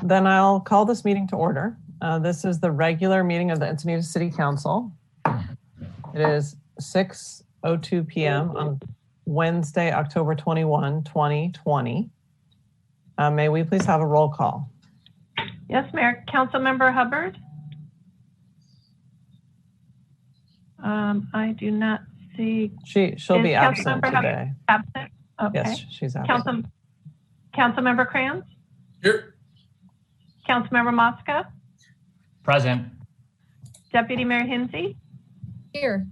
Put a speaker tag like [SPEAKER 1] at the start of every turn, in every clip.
[SPEAKER 1] Then I'll call this meeting to order. This is the regular meeting of the Encinitas City Council. It is 6:02 p.m. on Wednesday, October 21, 2020. May we please have a roll call?
[SPEAKER 2] Yes, Mayor. Councilmember Hubbard? I do not see.
[SPEAKER 1] She'll be absent today.
[SPEAKER 2] Absent? Okay.
[SPEAKER 1] Yes, she's absent.
[SPEAKER 2] Councilmember Kranz?
[SPEAKER 3] Here.
[SPEAKER 2] Councilmember Mosca?
[SPEAKER 3] Present.
[SPEAKER 2] Deputy Mayor Hinsey?
[SPEAKER 4] Here.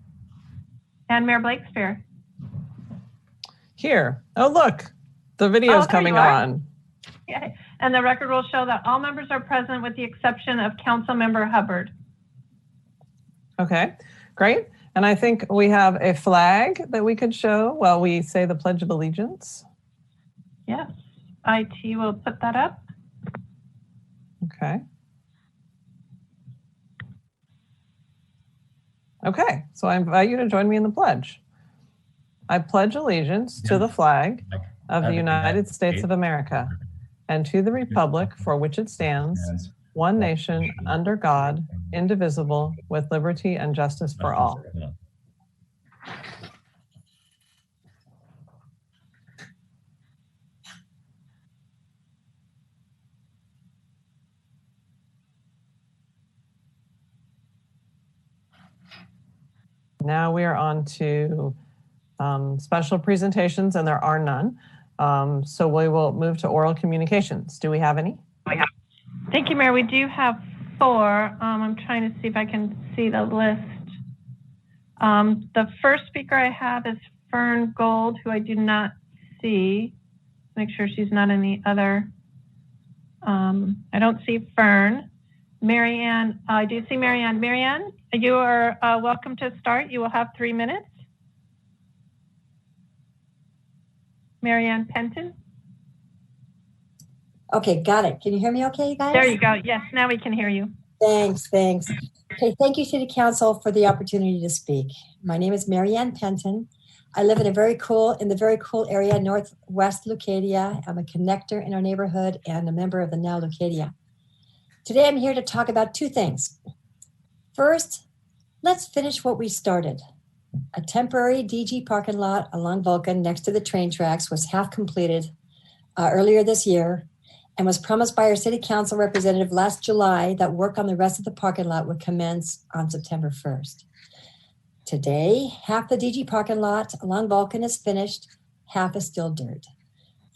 [SPEAKER 2] And Mayor Blakespear?
[SPEAKER 1] Here. Oh, look, the video is coming on.
[SPEAKER 2] Yeah. And the record will show that all members are present with the exception of Councilmember Hubbard.
[SPEAKER 1] Okay, great. And I think we have a flag that we could show while we say the Pledge of Allegiance.
[SPEAKER 2] Yes, IT will put that up.
[SPEAKER 1] Okay. Okay, so I invite you to join me in the pledge. I pledge allegiance to the flag of the United States of America and to the republic for which it stands, one nation, under God, indivisible, with liberty and justice for all. Now we are on to special presentations, and there are none. So we will move to oral communications. Do we have any?
[SPEAKER 2] Thank you, Mayor. We do have 4. I'm trying to see if I can see the list. The first speaker I have is Fern Gold, who I do not see. Make sure she's not in the other. I don't see Fern. Marianne, I do see Marianne. Marianne, you are welcome to start. You will have 3 minutes. Marianne Penton.
[SPEAKER 4] Okay, got it. Can you hear me okay, guys?
[SPEAKER 2] There you go. Yes, now we can hear you.
[SPEAKER 4] Thanks. Okay, thank you, City Council, for the opportunity to speak. My name is Marianne Penton. I live in the very cool area, Northwest Leucadia. I'm a connector in our neighborhood and a member of the Now Leucadia. Today, I'm here to talk about 2 things. First, let's finish what we started. A temporary DG parking lot along Vulcan next to the train tracks was half completed earlier this year and was promised by our City Council representative last July that work on the rest of the parking lot would commence on September 1st. Today, half the DG parking lot along Vulcan is finished, half is still dirt.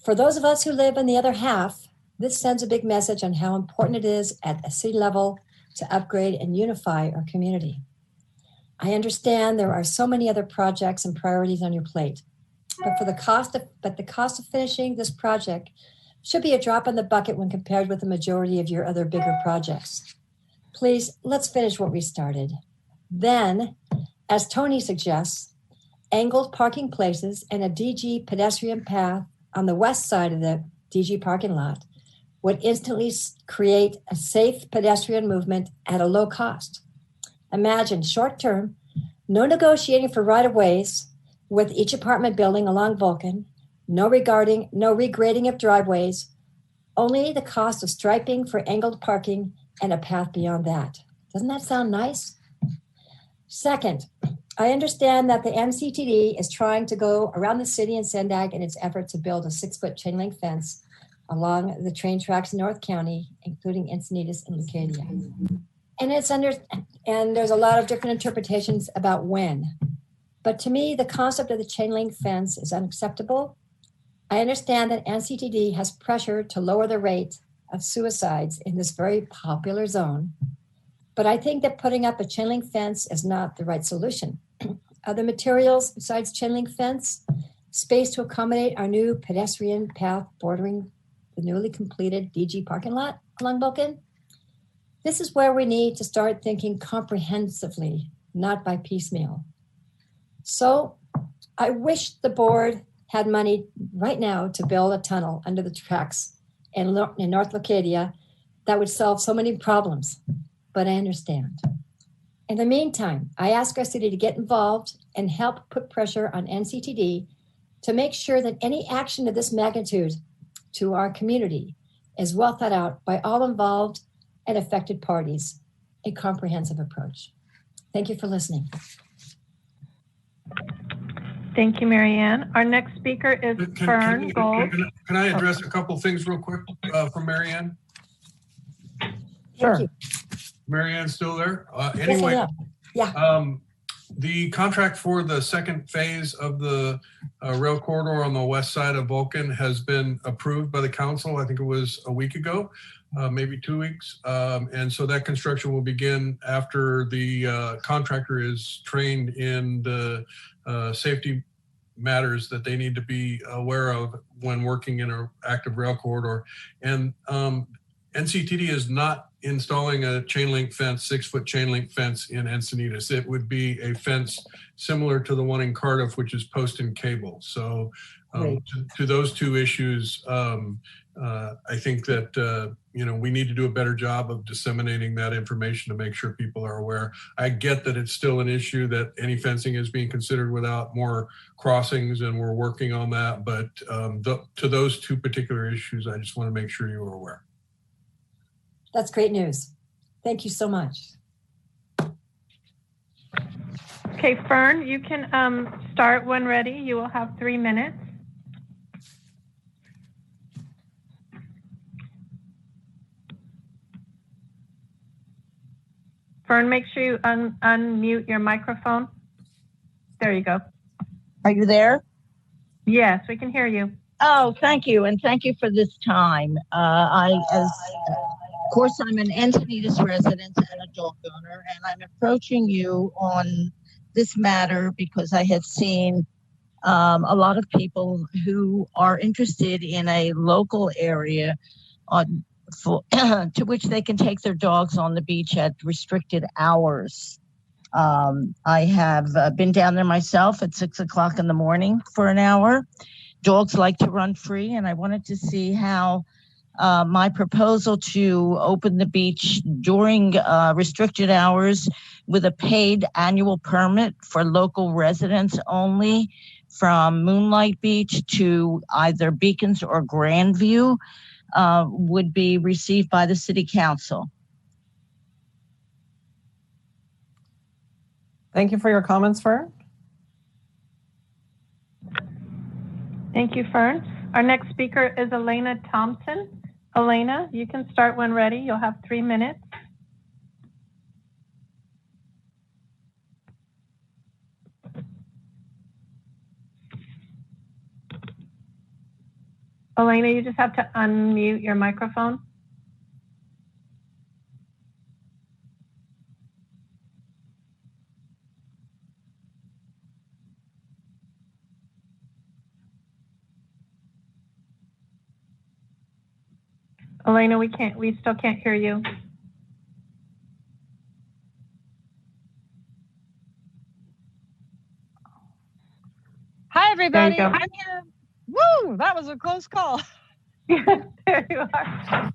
[SPEAKER 4] For those of us who live in the other half, this sends a big message on how important it is at a city level to upgrade and unify our community. I understand there are so many other projects and priorities on your plate, but the cost of finishing this project should be a drop in the bucket when compared with the majority of your other bigger projects. Please, let's finish what we started. Then, as Tony suggests, angled parking places and a DG pedestrian path on the west side of the DG parking lot would instantly create a safe pedestrian movement at a low cost. Imagine short-term, no negotiating for right-of-ways with each apartment building along Vulcan, no regrading of driveways, only the cost of striping for angled parking and a path beyond that. Doesn't that sound nice? Second, I understand that the MCTD is trying to go around the city and Sendag in its effort to build a 6-foot chain link fence along the train tracks in North County, including Encinitas and Leucadia. And there's a lot of different interpretations about when. But to me, the concept of the chain link fence is unacceptable. I understand that NCTD has pressure to lower the rate of suicides in this very popular zone. But I think that putting up a chain link fence is not the right solution. Other materials besides chain link fence, space to accommodate our new pedestrian path bordering the newly completed DG parking lot along Vulcan. This is where we need to start thinking comprehensively, not by piecemeal. So I wish the board had money right now to build a tunnel under the tracks in North Leucadia that would solve so many problems, but I understand. In the meantime, I ask our city to get involved and help put pressure on NCTD to make sure that any action of this magnitude to our community is well thought out by all involved and affected parties, a comprehensive approach. Thank you for listening.
[SPEAKER 2] Thank you, Marianne. Our next speaker is Fern Gold.
[SPEAKER 5] Can I address a couple things real quick from Marianne?
[SPEAKER 1] Sure.
[SPEAKER 4] Thank you.
[SPEAKER 5] Marianne's still there?
[SPEAKER 4] Yes, I am. Yeah.
[SPEAKER 5] The contract for the second phase of the rail corridor on the west side of Vulcan has been approved by the council. I think it was a week ago, maybe 2 weeks. And so that construction will begin after the contractor is trained in the safety matters that they need to be aware of when working in an active rail corridor. And NCTD is not installing a chain link fence, 6-foot chain link fence in Encinitas. It would be a fence similar to the one in Cardiff, which is post and cable. So to those two issues, I think that, we need to do a better job of disseminating that information to make sure people are aware. I get that it's still an issue that any fencing is being considered without more crossings, and we're working on that. But to those two particular issues, I just want to make sure you are aware.
[SPEAKER 4] That's great news. Thank you so much.
[SPEAKER 2] Okay, Fern, you can start when ready. You will have 3 minutes. Fern, make sure you unmute your microphone. There you go.
[SPEAKER 6] Are you there?
[SPEAKER 2] Yes, we can hear you.
[SPEAKER 6] Oh, thank you. And thank you for this time. Of course, I'm an Encinitas resident and a dog owner, and I'm approaching you on this matter because I have seen a lot of people who are interested in a local area to which they can take their dogs on the beach at restricted hours. I have been down there myself at 6 o'clock in the morning for an hour. Dogs like to run free, and I wanted to see how my proposal to open the beach during restricted hours with a paid annual permit for local residents only from Moonlight Beach to either Beacons or Grandview would be received by the City Council.
[SPEAKER 1] Thank you for your comments, Fern.
[SPEAKER 2] Thank you, Fern. Our next speaker is Elena Thompson. Elena, you can start when ready. You'll have 3 minutes. Elena, you just have to unmute your microphone. Elena, we still can't hear you.
[SPEAKER 7] Hi, everybody.
[SPEAKER 2] There you go.
[SPEAKER 7] I'm here. Woo, that was a close call.
[SPEAKER 2] There you are.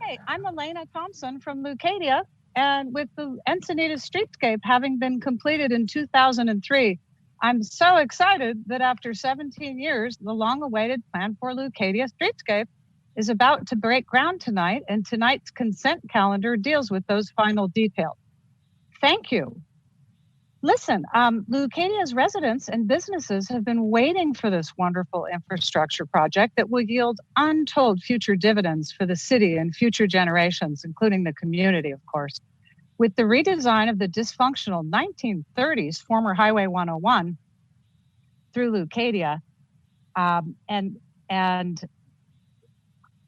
[SPEAKER 7] Hey, I'm Elena Thompson from Leucadia, and with the Encinitas streetscape having been completed in 2003, I'm so excited that after 17 years, the long-awaited plan for Leucadia streetscape is about to break ground tonight, and tonight's consent calendar deals with those final details. Thank you. Listen, Leucadia's residents and businesses have been waiting for this wonderful infrastructure project that will yield untold future dividends for the city and future generations, including the community, of course. With the redesign of the dysfunctional 1930s former Highway 101 through Leucadia, and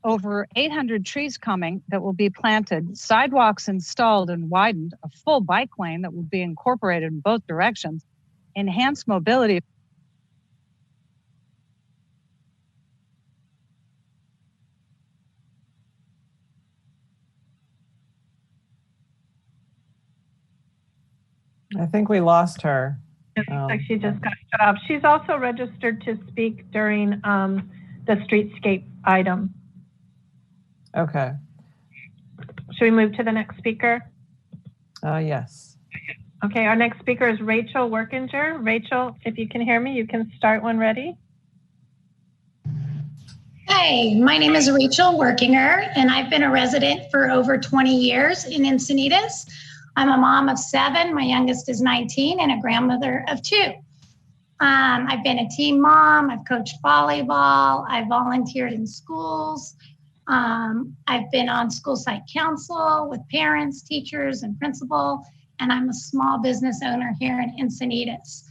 [SPEAKER 7] over 800 trees coming that will be planted, sidewalks installed and widened, a full bike lane that will be incorporated in both directions, enhanced mobility.
[SPEAKER 1] I think we lost her.
[SPEAKER 2] It looks like she just got cut off. She's also registered to speak during the streetscape item.
[SPEAKER 1] Okay.
[SPEAKER 2] Should we move to the next speaker?
[SPEAKER 1] Yes.
[SPEAKER 2] Okay, our next speaker is Rachel Workinger. Rachel, if you can hear me, you can start when ready.
[SPEAKER 8] Hi, my name is Rachel Workinger, and I've been a resident for over 20 years in Encinitas. I'm a mom of 7, my youngest is 19, and a grandmother of 2. I've been a team mom, I've coached volleyball, I've volunteered in schools. I've been on school site council with parents, teachers, and principal, and I'm a small business owner here in Encinitas.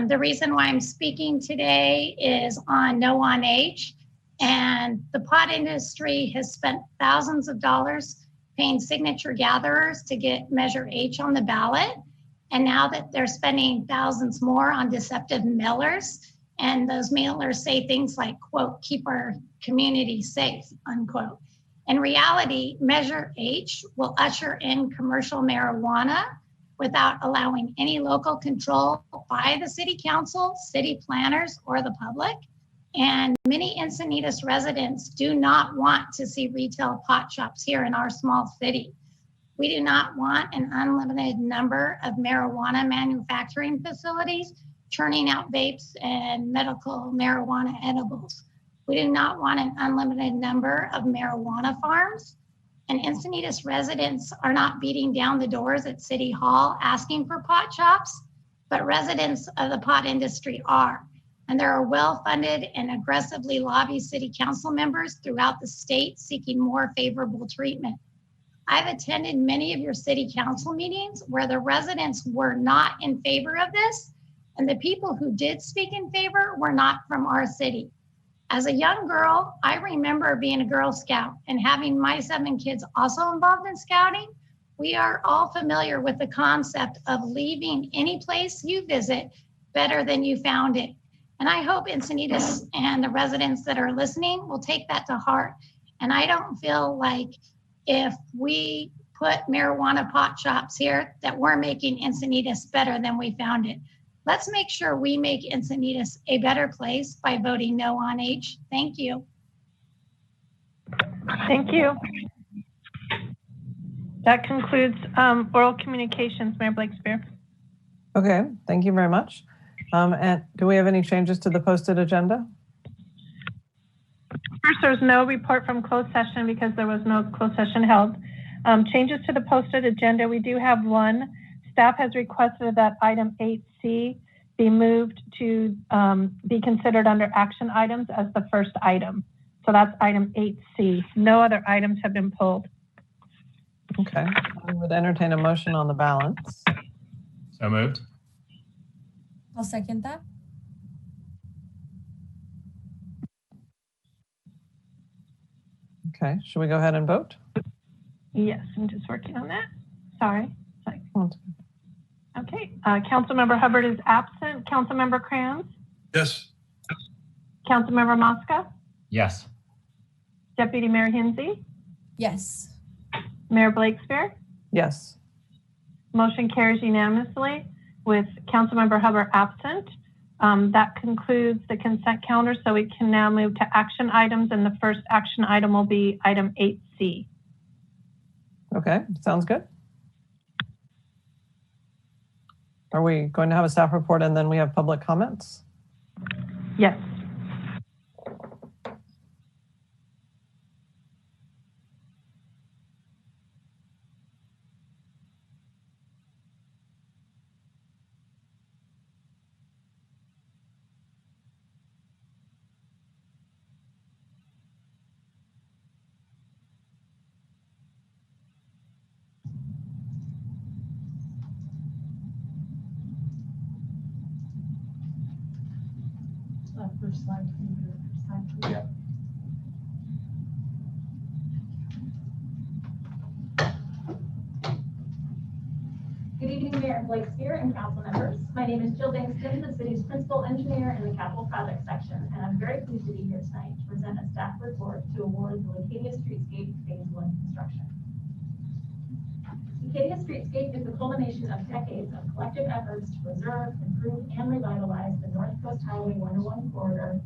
[SPEAKER 8] The reason why I'm speaking today is on No on H, and the pot industry has spent thousands of dollars paying signature gatherers to get Measure H on the ballot. And now that they're spending thousands more on deceptive mailers, and those mailers say things like, quote, keep our community safe, unquote. In reality, Measure H will usher in commercial marijuana without allowing any local control by the city council, city planners, or the public. And many Encinitas residents do not want to see retail pot shops here in our small city. We do not want an unlimited number of marijuana manufacturing facilities churning out vapes and medical marijuana edibles. We do not want an unlimited number of marijuana farms. And Encinitas residents are not beating down the doors at City Hall asking for pot shops, but residents of the pot industry are. And there are well-funded and aggressively lobbied city council members throughout the state seeking more favorable treatment. I've attended many of your city council meetings where the residents were not in favor of this, and the people who did speak in favor were not from our city. As a young girl, I remember being a Girl Scout and having my 7 kids also involved in scouting. We are all familiar with the concept of leaving any place you visit better than you found it. And I hope Encinitas and the residents that are listening will take that to heart. And I don't feel like if we put marijuana pot shops here that we're making Encinitas better than we found it. Let's make sure we make Encinitas a better place by voting no on H. Thank you.
[SPEAKER 2] Thank you. That concludes oral communications, Mayor Blakespear.
[SPEAKER 1] Okay, thank you very much. And do we have any changes to the posted agenda?
[SPEAKER 2] First, there's no report from closed session because there was no closed session held. Changes to the posted agenda, we do have one. Staff has requested that item 8C be moved to be considered under action items as the first item. So that's item 8C. No other items have been pulled.
[SPEAKER 1] Okay, I would entertain a motion on the balance.
[SPEAKER 3] So moved.
[SPEAKER 9] I'll second that.
[SPEAKER 1] Okay, should we go ahead and vote?
[SPEAKER 2] Yes, I'm just working on that. Sorry. Okay, Councilmember Hubbard is absent. Councilmember Kranz?
[SPEAKER 5] Yes.
[SPEAKER 2] Councilmember Mosca?
[SPEAKER 3] Yes.
[SPEAKER 2] Deputy Mayor Hinsey?
[SPEAKER 9] Yes.
[SPEAKER 2] Mayor Blakespear?
[SPEAKER 1] Yes.
[SPEAKER 2] Motion carries unanimously with Councilmember Hubbard absent. That concludes the consent calendar, so we can now move to action items, and the first action item will be item 8C.
[SPEAKER 1] Okay, sounds good. Are we going to have a staff report and then we have public comments?
[SPEAKER 2] Yes.
[SPEAKER 10] First slide,
[SPEAKER 3] Yeah.
[SPEAKER 10] Good evening, Mayor Blakespear and council members. My name is Jill Bankston, the city's principal engineer in the capital project section, and I'm very pleased to be here tonight to present a staff report to award the Leucadia Streetscape Phase 1 construction. Leucadia Streetscape is the culmination of decades of collective efforts to preserve, improve, and revitalize the North Coast Highway 101 corridor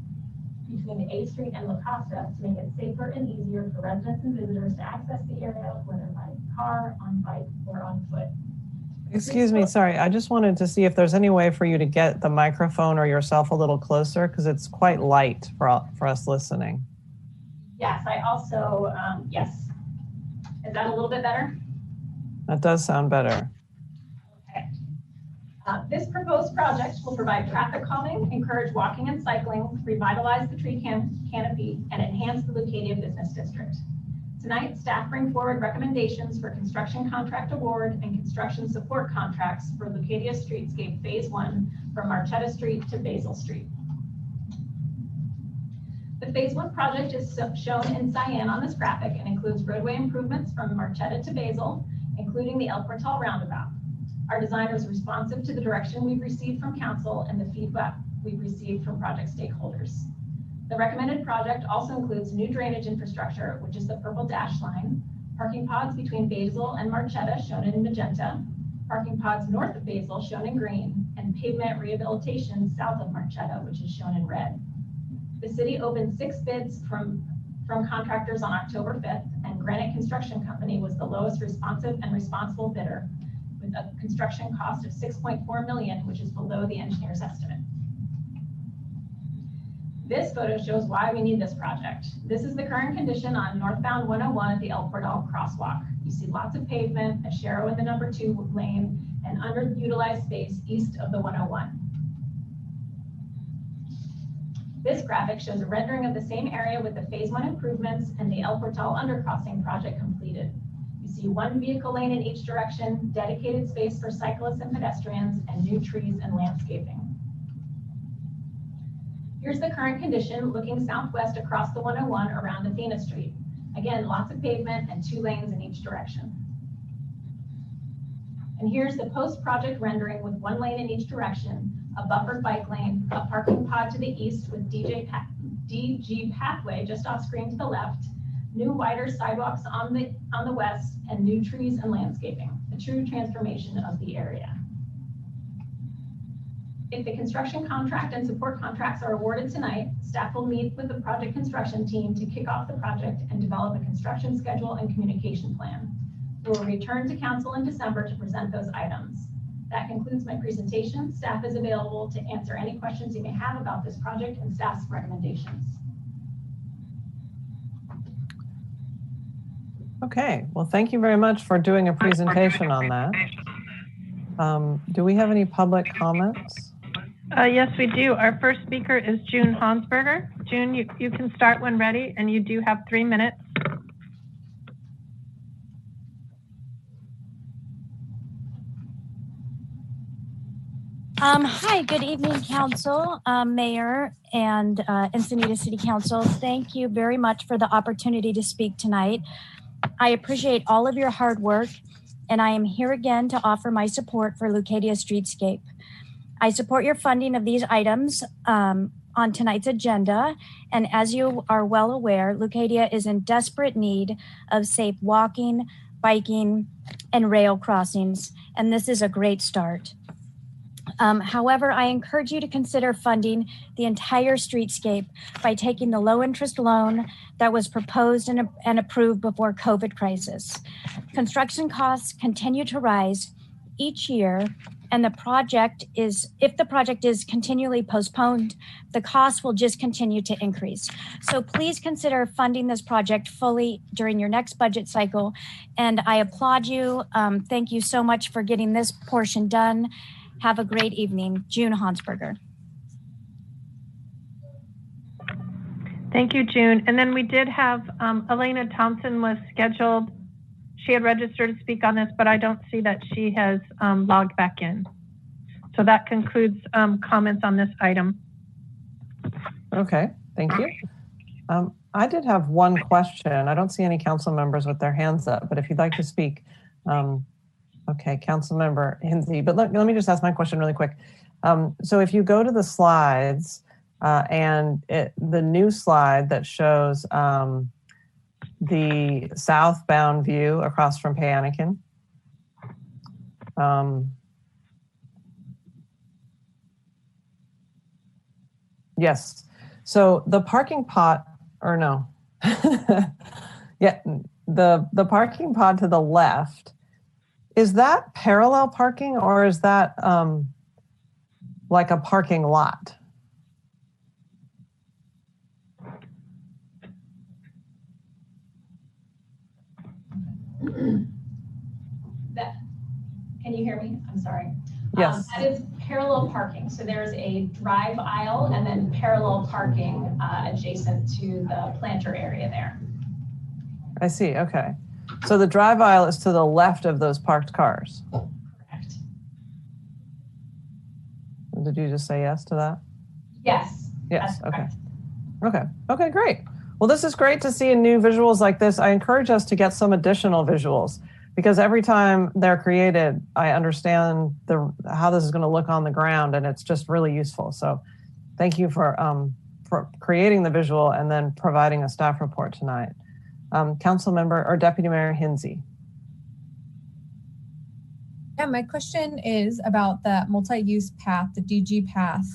[SPEAKER 10] between A Street and La Costa to make it safer and easier for residents and visitors to access the area, whether by car, on bike, or on foot.
[SPEAKER 1] Excuse me, sorry. I just wanted to see if there's any way for you to get the microphone or yourself a little closer because it's quite light for us listening.
[SPEAKER 10] Yes, I also, yes. Is that a little bit better?
[SPEAKER 1] That does sound better.
[SPEAKER 10] Okay. This proposed project will provide traffic calming, encourage walking and cycling, revitalize the tree canopy, and enhance the Leucadia Business District. Tonight, staff bring forward recommendations for construction contract award and construction support contracts for Leucadia Streetscape Phase 1 from Marchetta Street to Basil Street. The Phase 1 project is shown in cyan on this graphic and includes roadway improvements from Marchetta to Basil, including the El Portal roundabout. Our design is responsive to the direction we've received from council and the feedback we've received from project stakeholders. The recommended project also includes new drainage infrastructure, which is the purple dash line, parking pods between Basil and Marchetta, shown in magenta, parking pods north of Basil, shown in green, and pavement rehabilitation south of Marchetta, which is shown in red. The city opened 6 bids from contractors on October 5th, and Granite Construction Company was the lowest responsive and responsible bidder with a construction cost of $6.4 million, which is below the engineer's estimate. This photo shows why we need this project. This is the current condition on northbound 101 at the El Portal crosswalk. You see lots of pavement, a Sharrow in the number 2 lane, and underutilized space east of the 101. This graphic shows a rendering of the same area with the Phase 1 improvements and the El Portal undercrossing project completed. You see 1 vehicle lane in each direction, dedicated space for cyclists and pedestrians, and new trees and landscaping. Here's the current condition looking southwest across the 101 around Athena Street. Again, lots of pavement and 2 lanes in each direction. And here's the post-project rendering with 1 lane in each direction, a buffered bike lane, a parking pod to the east with DG pathway just off screen to the left, new wider sidewalks on the west, and new trees and landscaping, a true transformation of the area. If the construction contract and support contracts are awarded tonight, staff will meet with the project construction team to kick off the project and develop a construction schedule and communication plan. We will return to council in December to present those items. That concludes my presentation. Staff is available to answer any questions you may have about this project and staff's recommendations.
[SPEAKER 1] Okay, well, thank you very much for doing a presentation on that. Do we have any public comments?
[SPEAKER 2] Yes, we do. Our first speaker is June Hansberger. June, you can start when ready, and you do have 3 minutes.
[SPEAKER 11] Hi, good evening, Council, Mayor, and Encinitas City Council. Thank you very much for the opportunity to speak tonight. I appreciate all of your hard work, and I am here again to offer my support for Leucadia Streetscape. I support your funding of these items on tonight's agenda, and as you are well aware, Leucadia is in desperate need of safe walking, biking, and rail crossings, and this is a great start. However, I encourage you to consider funding the entire streetscape by taking the low interest loan that was proposed and approved before COVID crisis. Construction costs continue to rise each year, and if the project is continually postponed, the cost will just continue to increase. So please consider funding this project fully during your next budget cycle. And I applaud you. Thank you so much for getting this portion done. Have a great evening. June Hansberger.
[SPEAKER 2] Thank you, June. And then we did have Elena Thompson was scheduled. She had registered to speak on this, but I don't see that she has logged back in. So that concludes comments on this item.
[SPEAKER 1] Okay, thank you. I did have one question. I don't see any council members with their hands up, but if you'd like to speak, okay, Councilmember Hinsey, but let me just ask my question really quick. So if you go to the slides and the new slide that shows the southbound view across from Panikin, yes. So the parking pot, or no, yeah, the parking pod to the left, is that parallel parking or is that like a parking lot?
[SPEAKER 10] That, can you hear me? I'm sorry.
[SPEAKER 1] Yes.
[SPEAKER 10] That is parallel parking. So there's a drive aisle and then parallel parking adjacent to the planter area there.
[SPEAKER 1] I see. Okay. So the drive aisle is to the left of those parked cars.
[SPEAKER 10] Correct.
[SPEAKER 1] Did you just say yes to that?
[SPEAKER 10] Yes.
[SPEAKER 1] Yes.
[SPEAKER 10] That's
[SPEAKER 1] Okay.
[SPEAKER 10] correct.
[SPEAKER 1] Okay. Okay, great. Well, this is great to see new visuals like this. I encourage us to get some additional visuals because every time they're created, I understand how this is going to look on the ground, and it's just really useful. So thank you for creating the visual and then providing a staff report tonight. Council member or Deputy Mayor Hinsey.
[SPEAKER 9] Yeah, my question is about the multi-use path, the DG path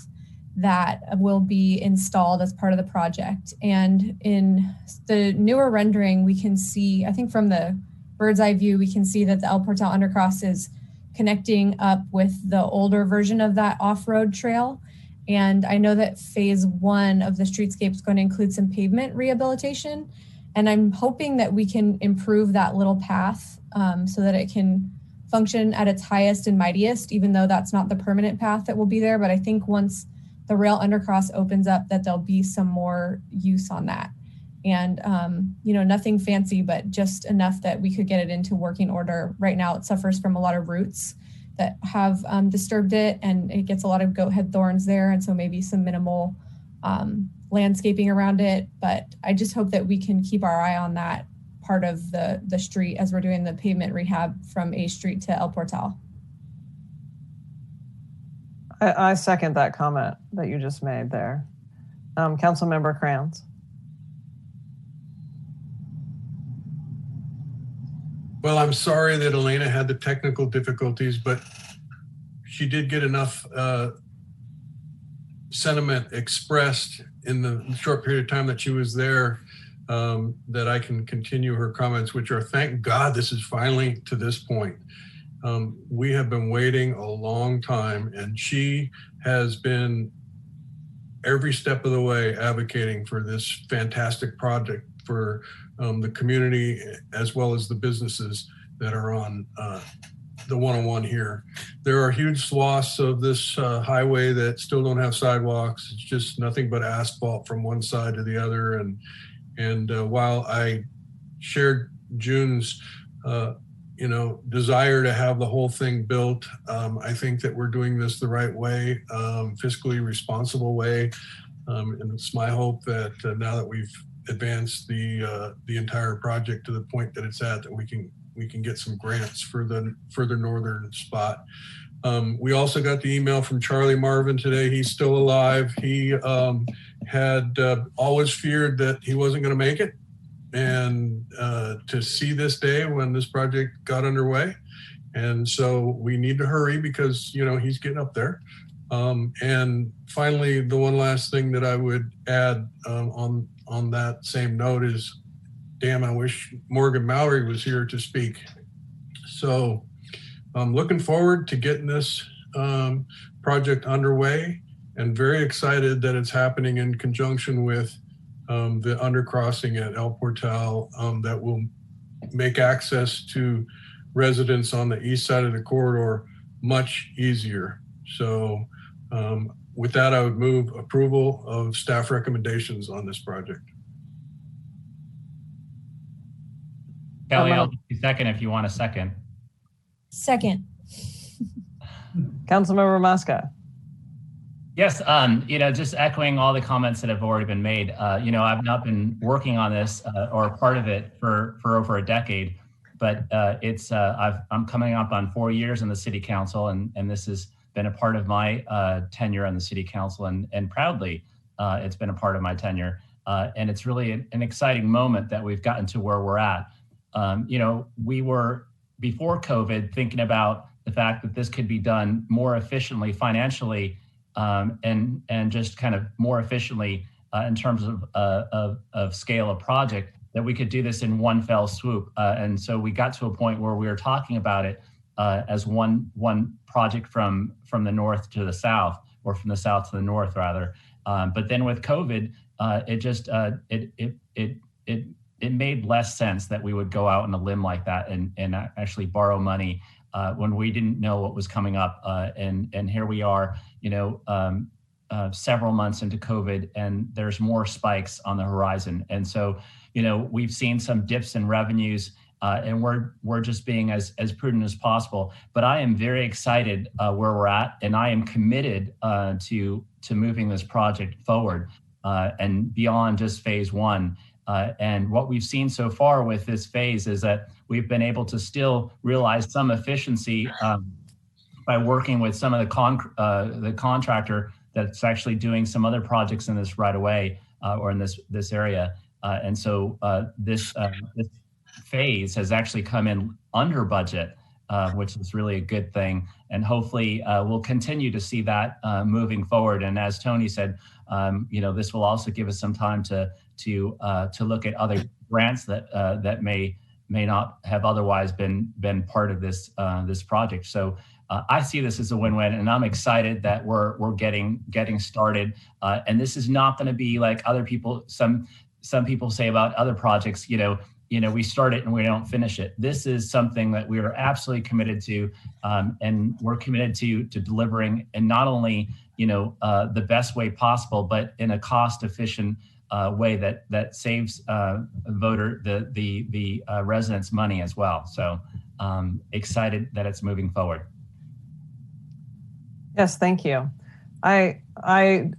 [SPEAKER 9] that will be installed as part of the project. And in the newer rendering, we can see, I think from the bird's eye view, we can see that the El Portal Undercross is connecting up with the older version of that off-road trail. And I know that phase 1 of the streetscape is going to include some pavement rehabilitation. And I'm hoping that we can improve that little path so that it can function at its highest and mightiest, even though that's not the permanent path that will be there. But I think once the rail undercross opens up, that there'll be some more use on that. And, nothing fancy, but just enough that we could get it into working order. Right now, it suffers from a lot of roots that have disturbed it, and it gets a lot of goat head thorns there. And so maybe some minimal landscaping around it. But I just hope that we can keep our eye on that part of the street as we're doing the pavement rehab from A Street to El Portal.
[SPEAKER 1] I second that comment that you just made there. Councilmember Crayons.
[SPEAKER 5] Well, I'm sorry that Elena had the technical difficulties, but she did get enough sentiment expressed in the short period of time that she was there that I can continue her comments, which are, thank God this is finally to this point. We have been waiting a long time, and she has been every step of the way advocating for this fantastic project for the community as well as the businesses that are on the 101 here. There are huge swaths of this highway that still don't have sidewalks. It's just nothing but asphalt from one side to the other. And while I shared June's desire to have the whole thing built, I think that we're doing this the right way, fiscally responsible way. And it's my hope that now that we've advanced the entire project to the point that it's at, that we can get some grants for the further northern spot. We also got the email from Charlie Marvin today. He's still alive. He had always feared that he wasn't going to make it. And to see this day when this project got underway. And so we need to hurry because, he's getting up there. And finally, the one last thing that I would add on that same note is, damn, I wish Morgan Mallory was here to speak. So I'm looking forward to getting this project underway and very excited that it's happening in conjunction with the undercrossing at El Portal that will make access to residents on the east side of the corridor much easier. So with that, I would move approval of staff recommendations on this project.
[SPEAKER 3] Kelly, I'll give you second if you want a second.
[SPEAKER 9] Second.
[SPEAKER 1] Councilmember Mosca.
[SPEAKER 3] Yes, just echoing all the comments that have already been made. I've not been working on this or part of it for over a decade, but I'm coming up on 4 years in the city council, and this has been a part of my tenure on the city council, and proudly it's been a part of my tenure. And it's really an exciting moment that we've gotten to where we're at. We were before COVID thinking about the fact that this could be done more efficiently financially, and just kind of more efficiently in terms of scale of project, that we could do this in one fell swoop. And so we got to a point where we were talking about it as one project from the north to the south, or from the south to the north rather. But then with COVID, it it made less sense that we would go out on a limb like that and actually borrow money when we didn't know what was coming up. And here we are, several months into COVID, and there's more spikes on the horizon. And so, we've seen some dips in revenues, and we're just being as prudent as possible. But I am very excited where we're at, and I am committed to moving this project forward and beyond just phase one. And what we've seen so far with this phase is that we've been able to still realize some efficiency by working with some of the contractor that's actually doing some other projects in this right away or in this area. And so this phase has actually come in under budget, which is really a good thing. And hopefully we'll continue to see that moving forward. And as Tony said, this will also give us some time to look at other grants that may not have otherwise been part of this project. So I see this as a win-win, and I'm excited that we're getting started. And this is not going to be like other people. Some people say about other projects, we start it and we don't finish it. This is something that we are absolutely committed to, and we're committed to delivering, and not only the best way possible, but in a cost-efficient way that saves the residents money as well. So excited that it's moving forward.
[SPEAKER 1] Yes, thank you. I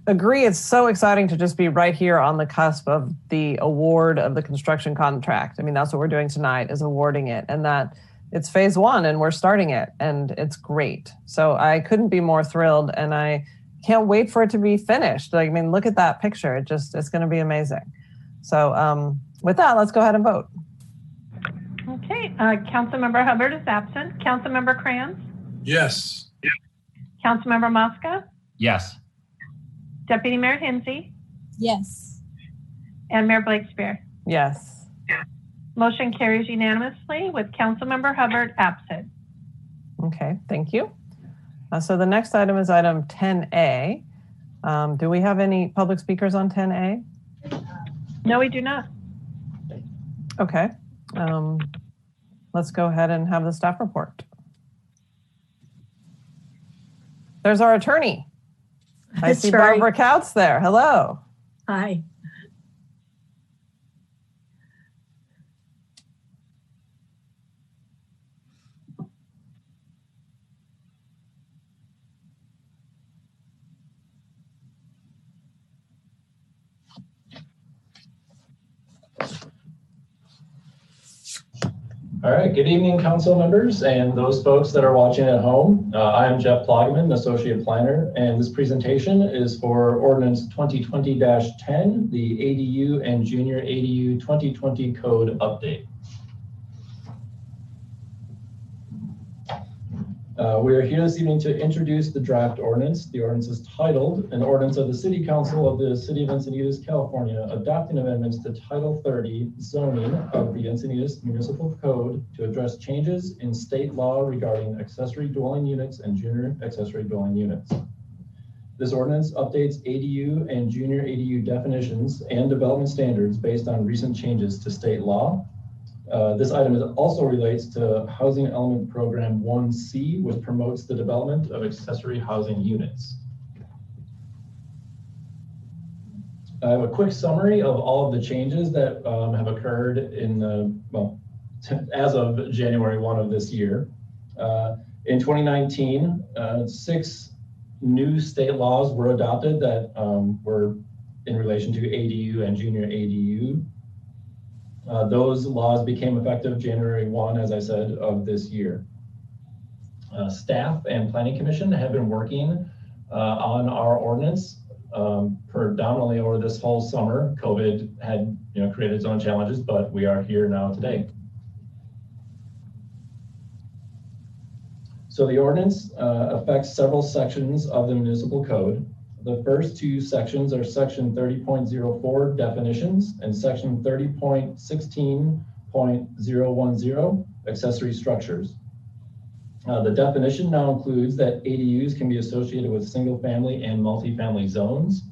[SPEAKER 1] agree. It's so exciting to just be right here on the cusp of the award of the construction contract. I mean, that's what we're doing tonight, is awarding it, and that it's phase one and we're starting it, and it's great. So I couldn't be more thrilled, and I can't wait for it to be finished. I mean, look at that picture. It's going to be amazing. So with that, let's go ahead and vote.
[SPEAKER 2] Okay, Councilmember Hubbard is absent. Councilmember Kranz?
[SPEAKER 5] Yes.
[SPEAKER 2] Councilmember Mosca?
[SPEAKER 3] Yes.
[SPEAKER 2] Deputy Mayor Hinsey?
[SPEAKER 9] Yes.
[SPEAKER 2] And Mayor Blakespear?
[SPEAKER 1] Yes.
[SPEAKER 2] Motion carries unanimously with Councilmember Hubbard absent.
[SPEAKER 1] Okay, thank you. So the next item is item 10A. Do we have any public speakers on 10A?
[SPEAKER 2] No, we do not.
[SPEAKER 1] Okay. Let's go ahead and have the staff report. There's our attorney. I see Barbara Couts there. Hello.
[SPEAKER 12] Hi.
[SPEAKER 13] All right, good evening, council members and those folks that are watching at home. I'm Jeff Plogman, Associate Planner, and this presentation is for Ordinance 2020-10, the ADU and Junior ADU 2020 Code Update. We are here this evening to introduce the draft ordinance. The ordinance is titled, An Ordinance of the City Council of the City of Encinitas, California, adopting amendments to Title 30 zoning of the Encinitas Municipal Code to address changes in state law regarding accessory dwelling units and junior accessory dwelling units. This ordinance updates ADU and junior ADU definitions and development standards based on recent changes to state law. This item also relates to Housing Element Program 1C, which promotes the development of accessory housing units. I have a quick summary of all of the changes that have occurred in as of January 1 of this year. In 2019, 6 new state laws were adopted that were in relation to ADU and junior ADU. Those laws became effective January 1, as I said, of this year. Staff and Planning Commission have been working on our ordinance predominantly over this whole summer. COVID had created its own challenges, but we are here now today. So the ordinance affects several sections of the municipal code. The first 2 sections are section 30.04 definitions and section 30.16.010 accessory structures. The definition now includes that ADUs can be associated with single family and multifamily zones.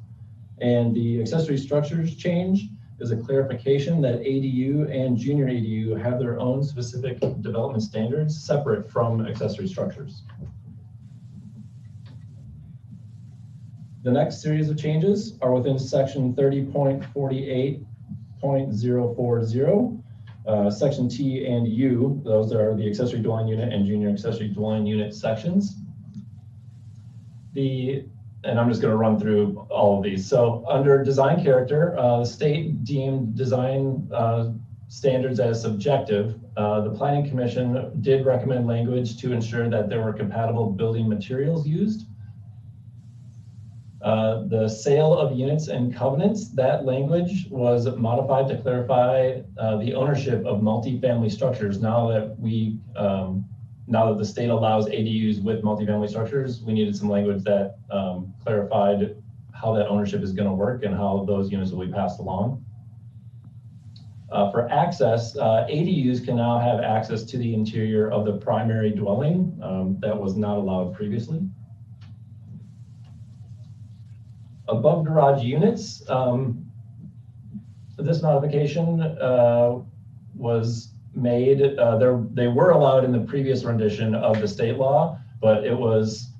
[SPEAKER 13] And the accessory structures change is a clarification that ADU and junior ADU have their own specific development standards separate from accessory structures. The next series of changes are within section 30.48.040. Section T and U, those are the accessory dwelling unit and junior accessory dwelling unit sections. And I'm just going to run through all of these. So under design character, the state deemed design standards as subjective. The Planning Commission did recommend language to ensure that there were compatible building materials used. The sale of units and covenants, that language was modified to clarify the ownership of multifamily structures. Now that the state allows ADUs with multifamily structures, we needed some language that clarified how that ownership is going to work and how those units will be passed along. For access, ADUs can now have access to the interior of the primary dwelling. That was not allowed previously. Above garage units, this modification was made, they were allowed in the previous rendition of the state law, but it was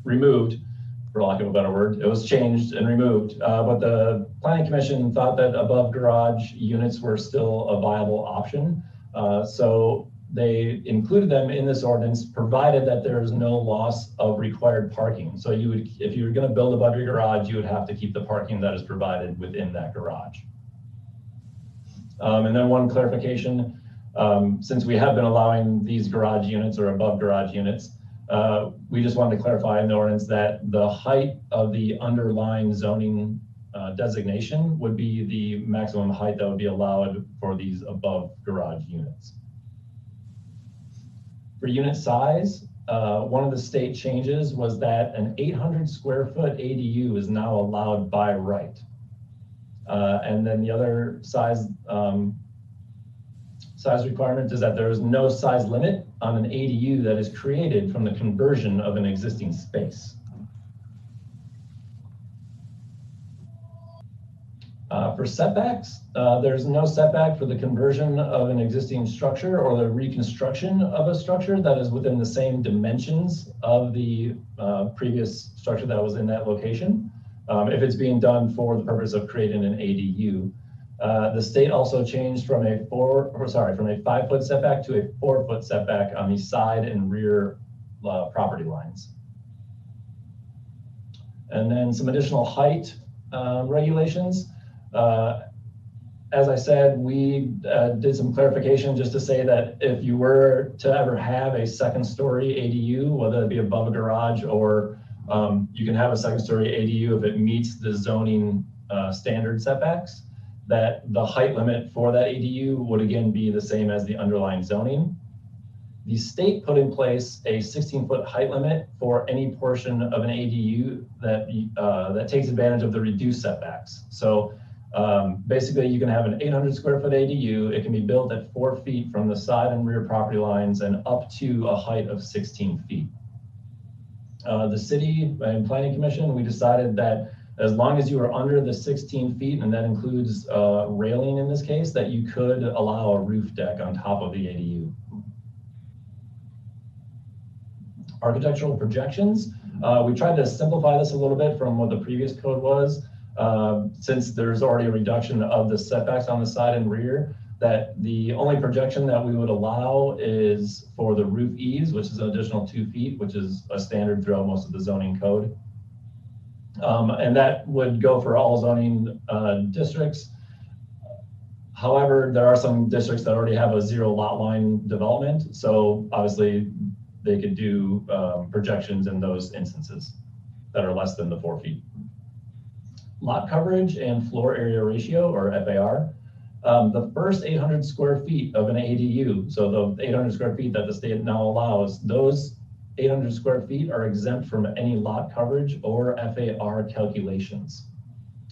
[SPEAKER 13] removed, for lack of a better word. It was changed and removed, but the Planning Commission thought that above garage units were still a viable option. So they included them in this ordinance, provided that there is no loss of required parking. So you would, if you were going to build above your garage, you would have to keep the parking that is provided within that garage. And then one clarification, since we have been allowing these garage units or above garage units, we just wanted to clarify in the ordinance that the height of the underlying zoning designation would be the maximum height that would be allowed for these above garage units. For unit size, one of the state changes was that an 800 square foot ADU is now allowed by right. And then the other size requirement is that there is no size limit on an ADU that is created from the conversion of an existing space. For setbacks, there's no setback for the conversion of an existing structure or the reconstruction of a structure that is within the same dimensions of the previous structure that was in that location, if it's being done for the purpose of creating an ADU. The state also changed from a 5-foot setback to a 4-foot setback on the side and rear property lines. And then some additional height regulations. As I said, we did some clarification just to say that if you were to ever have a second-story ADU, whether it be above a garage or you can have a second-story ADU if it meets the zoning standard setbacks, that the height limit for that ADU would again be the same as the underlying zoning. The state put in place a 16-foot height limit for any portion of an ADU that takes advantage of the reduced setbacks. So basically you can have an 800 square foot ADU. It can be built at 4 feet from the side and rear property lines and up to a height of 16 feet. The city and planning commission, we decided that as long as you are under the 16 feet, and that includes railing in this case, that you could allow a roof deck on top of the ADU. Architectural projections. We tried to simplify this a little bit from what the previous code was, since there's already a reduction of the setbacks on the side and rear, that the only projection that we would allow is for the roof eaves, which is an additional 2 feet, which is a standard throughout most of the zoning code. And that would go for all zoning districts. However, there are some districts that already have a 0 lot line development. So obviously they could do projections in those instances that are less than the 4 feet. Lot coverage and floor area ratio, or FAR. The first 800 square feet of an ADU, so the 800 square feet that the state now allows, those 800 square feet are exempt from any lot coverage or FAR calculations.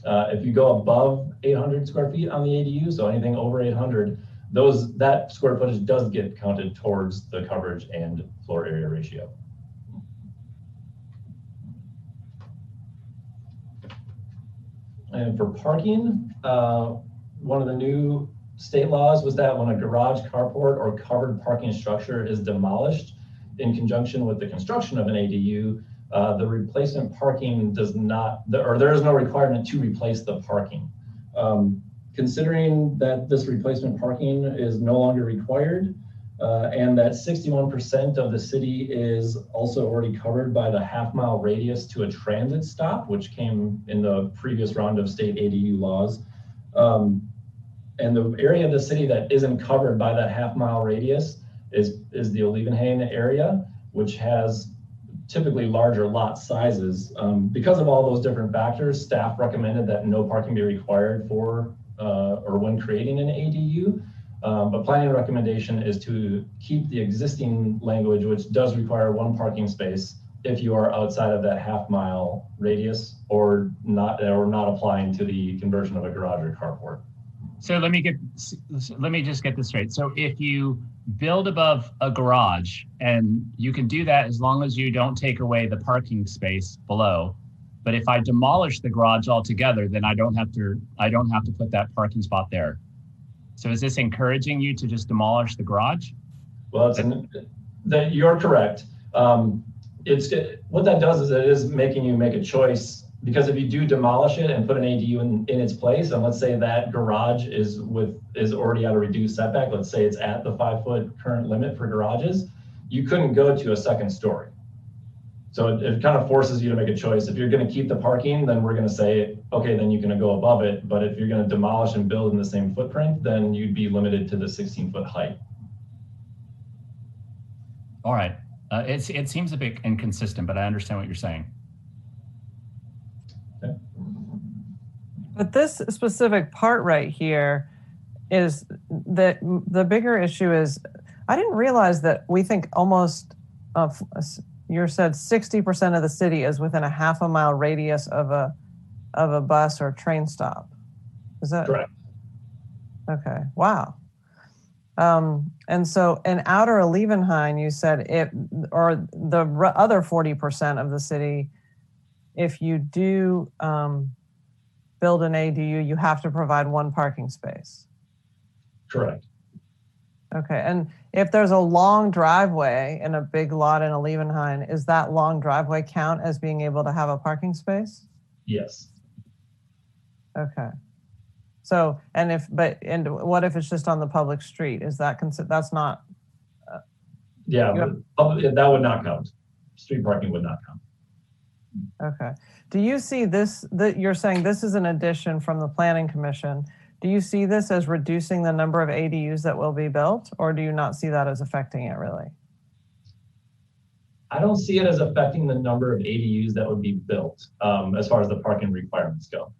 [SPEAKER 13] If you go above 800 square feet on the ADU, so anything over 800, that square footage does get counted towards the coverage and floor area ratio. And for parking, one of the new state laws was that when a garage, carport, or covered parking structure is demolished in conjunction with the construction of an ADU, the replacement parking does not, or there is no requirement to replace the parking. Considering that this replacement parking is no longer required, and that 61% of the city is also already covered by the half-mile radius to a transit stop, which came in the previous round of state ADU laws. And the area of the city that isn't covered by that half-mile radius is the Olivenhain area, which has typically larger lot sizes. Because of all those different factors, staff recommended that no parking be required for or when creating an ADU. But planning recommendation is to keep the existing language, which does require one parking space if you are outside of that half-mile radius or not applying to the conversion of a garage or carport.
[SPEAKER 3] So let me just get this straight. So if you build above a garage, and you can do that as long as you don't take away the parking space below. But if I demolish the garage altogether, then I don't have to put that parking spot there. So is this encouraging you to just demolish the garage?
[SPEAKER 13] Well, you're correct. What that does is it is making you make a choice, because if you do demolish it and put an ADU in its place, and let's say that garage is already at a reduced setback, let's say it's at the 5-foot current limit for garages, you couldn't go to a second story. So it kind of forces you to make a choice. If you're going to keep the parking, then we're going to say, okay, then you can go above it. But if you're going to demolish and build in the same footprint, then you'd be limited to the 16-foot height.
[SPEAKER 3] All right. It seems a bit inconsistent, but I understand what you're saying.
[SPEAKER 13] Okay.
[SPEAKER 1] But this specific part right here is that the bigger issue is, I didn't realize that we think almost you said 60% of the city is within a half-a-mile radius of a bus or train stop. Is that
[SPEAKER 13] correct?
[SPEAKER 1] Okay. Wow. And so in outer Olivenhain, you said or the other 40% of the city, if you do build an ADU, you have to provide one parking space.
[SPEAKER 13] Correct.
[SPEAKER 1] Okay, and if there's a long driveway in a big lot in Olivenhain, is that long driveway count as being able to have a parking space?
[SPEAKER 13] Yes.
[SPEAKER 1] Okay. So, and what if it's just on the public street? Is that that's not?
[SPEAKER 13] Yeah, that would not count. Street parking would not count.
[SPEAKER 1] Okay. Do you see this, that you're saying this is an addition from the Planning Commission? Do you see this as reducing the number of ADUs that will be built, or do you not see that as affecting it really?
[SPEAKER 13] I don't see it as affecting the number of ADUs that would be built as far as the parking requirements go.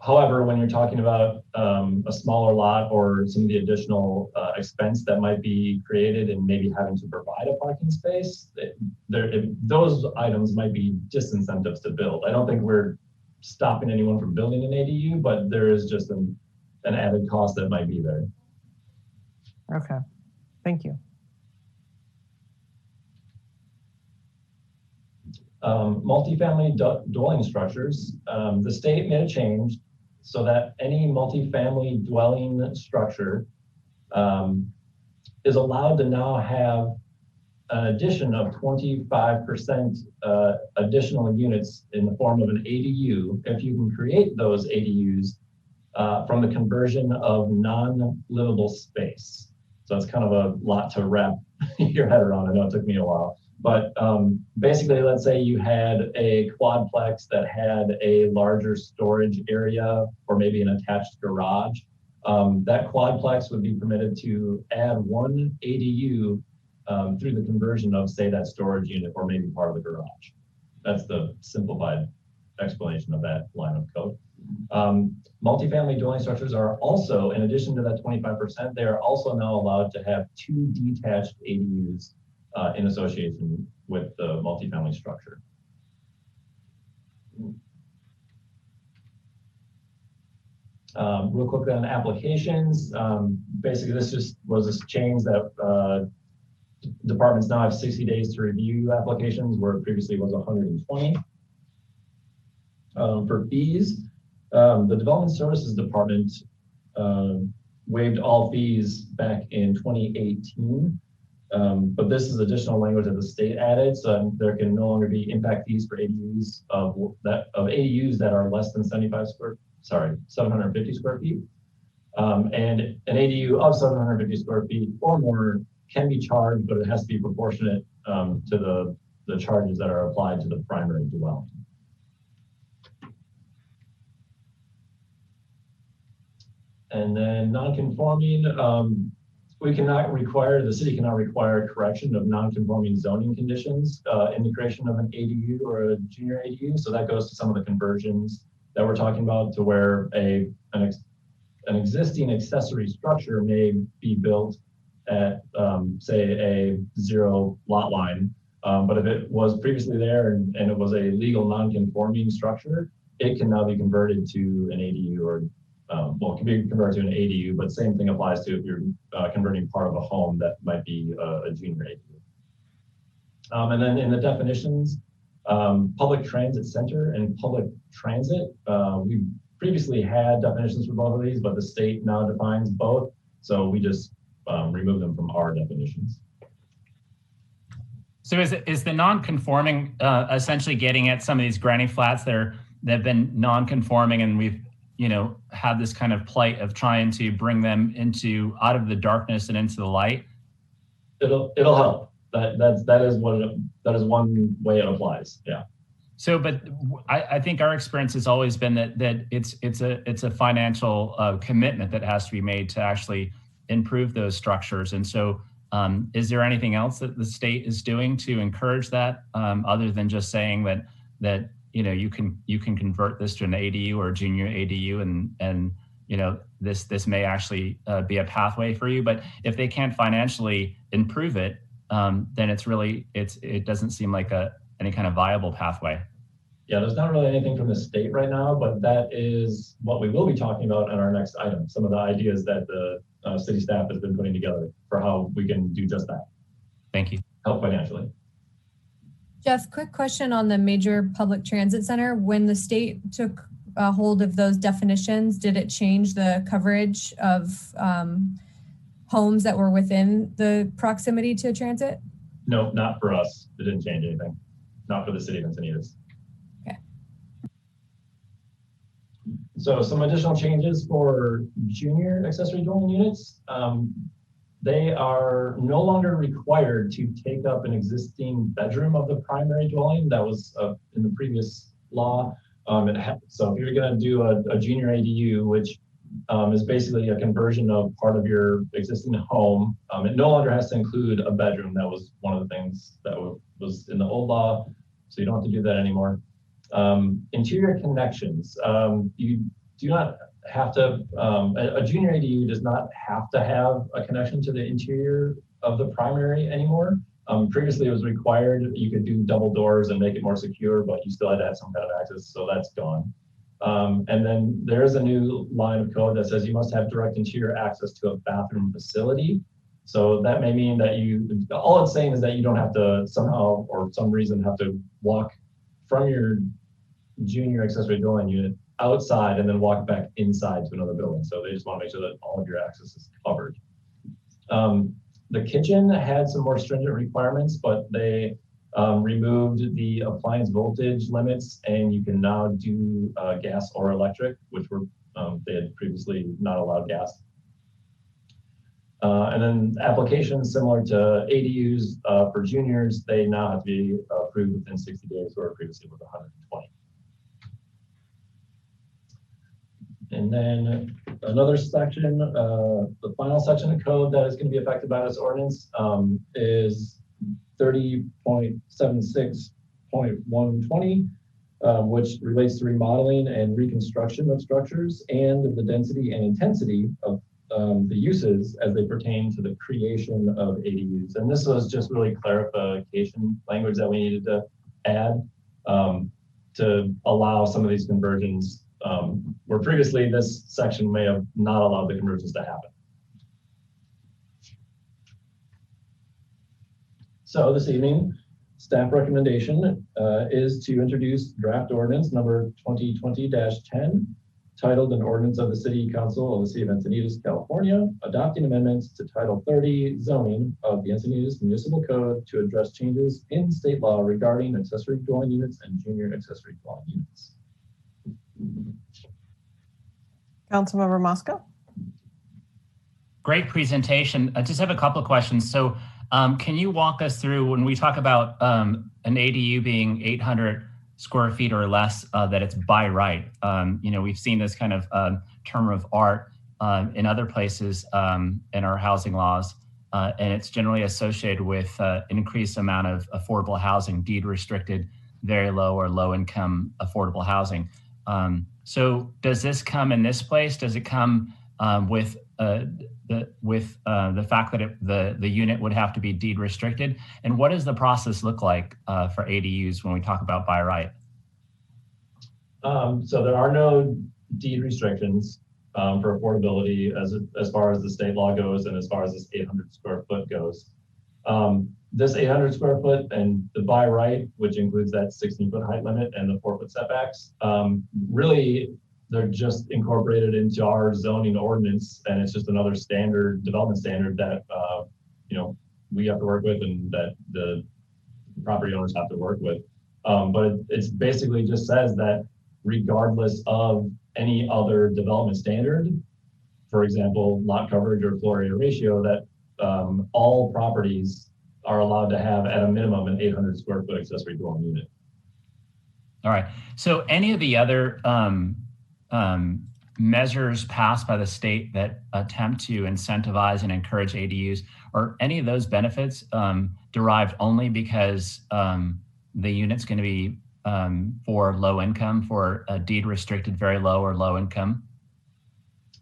[SPEAKER 13] However, when you're talking about a smaller lot or some of the additional expense that might be created and maybe having to provide a parking space, those items might be disincentives to build. I don't think we're stopping anyone from building an ADU, but there is just an added cost that might be there.
[SPEAKER 1] Okay, thank you.
[SPEAKER 13] Multifamily dwelling structures, the state made a change so that any multifamily dwelling structure is allowed to now have an addition of 25% additional units in the form of an ADU if you can create those ADUs from the conversion of non-livable space. So it's kind of a lot to wrap your head around. I know it took me a while. But basically, let's say you had a quadplex that had a larger storage area or maybe an attached garage. That quadplex would be permitted to add one ADU through the conversion of, say, that storage unit or maybe part of the garage. That's the simplified explanation of that line of code. Multifamily dwelling structures are also, in addition to that 25%, they are also now allowed to have 2 detached ADUs in association with the multifamily structure. Real quick on applications, basically this just was a change that departments now have 60 days to review applications, where previously it was 120. For fees, the Development Services Department waived all fees back in 2018. But this is additional language that the state added, so there can no longer be impact fees for ADUs of ADUs that are less than 750 square feet. And an ADU of 750 square feet or more can be charged, but it has to be proportionate to the charges that are applied to the primary dwelling. And then non-conforming, the city cannot require correction of non-conforming zoning conditions in the creation of an ADU or a junior ADU. So that goes to some of the conversions that we're talking about, to where an existing accessory structure may be built at, say, a 0 lot line. But if it was previously there and it was a legal non-conforming structure, it can now be converted to an ADU or it can be converted to an ADU, but same thing applies to if you're converting part of a home that might be a junior ADU. And then in the definitions, public transit center and public transit, we previously had definitions for both of these, but the state now defines both. So we just remove them from our definitions.
[SPEAKER 3] So is the non-conforming essentially getting at some of these granny flats that have been non-conforming, and we've had this kind of plight of trying to bring them out of the darkness and into the light?
[SPEAKER 13] It'll help. That is one way it applies. Yeah.
[SPEAKER 3] So, but I think our experience has always been that it's a financial commitment that has to be made to actually improve those structures. And so, is there anything else that the state is doing to encourage that, other than just saying that you can convert this to an ADU or a junior ADU, and this may actually be a pathway for you? But if they can't financially improve it, then it doesn't seem like any kind of viable pathway.
[SPEAKER 13] Yeah, there's not really anything from the state right now, but that is what we will be talking about in our next item. Some of the ideas that the city staff has been putting together for how we can do just that.
[SPEAKER 3] Thank you.
[SPEAKER 13] Help financially.
[SPEAKER 9] Jeff, quick question on the major public transit center. When the state took hold of those definitions, did it change the coverage of homes that were within the proximity to transit?
[SPEAKER 13] No, not for us. It didn't change anything. Not for the city of Encinitas.
[SPEAKER 9] Okay.
[SPEAKER 13] So some additional changes for junior accessory dwelling units. They are no longer required to take up an existing bedroom of the primary dwelling that was in the previous law. So if you're going to do a junior ADU, which is basically a conversion of part of your existing home, it no longer has to include a bedroom. That was one of the things that was in the old law, so you don't have to do that anymore. Interior connections. You do not have to, a junior ADU does not have to have a connection to the interior of the primary anymore. Previously it was required. You could do double doors and make it more secure, but you still had to have some kind of access, so that's gone. And then there is a new line of code that says you must have direct interior access to a bathroom facility. So that may mean that all it's saying is that you don't have to somehow or some reason have to walk from your junior accessory dwelling unit outside and then walk back inside to another building. So they just want to make sure that all of your access is covered. The kitchen had some more stringent requirements, but they removed the appliance voltage limits, and you can now do gas or electric, which were they had previously not allowed gas. And then applications similar to ADUs for juniors, they now have to be approved within 60 days, where previously was 120. And then another section, the final section of code that is going to be affected by this ordinance is 30.76.120, which relates to remodeling and reconstruction of structures and the density and intensity of the uses as they pertain to the creation of ADUs. And this was just really clarification language that we needed to add to allow some of these conversions where previously this section may have not allowed the conversions to happen. So this evening, Staff recommendation is to introduce draft ordinance number 2020-10, titled an ordinance of the City Council of the City of Encinitas, California, adopting amendments to Title 30 zoning of the Encinitas Municipal Code to address changes in state law regarding accessory dwelling units and junior accessory dwelling units.
[SPEAKER 1] Councilmember Mosca.
[SPEAKER 3] Great presentation. I just have a couple of questions. So can you walk us through, when we talk about an ADU being 800 square feet or less, that it's by right? We've seen this kind of term of art in other places in our housing laws, and it's generally associated with increased amount of affordable housing, deed restricted, very low or low income affordable housing. So does this come in this place? Does it come with the fact that the unit would have to be deed restricted? And what does the process look like for ADUs when we talk about by right?
[SPEAKER 13] So there are no deed restrictions for affordability as far as the state law goes and as far as this 800 square foot goes. This 800 square foot and the by right, which includes that 16-foot height limit and the 4-foot setbacks, really they're just incorporated into our zoning ordinance, and it's just another standard, development standard that we have to work with and that the property owners have to work with. But it's basically just says that regardless of any other development standard, for example, lot coverage or floor area ratio, that all properties are allowed to have at a minimum an 800 square foot accessory dwelling unit.
[SPEAKER 3] All right. So any of the other measures passed by the state that attempt to incentivize and encourage ADUs, are any of those benefits derived only because the unit's going to be for low income, for a deed restricted, very low or low income?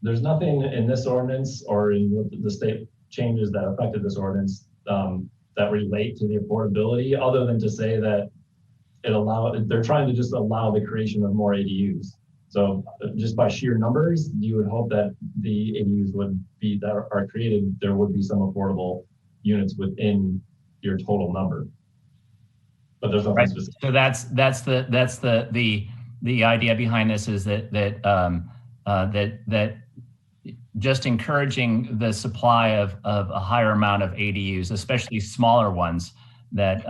[SPEAKER 13] There's nothing in this ordinance or in the state changes that affected this ordinance that relate to the affordability, other than to say that they're trying to just allow the creation of more ADUs. So just by sheer numbers, you would hope that the ADUs that are created, there would be some affordable units within your total number. But there's nothing specific.
[SPEAKER 3] So that's the idea behind this, is that just encouraging the supply of a higher amount of ADUs, especially smaller ones, that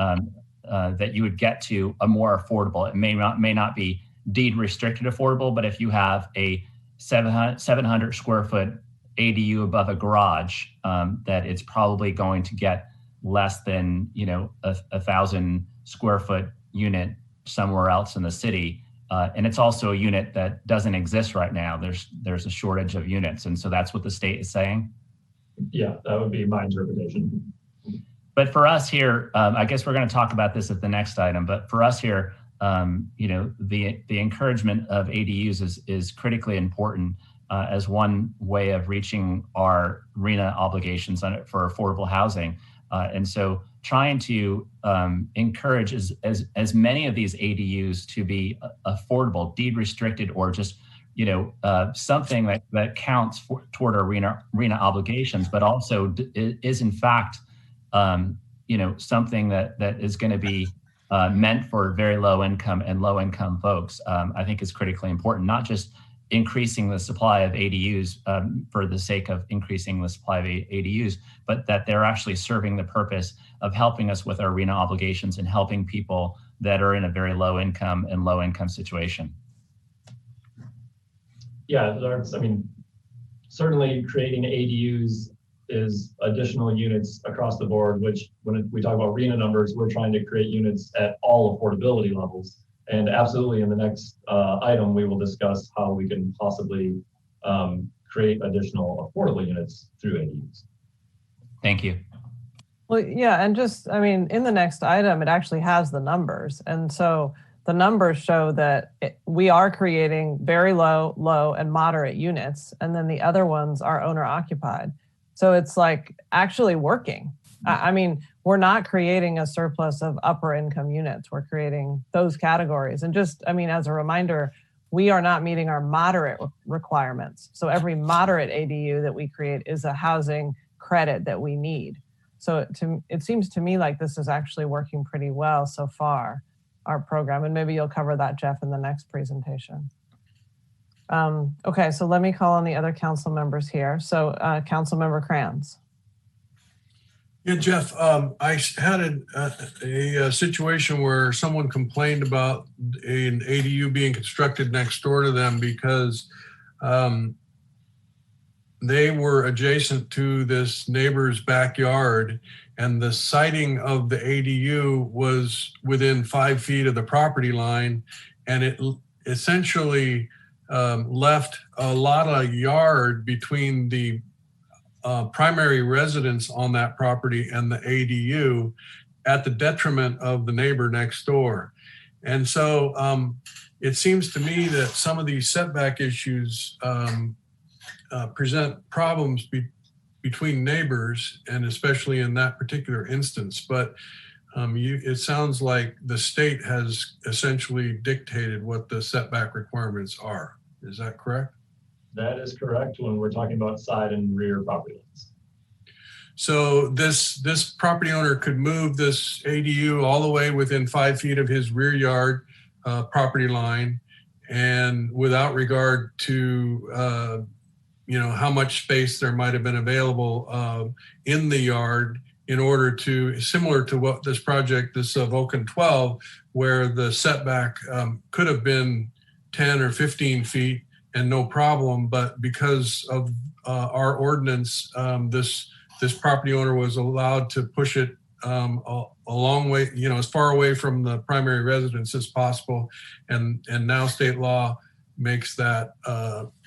[SPEAKER 3] you would get to a more affordable. It may not be deed restricted affordable, but if you have a 700 square foot ADU above a garage, that it's probably going to get less than 1,000 square foot unit somewhere else in the city. And it's also a unit that doesn't exist right now. There's a shortage of units. And so that's what the state is saying?
[SPEAKER 13] Yeah, that would be my interpretation.
[SPEAKER 3] But for us here, I guess we're going to talk about this at the next item, but for us here, the encouragement of ADUs is critically important as one way of reaching our RHNA obligations for affordable housing. And so trying to encourage as many of these ADUs to be affordable, deed restricted, or just something that counts toward our RHNA obligations, but also is in fact something that is going to be meant for very low income and low income folks. I think is critically important, not just increasing the supply of ADUs for the sake of increasing the supply of ADUs, but that they're actually serving the purpose of helping us with our RHNA obligations and helping people that are in a very low income situation.
[SPEAKER 13] Yeah, certainly creating ADUs is additional units across the board, which when we talk about RHNA numbers, we're trying to create units at all affordability levels. And absolutely in the next item, we will discuss how we can possibly create additional affordable units through ADUs.
[SPEAKER 3] Thank you.
[SPEAKER 1] Well, yeah, and in the next item, it actually has the numbers. And so the numbers show that we are creating very low, low, and moderate units. And then the other ones are owner occupied. So it's like actually working. We're not creating a surplus of upper income units. We're creating those categories. And as a reminder, we are not meeting our moderate requirements. So every moderate ADU that we create is a housing credit that we need. So it seems to me like this is actually working pretty well so far, our program. And maybe you'll cover that, Jeff, in the next presentation. Okay, so let me call on the other council members here. So Councilmember Kranz.
[SPEAKER 5] Yeah, Jeff, I had a situation where someone complained about an ADU being constructed next door to them because they were adjacent to this neighbor's backyard, and the siting of the ADU was within 5 feet of the property line, and it essentially left a lot of yard between the primary residence on that property and the ADU at the detriment of the neighbor next door. And so it seems to me that some of these setback issues present problems between neighbors, and especially in that particular instance. But it sounds like the state has essentially dictated what the setback requirements are. Is that correct?
[SPEAKER 13] That is correct when we're talking about side and rear property lines.
[SPEAKER 5] So this property owner could move this ADU all the way within 5 feet of his rear yard property line, and without regard to how much space there might have been available in the yard, in order to, similar to what this project, this Vulcan 12, where the setback could have been 10 or 15 feet and no problem, but because of our ordinance, this property owner was allowed to push it a long way, as far away from the primary residence as possible, and now state law makes that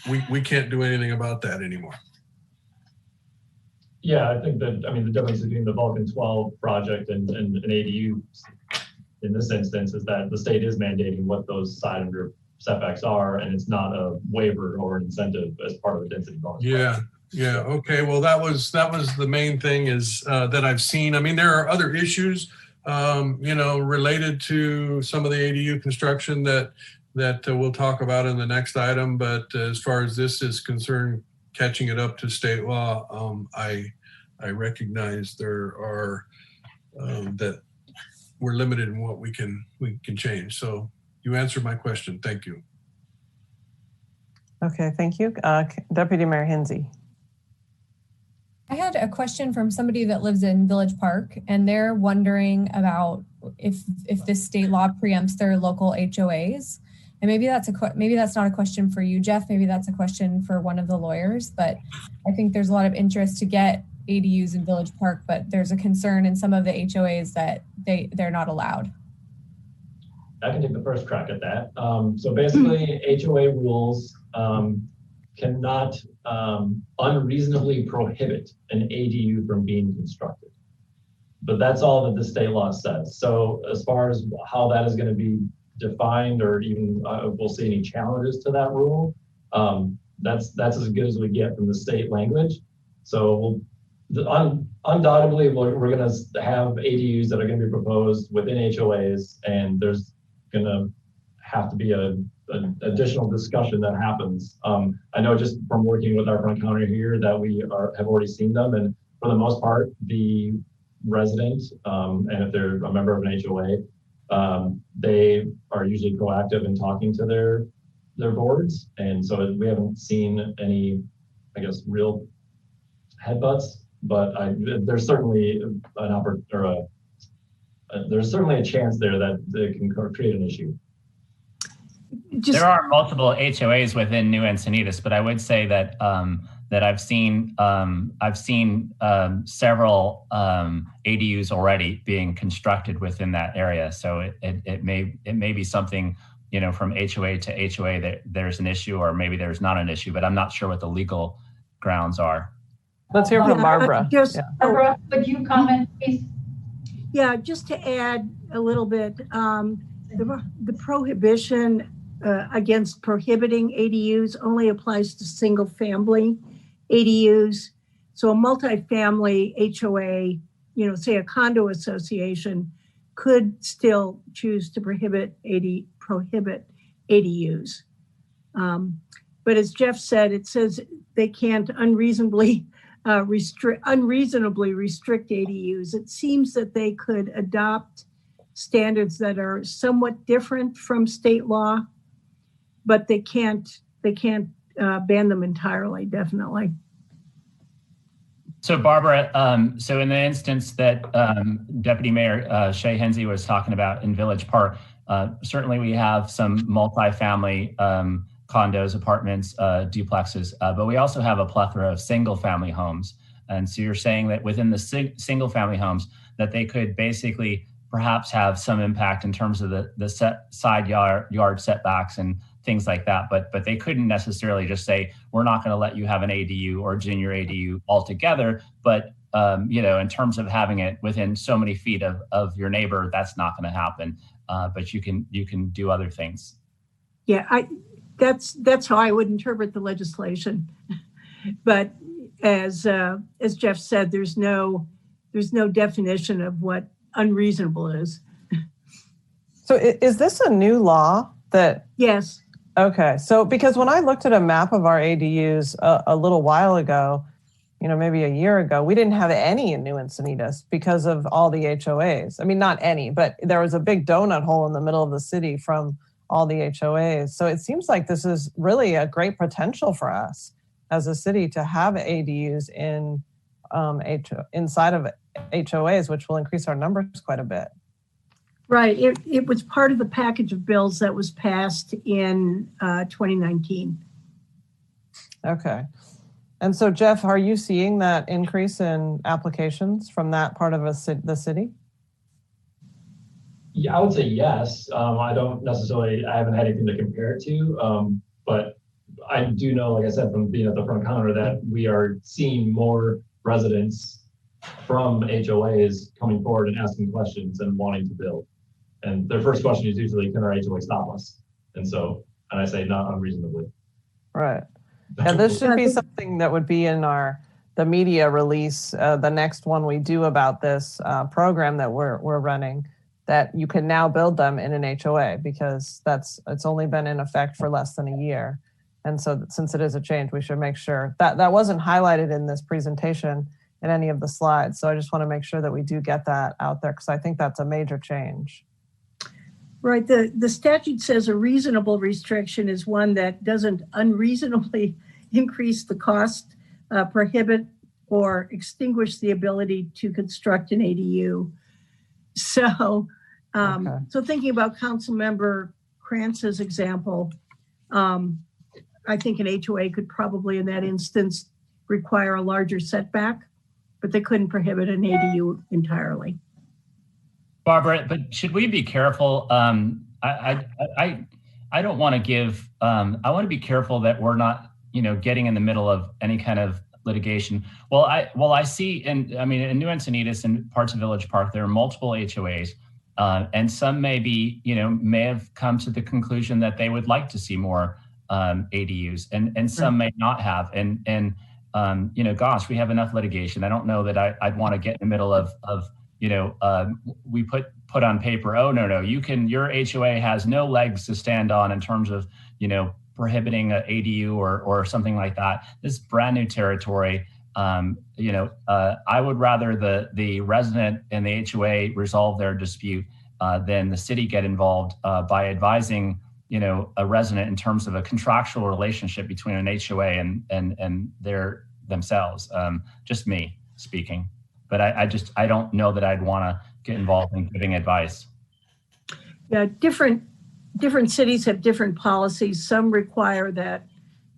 [SPEAKER 5] we can't do anything about that anymore.
[SPEAKER 13] Yeah, I think that, the difference between the Vulcan 12 project and an ADU in this instance is that the state is mandating what those side and rear setbacks are, and it's not a waiver or an incentive as part of the density bonus.
[SPEAKER 5] Yeah. Okay. Well, that was the main thing is that I've seen. There are other issues, related to some of the ADU construction that we'll talk about in the next item. But as far as this is concerned, catching it up to state law, I recognize there are that we're limited in what we can change. So you answered my question. Thank you.
[SPEAKER 1] Okay, thank you. Deputy Mayor Hinsey.
[SPEAKER 9] I had a question from somebody that lives in Village Park, and they're wondering about if this state law preempts their local HOAs. And maybe that's not a question for you, Jeff. Maybe that's a question for one of the lawyers. But I think there's a lot of interest to get ADUs in Village Park, but there's a concern in some of the HOAs that they're not allowed.
[SPEAKER 13] I can take the first crack at that. So basically, HOA rules cannot unreasonably prohibit an ADU from being constructed. But that's all that the state law says. So as far as how that is going to be defined, or even we'll see any challenges to that rule, that's as good as we get from the state language. So undoubtedly, we're going to have ADUs that are going to be proposed within HOAs, and there's going to have to be an additional discussion that happens. I know just from working with our front counter here that we have already seen them, and for the most part, the resident, and if they're a member of an HOA, they are usually proactive in talking to their boards, and so we haven't seen any, real headbutts. But there's certainly there's certainly a chance there that it can create an issue.
[SPEAKER 3] There are multiple HOAs within New Encinitas, but I would say that that I've seen several ADUs already being constructed within that area. So it may be something, from HOA to HOA that there's an issue, or maybe there's not an issue, but I'm not sure what the legal grounds are.
[SPEAKER 1] Let's hear from Barbara.
[SPEAKER 12] Barbara, would you comment, please?
[SPEAKER 14] Yeah, just to add a little bit, the prohibition against prohibiting ADUs only applies to single family ADUs. So a multifamily HOA, say a condo association, could still choose to prohibit ADUs. But as Jeff said, it says they can't unreasonably unreasonably restrict ADUs. It seems that they could adopt standards that are somewhat different from state law, but they can't ban them entirely, definitely.
[SPEAKER 3] So Barbara, so in the instance that Deputy Mayor Shay Hensey was talking about in Village Park, certainly we have some multifamily condos, apartments, duplexes, but we also have a plethora of single family homes. And so you're saying that within the single family homes that they could basically perhaps have some impact in terms of the side yard setbacks and things like that, but they couldn't necessarily just say, we're not going to let you have an ADU or junior ADU altogether. But in terms of having it within so many feet of your neighbor, that's not going to happen. But you can do other things.
[SPEAKER 14] Yeah, that's how I would interpret the legislation. But as Jeff said, there's no definition of what unreasonable is.
[SPEAKER 1] So is this a new law that?
[SPEAKER 14] Yes.
[SPEAKER 1] Okay. So because when I looked at a map of our ADUs a little while ago, maybe a year ago, we didn't have any in New Encinitas because of all the HOAs. I mean, not any, but there was a big donut hole in the middle of the city from all the HOAs. So it seems like this is really a great potential for us as a city to have ADUs in inside of HOAs, which will increase our numbers quite a bit.
[SPEAKER 14] Right. It was part of the package of bills that was passed in 2019.
[SPEAKER 1] Okay. And so, Jeff, are you seeing that increase in applications from that part of the city?
[SPEAKER 13] Yeah, I would say yes. I haven't had anything to compare it to, but I do know, like I said, from being at the front counter, that we are seeing more residents from HOAs coming forward and asking questions and wanting to build. And their first question is usually, can our HOA stop us? And I say not unreasonably.
[SPEAKER 1] Right. And this should be something that would be in the media release, the next one we do about this program that we're running, that you can now build them in an HOA, because it's only been in effect for less than a year. And so since it is a change, we should make sure that wasn't highlighted in this presentation in any of the slides. So I just want to make sure that we do get that out there, because I think that's a major change.
[SPEAKER 14] Right. The statute says a reasonable restriction is one that doesn't unreasonably increase the cost, prohibit, or extinguish the ability to construct an ADU. So, So thinking about Councilmember Krantz's example, I think an HOA could probably, in that instance, require a larger setback, but they couldn't prohibit an ADU entirely.
[SPEAKER 3] Barbara, but should we be careful? I don't want to give. I want to be careful that we're not, getting in the middle of any kind of litigation. I see, in New Encinitas and parts of Village Park, there are multiple HOAs, and some may have come to the conclusion that they would like to see more ADUs, and some may not have. And gosh, we have enough litigation. I don't know that I'd want to get in the middle of we put on paper, oh, no, your HOA has no legs to stand on in terms of, prohibiting an ADU or something like that. This is brand new territory. I would rather the resident and the HOA resolve their dispute than the city get involved by advising, a resident in terms of a contractual relationship between an HOA and themselves. Just me speaking. But I don't know that I'd want to get involved in giving advice.
[SPEAKER 14] Yeah, different cities have different policies. Some require that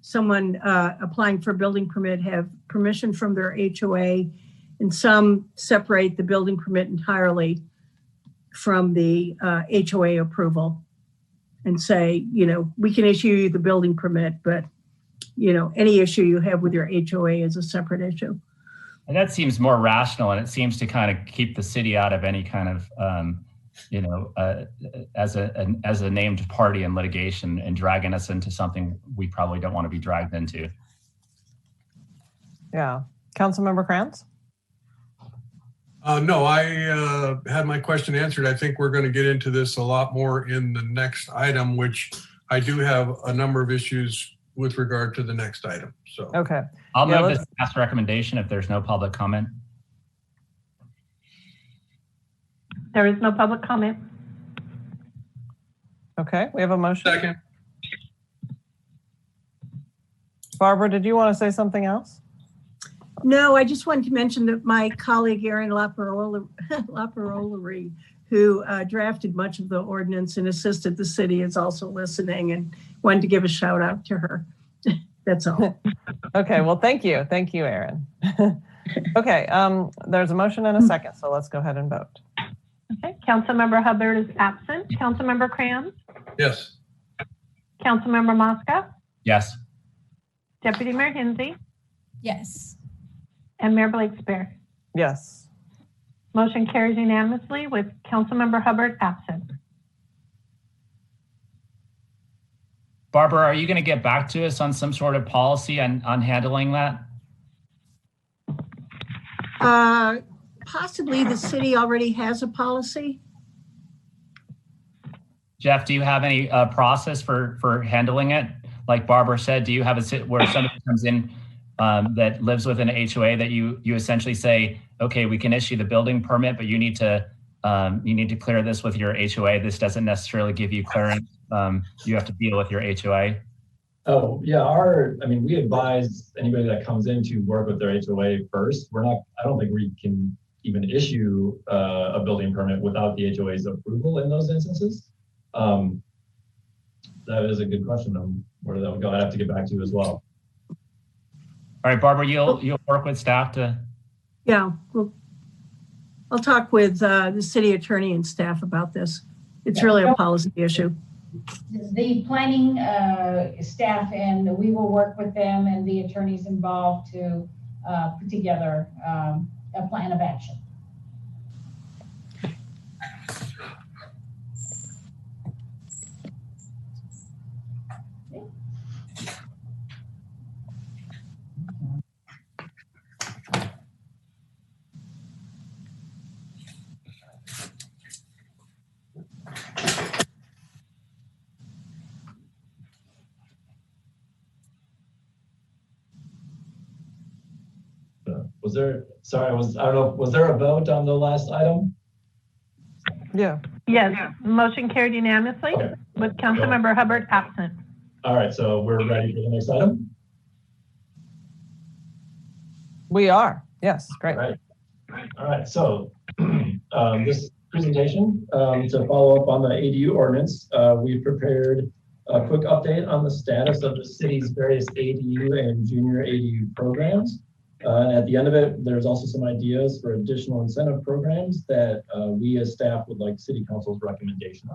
[SPEAKER 14] someone applying for a building permit have permission from their HOA, and some separate the building permit entirely from the HOA approval and say, we can issue you the building permit, but any issue you have with your HOA is a separate issue.
[SPEAKER 3] And that seems more rational, and it seems to kind of keep the city out of any kind of, as a named party in litigation and dragging us into something we probably don't want to be dragged into.
[SPEAKER 1] Yeah. Councilmember Krantz?
[SPEAKER 5] No, I had my question answered. I think we're going to get into this a lot more in the next item, which I do have a number of issues with regard to the next item. So
[SPEAKER 1] Okay.
[SPEAKER 3] I'll move this past recommendation if there's no public comment.
[SPEAKER 2] There is no public comment.
[SPEAKER 1] Okay, we have a motion.
[SPEAKER 5] Second.
[SPEAKER 1] Barbara, did you want to say something else?
[SPEAKER 14] No, I just wanted to mention that my colleague Erin Laparolari, who drafted much of the ordinance and assisted the city, is also listening, and wanted to give a shout out to her. That's all.
[SPEAKER 1] Okay, well, thank you. Thank you, Erin. Okay, there's a motion and a second, so let's go ahead and vote.
[SPEAKER 2] Okay, Councilmember Hubbard is absent. Councilmember Cram?
[SPEAKER 5] Yes.
[SPEAKER 2] Councilmember Mosca?
[SPEAKER 3] Yes.
[SPEAKER 2] Deputy Mayor Hinsey?
[SPEAKER 9] Yes.
[SPEAKER 2] And Mayor Blakespear?
[SPEAKER 1] Yes.
[SPEAKER 2] Motion carries unanimously with Councilmember Hubbard absent.
[SPEAKER 3] Barbara, are you going to get back to us on some sort of policy on handling that?
[SPEAKER 14] Possibly the city already has a policy.
[SPEAKER 3] Jeff, do you have any process for handling it? Like Barbara said, do you have where somebody comes in that lives within an HOA that you essentially say, okay, we can issue the building permit, but you need to clear this with your HOA. This doesn't necessarily give you clearance. You have to deal with your HOA.
[SPEAKER 13] Oh yeah, we advise anybody that comes in to work with their HOA first. I don't think we can even issue a building permit without the HOA's approval in those instances. That is a good question. Where that would go, I'd have to get back to you as well.
[SPEAKER 3] All right, Barbara, you'll work with staff to.
[SPEAKER 14] Yeah, well, I'll talk with the city attorney and staff about this. It's really a policy issue.
[SPEAKER 12] The planning staff, and we will work with them and the attorneys involved to put together a plan of action.
[SPEAKER 13] Was there a vote on the last item?
[SPEAKER 1] Yeah.
[SPEAKER 2] Yes, motion carried unanimously with Councilmember Hubbard absent.
[SPEAKER 13] All right, so we're ready for the next item?
[SPEAKER 1] We are, yes, great.
[SPEAKER 13] All right, so this presentation, to follow up on the ADU ordinance, we've prepared a quick update on the status of the city's various ADU and junior ADU programs. At the end of it, there's also some ideas for additional incentive programs that we as staff would like City Council's recommendation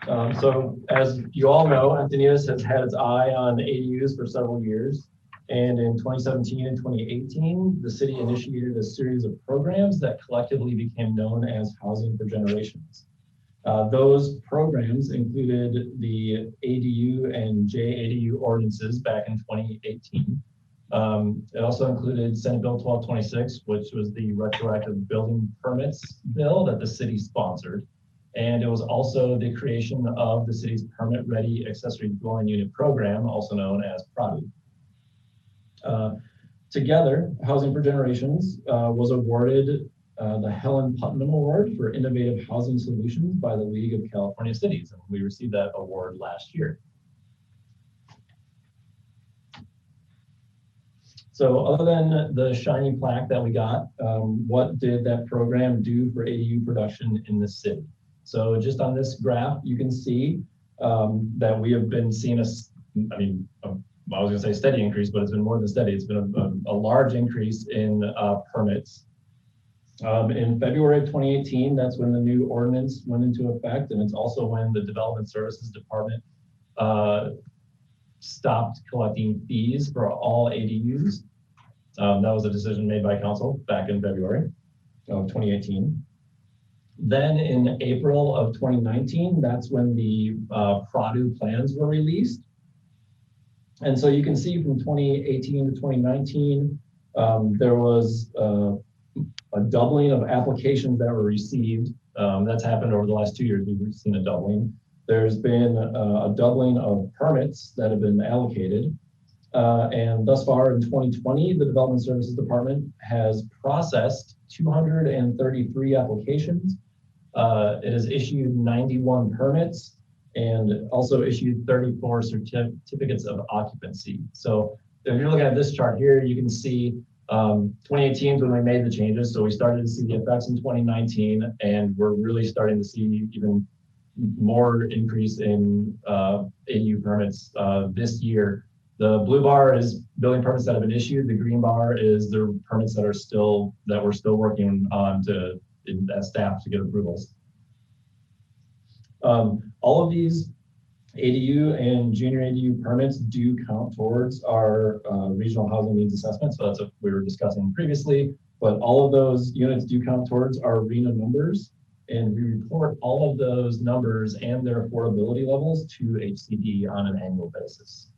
[SPEAKER 13] on. So as you all know, Encinitas has had its eye on ADUs for several years. And in 2017 and 2018, the city initiated a series of programs that collectively became known as Housing for Generations. Those programs included the ADU and JADU ordinances back in 2018. It also included Senate Bill 1226, which was the retroactive building permits bill that the city sponsored. And it was also the creation of the city's permit ready accessory dwelling unit program, also known as PRADU. Together, Housing for Generations was awarded the Helen Putnam Award for Innovative Housing Solutions by the League of California Cities. And we received that award last year. So other than the shiny plaque that we got, what did that program do for ADU production in the city? So just on this graph, you can see that we have been seeing I was gonna say steady increase, but it's been more than steady. It's been a large increase in permits. In February of 2018, that's when the new ordinance went into effect, and it's also when the Development Services Department stopped collecting fees for all ADUs. That was a decision made by council back in February of 2018. Then in April of 2019, that's when the PRADU plans were released. And so you can see from 2018 to 2019, there was a doubling of applications that were received. That's happened over the last 2 years. We've seen a doubling. There's been a doubling of permits that have been allocated. And thus far in 2020, the Development Services Department has processed 233 applications. It has issued 91 permits and also issued 34 certificates of occupancy. So if you're looking at this chart here, you can see 2018 is when we made the changes. So we started to see the effects in 2019, and we're really starting to see even more increase in ADU permits this year. The blue bar is building permits that have been issued. The green bar is the permits that we're still working on as staff to get approvals. All of these ADU and junior ADU permits do count towards our regional housing needs assessment. So that's what we were discussing previously, but all of those units do count towards our RHNA numbers, and we report all of those numbers and their affordability levels to HCD on an annual basis.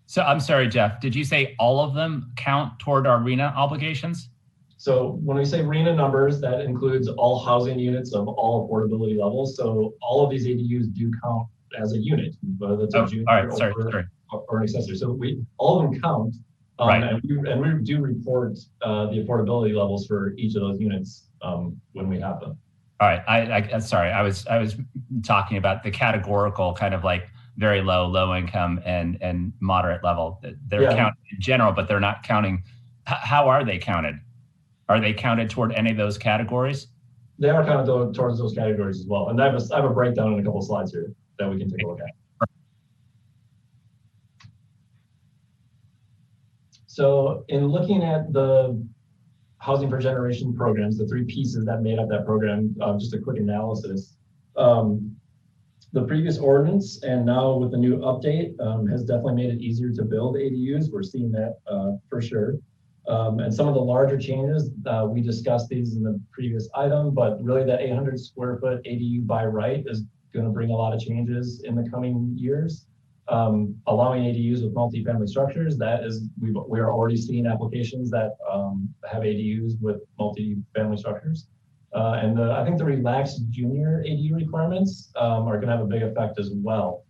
[SPEAKER 3] So I'm sorry, Jeff, did you say all of them count toward our RHNA obligations?
[SPEAKER 13] So when we say RHNA numbers, that includes all housing units of all affordability levels. So all of these ADUs do count as a unit, whether it's a junior or an accessory. So all of them count, and we do report the affordability levels for each of those units when we have them.
[SPEAKER 3] All right, I'm sorry, I was talking about the categorical kind of like very low income and moderate level. They're counted in general, but they're not counting. How are they counted? Are they counted toward any of those categories?
[SPEAKER 13] They are counted towards those categories as well. And I have a breakdown in a couple of slides here that we can take a look at. So in looking at the housing for generation programs, the three pieces that made up that program, just a quick analysis. The previous ordinance and now with the new update has definitely made it easier to build ADUs. We're seeing that for sure. And some of the larger changes, we discussed these in the previous item, but really that 800 square foot ADU by right is going to bring a lot of changes in the coming years. Allowing ADUs with multifamily structures, we are already seeing applications that have ADUs with multifamily structures. And I think the relaxed junior ADU requirements are going to have a big effect as well.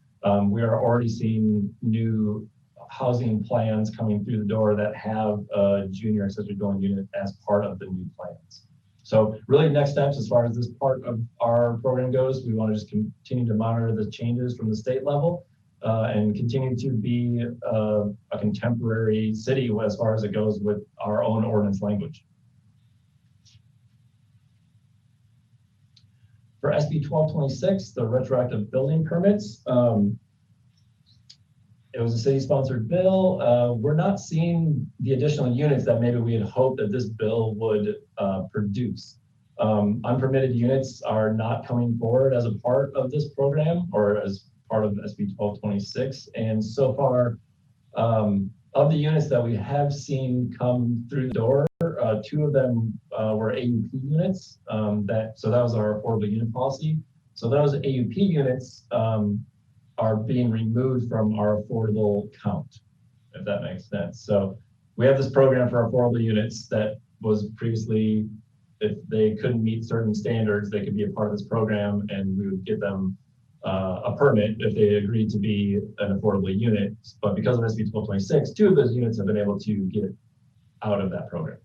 [SPEAKER 13] We are already seeing new housing plans coming through the door that have a junior accessory dwelling unit as part of the new plans. So really next steps as far as this part of our program goes, we want to just continue to monitor the changes from the state level and continue to be a contemporary city as far as it goes with our own ordinance language. For SB 1226, the retroactive building permits, it was a city-sponsored bill. We're not seeing the additional units that maybe we had hoped that this bill would produce. Unpermitted units are not coming forward as a part of this program or as part of SB 1226. And so far, of the units that we have seen come through the door, two of them were AUP units. So that was our affordable unit policy. So those AUP units are being removed from our affordable count, if that makes sense. So we have this program for affordable units that was previously, if they couldn't meet certain standards, they could be a part of this program and we would give them a permit if they agreed to be an affordable unit. But because of SB 1226, two of those units have been able to get out of that program.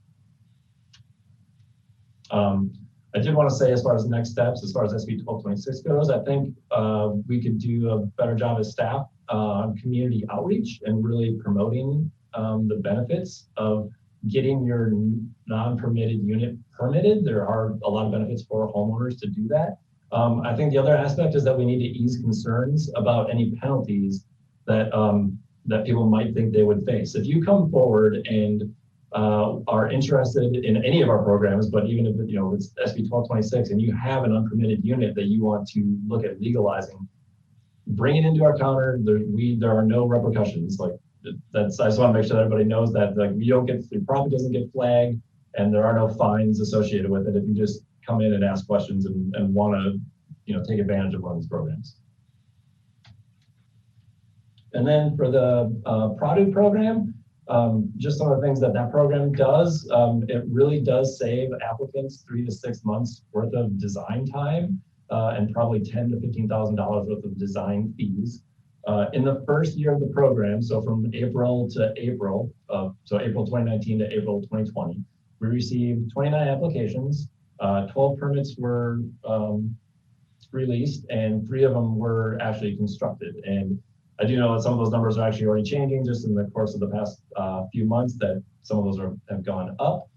[SPEAKER 13] I did want to say as far as next steps, as far as SB 1226 goes, I think we could do a better job as staff on community outreach and really promoting the benefits of getting your non-permitted unit permitted. There are a lot of benefits for homeowners to do that. I think the other aspect is that we need to ease concerns about any penalties that that people might think they would face. If you come forward and are interested in any of our programs, but even if it's SB 1226 and you have an unpermitted unit that you want to look at legalizing, bring it into our counter. There are no repercussions. Like I just want to make sure that everybody knows that your profit doesn't get flagged, and there are no fines associated with it if you just come in and ask questions and want to take advantage of one of these programs. And then for the Produ program, just some of the things that program does, it really does save applicants 3 to 6 months worth of design time. and probably $10,000 to $15,000 worth of design fees. In the first year of the program, so from April to April, so April 2019 to April 2020, we received 29 applications, 12 permits were released, and 3 of them were actually constructed. And I do know that some of those numbers are actually already changing just in the course of the past few months, that some of those have gone up.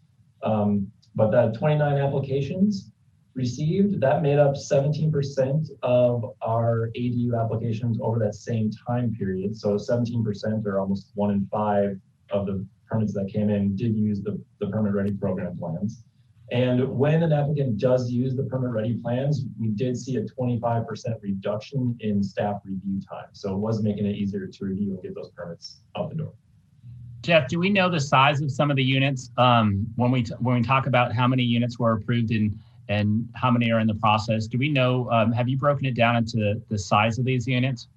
[SPEAKER 13] But that 29 applications received, that made up 17% of our ADU applications over that same time period. So 17%, or almost 1 in 5 of the permits that came in, did use the Permit Ready program plans. And when an applicant does use the Permit Ready plans, we did see a 25% reduction in staff review time. So it was making it easier to review and get those permits out the door.
[SPEAKER 3] Jeff, do we know the size of some of the units? When we talk about how many units were approved and how many are in the process, do we know, have you broken it down into the size of these units?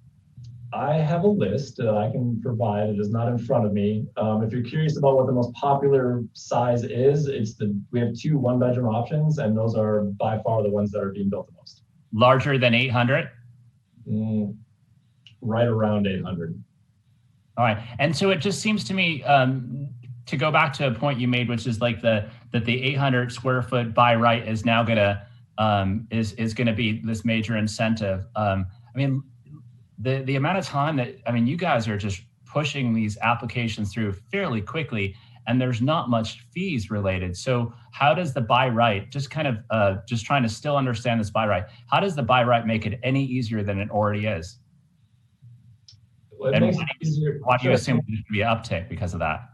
[SPEAKER 13] I have a list I can provide. It is not in front of me. If you're curious about what the most popular size is, we have 2 one-bedroom options, and those are by far the ones that are being built the most.
[SPEAKER 3] Larger than 800?
[SPEAKER 13] Right around 800.
[SPEAKER 3] All right, and so it just seems to me, to go back to a point you made, which is like that the 800 square foot by right is now gonna is gonna be this major incentive. I mean, the amount of time that, I mean, you guys are just pushing these applications through fairly quickly, and there's not much fees related. So how does the by right, just kind of just trying to still understand this by right, how does the by right make it any easier than it already is?
[SPEAKER 13] Well,
[SPEAKER 3] and why do you assume there should be an uptick because of that?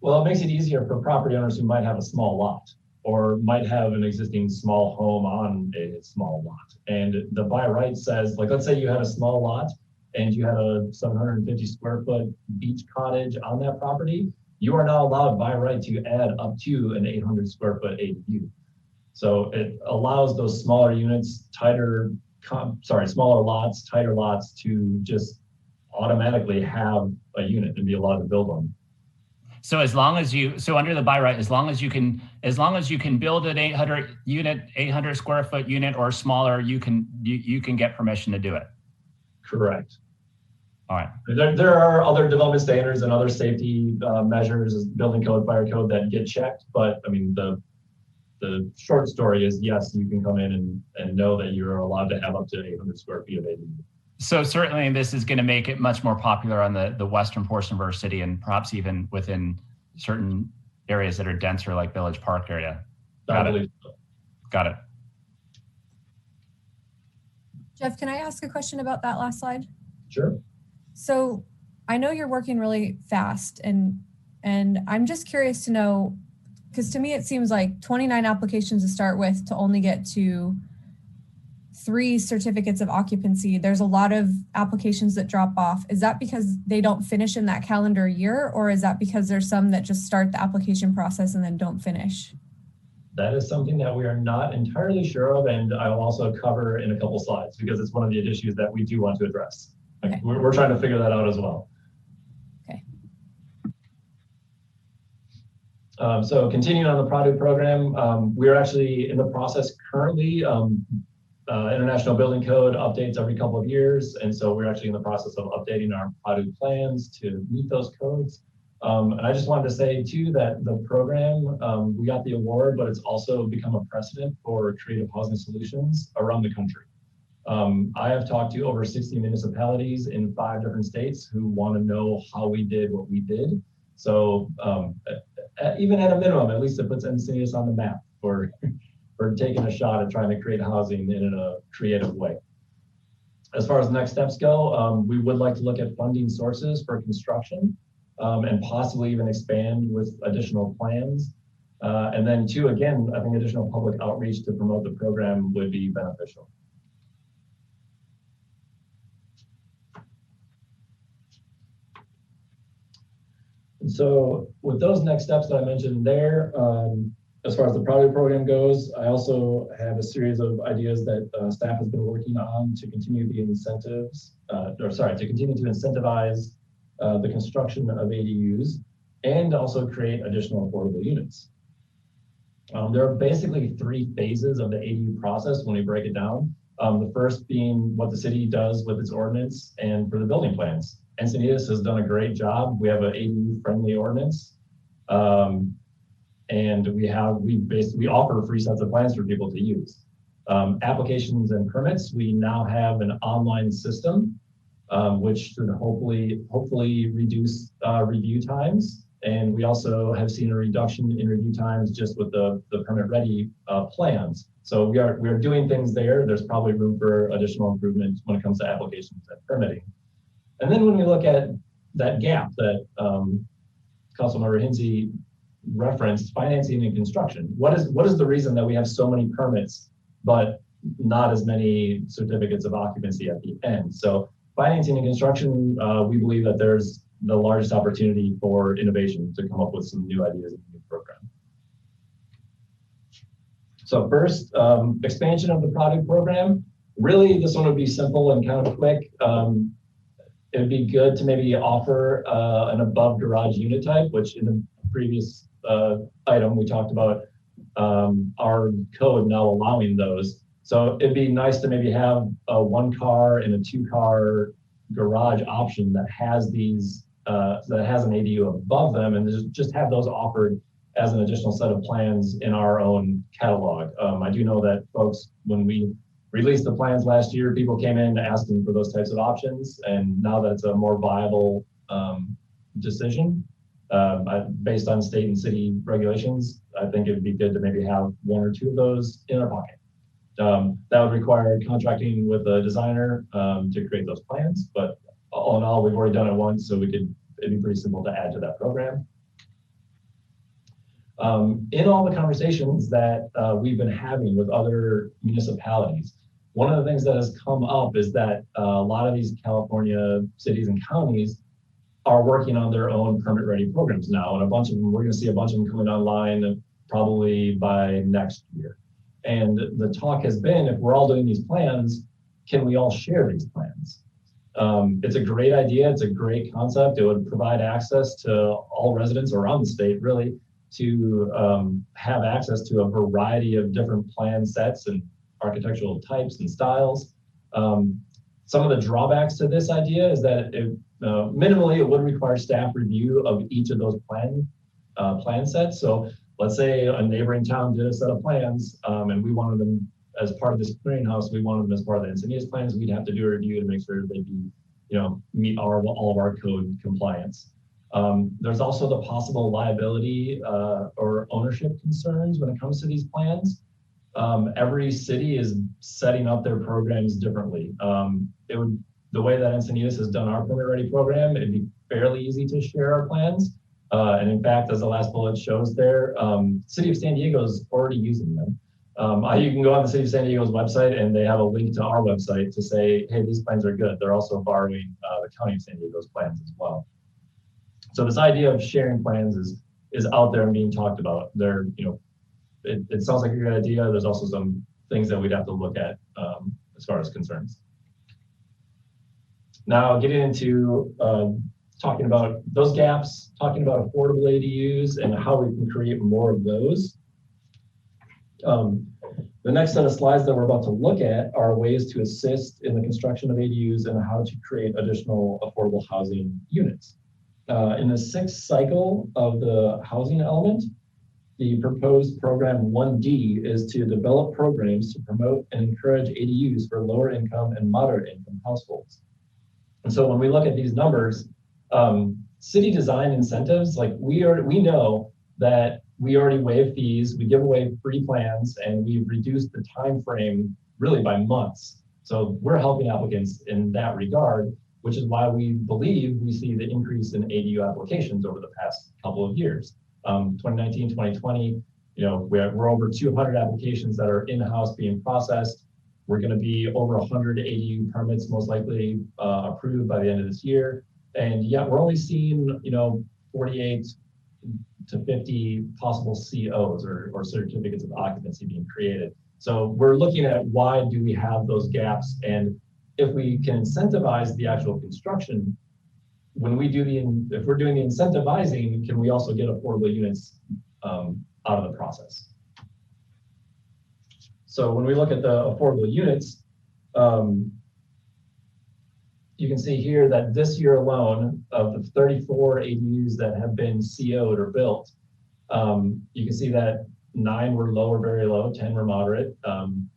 [SPEAKER 13] Well, it makes it easier for property owners who might have a small lot or might have an existing small home on a small lot. And the by right says, like, let's say you had a small lot and you had a 750 square foot beach cottage on that property, you are now allowed by right to add up to an 800 square foot ADU. So it allows those smaller units, smaller lots, tighter lots to just automatically have a unit and be allowed to build one.
[SPEAKER 3] So as long as under the by right, as long as you can build an 800 square foot unit or smaller, you can get permission to do it.
[SPEAKER 13] Correct.
[SPEAKER 3] All right.
[SPEAKER 13] There are other development standards and other safety measures, building code, fire code, that get checked. But I mean, the short story is, yes, you can come in and know that you're allowed to have up to 800 square feet of ADU.
[SPEAKER 3] So certainly this is going to make it much more popular on the western portion of our city, and perhaps even within certain areas that are denser, like Village Park area. Got it.
[SPEAKER 9] Jeff, can I ask a question about that last slide?
[SPEAKER 13] Sure.
[SPEAKER 9] So I know you're working really fast, and I'm just curious to know, because to me it seems like 29 applications to start with to only get to 3 certificates of occupancy. There's a lot of applications that drop off. Is that because they don't finish in that calendar year, or is that because there's some that just start the application process and then don't finish?
[SPEAKER 13] That is something that we are not entirely sure of, and I will also cover in a couple slides, because it's one of the issues that we do want to address. Okay. We're trying to figure that out as well.
[SPEAKER 9] Okay.
[SPEAKER 13] So continuing on the product program, we're actually in the process currently. International Building Code updates every couple of years, and so we're actually in the process of updating our product plans to meet those codes. And I just wanted to say too that the program, we got the award, but it's also become a precedent for creative housing solutions around the country. I have talked to over 60 municipalities in 5 different states who want to know how we did what we did. So even at a minimum, at least it puts Encinitas on the map for taking a shot at trying to create housing in a creative way. As far as next steps go, we would like to look at funding sources for construction and possibly even expand with additional plans. And then 2, again, I think additional public outreach to promote the program would be beneficial. And so with those next steps that I mentioned there, as far as the product program goes, I also have a series of ideas that staff has been working on to continue the incentives, to continue to incentivize the construction of ADUs and also create additional affordable units. There are basically 3 phases of the ADU process when we break it down. The first being what the city does with its ordinance and for the building plans. Encinitas has done a great job. We have an ADU friendly ordinance. And we offer free sets of plans for people to use. Applications and permits, we now have an online system, which should hopefully reduce review times. And we also have seen a reduction in review times just with the permit ready plans. So we are doing things there. There's probably room for additional improvement when it comes to applications and permitting. And then when we look at that gap that Councilmember Hinsey referenced, financing and construction, what is the reason that we have so many permits but not as many certificates of occupancy at the end? So financing and construction, we believe that there's the largest opportunity for innovation to come up with some new ideas in the new program. So first, expansion of the product program. Really, this one would be simple and kind of quick. It'd be good to maybe offer an above garage unit type, which in the previous item we talked about our code now allowing those. So it'd be nice to maybe have a 1-car and a 2-car garage option that has these that has an ADU above them, and just have those offered as an additional set of plans in our own catalog. I do know that folks, when we released the plans last year, people came in asking for those types of options, and now that it's a more viable decision based on state and city regulations, I think it would be good to maybe have 1 or 2 of those in our pocket. That would require contracting with a designer to create those plans, but all in all, we've already done it once, so it'd be pretty simple to add to that program. In all the conversations that we've been having with other municipalities, one of the things that has come up is that a lot of these California cities and counties are working on their own permit ready programs now, and we're going to see a bunch of them coming online probably by next year. And the talk has been, if we're all doing these plans, can we all share these plans? It's a great idea. It's a great concept. It would provide access to all residents around the state, really, to have access to a variety of different plan sets and architectural types and styles. Some of the drawbacks to this idea is that minimally it would require staff review of each of those plan sets. So let's say a neighboring town did a set of plans and we wanted them as part of this clearinghouse, we wanted them as part of the Encinitas plans, we'd have to do a review to make sure they meet all of our code compliance. There's also the possible liability or ownership concerns when it comes to these plans. Every city is setting up their programs differently. The way that Encinitas has done our permit ready program, it'd be fairly easy to share our plans. And in fact, as the last bullet shows there, City of San Diego is already using them. You can go on the City of San Diego's website and they have a link to our website to say, hey, these plans are good. They're also borrowing the County of San Diego's plans as well. So this idea of sharing plans is out there and being talked about. It sounds like a good idea. There's also some things that we'd have to look at as far as concerns. Now getting into talking about those gaps, talking about affordable ADUs and how we can create more of those. The next set of slides that we're about to look at are ways to assist in the construction of ADUs and how to create additional affordable housing units. In the 6th cycle of the housing element, the proposed program 1D is to develop programs to promote and encourage ADUs for lower income and moderate income households. And so when we look at these numbers, city design incentives, like we know that we already waive fees, we give away free plans, and we've reduced the time frame really by months. So we're helping applicants in that regard, which is why we believe we see the increase in ADU applications over the past couple of years. 2019, 2020, we're over 200 applications that are in-house being processed. We're going to be over 100 ADU permits most likely approved by the end of this year. And yet we're only seeing, 48 to 50 possible COs or certificates of occupancy being created. So we're looking at why do we have those gaps, and if we can incentivize the actual construction, if we're doing the incentivizing, can we also get affordable units out of the process? So when we look at the affordable units, you can see here that this year alone, of the 34 ADUs that have been CO'd or built, you can see that 9 were low or very low, 10 were moderate,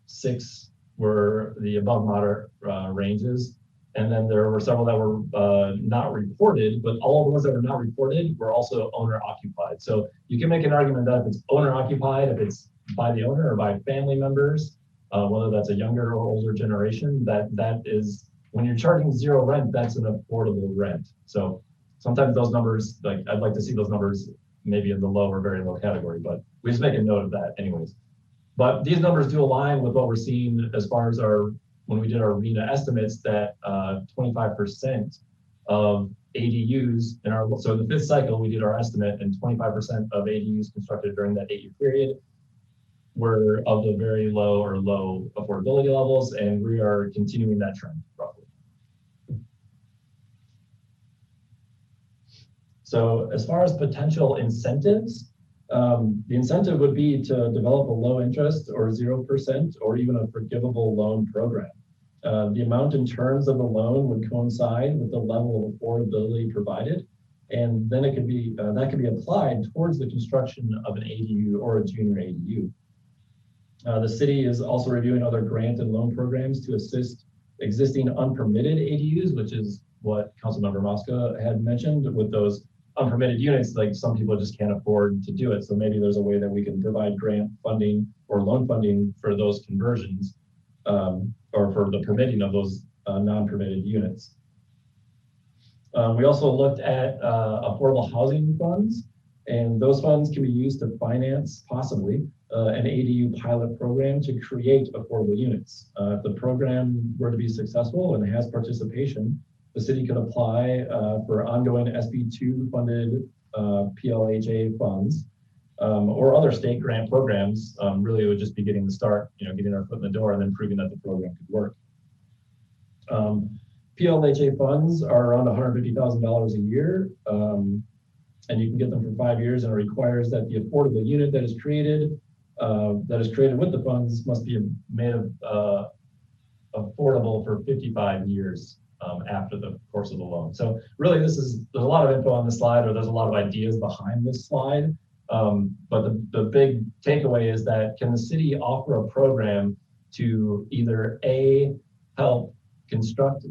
[SPEAKER 13] 6 were the above moderate ranges, and then there were several that were not reported, but all of the ones that were not reported were also owner occupied. So you can make an argument that if it's owner occupied, if it's by the owner or by family members, whether that's a younger or older generation, that is, when you're charging zero rent, that's an affordable rent. So sometimes those numbers, like I'd like to see those numbers maybe in the low or very low category, but we just make a note of that anyways. But these numbers do align with what we're seeing as far as when we did our RENA estimates, that 25% of ADUs so in the 5th cycle, we did our estimate, and 25% of ADUs constructed during that 8-year period were of the very low or low affordability levels, and we are continuing that trend roughly. So as far as potential incentives, the incentive would be to develop a low interest or 0% or even a forgivable loan program. The amount and terms of the loan would coincide with the level of affordability provided, and then it could be that could be applied towards the construction of an ADU or a junior ADU. The city is also reviewing other grant and loan programs to assist existing unpermitted ADUs, which is what Councilmember Mosca had mentioned with those unpermitted units. Like some people just can't afford to do it. So maybe there's a way that we can provide grant funding or loan funding for those conversions or for the permitting of those non-permitted units. We also looked at affordable housing funds, and those funds can be used to finance possibly an ADU pilot program to create affordable units. If the program were to be successful and has participation, the city could apply for ongoing SB2 funded PLHA funds or other state grant programs. Really, it would just be getting the start, getting our foot in the door and then proving that the program could work. PLHA funds are around $150,000 a year, and you can get them for 5 years, and it requires that the affordable unit that is created with the funds must be made of affordable for 55 years after the course of the loan. So really there's a lot of info on this slide, or there's a lot of ideas behind this slide. But the big takeaway is that, can the city offer a program to either A, help construct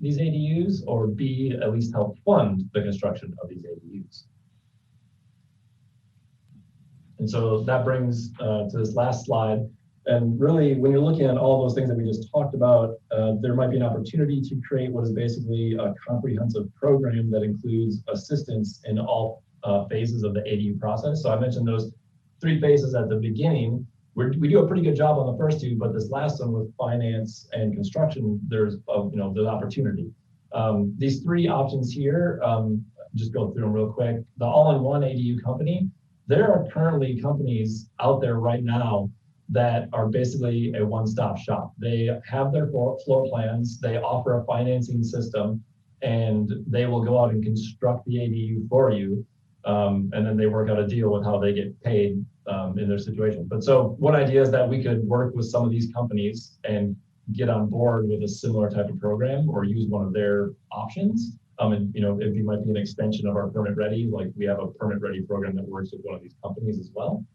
[SPEAKER 13] these ADUs, or B, at least help fund the construction of these ADUs? And so that brings to this last slide. And really, when you're looking at all those things that we just talked about, there might be an opportunity to create what is basically a comprehensive program that includes assistance in all phases of the ADU process. So I mentioned those 3 phases at the beginning. We do a pretty good job on the first 2, but this last one with finance and construction, there's opportunity. These 3 options here, just go through them real quick. The all-in-one ADU company, there are currently companies out there right now that are basically a one-stop shop. They have their floor plans, they offer a financing system, and they will go out and construct the ADU for you. And then they work out a deal with how they get paid in their situation. But so one idea is that we could work with some of these companies and get on board with a similar type of program, or use one of their options. And it might be an extension of our Permit Ready, like we have a Permit Ready program that works with one of these companies as well.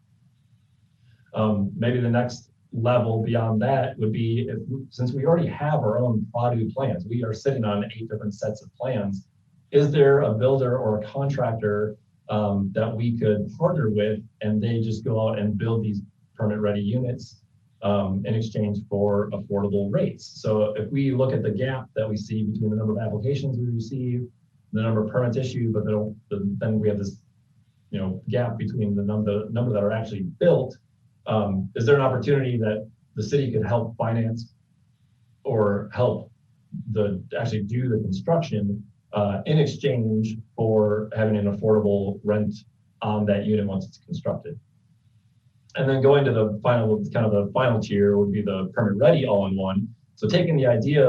[SPEAKER 13] Maybe the next level beyond that would be, since we already have our own PLADU plans, we are sitting on 8 different sets of plans. Is there a builder or a contractor that we could partner with, and they just go out and build these Permit Ready units in exchange for affordable rates? So if we look at the gap that we see between the number of applications we receive, the number of permits issued, but then we have this gap between the number that are actually built. Is there an opportunity that the city could help finance or help actually do the construction in exchange for having an affordable rent on that unit once it's constructed? And then going to the final tier would be the Permit Ready all-in-one. So taking the idea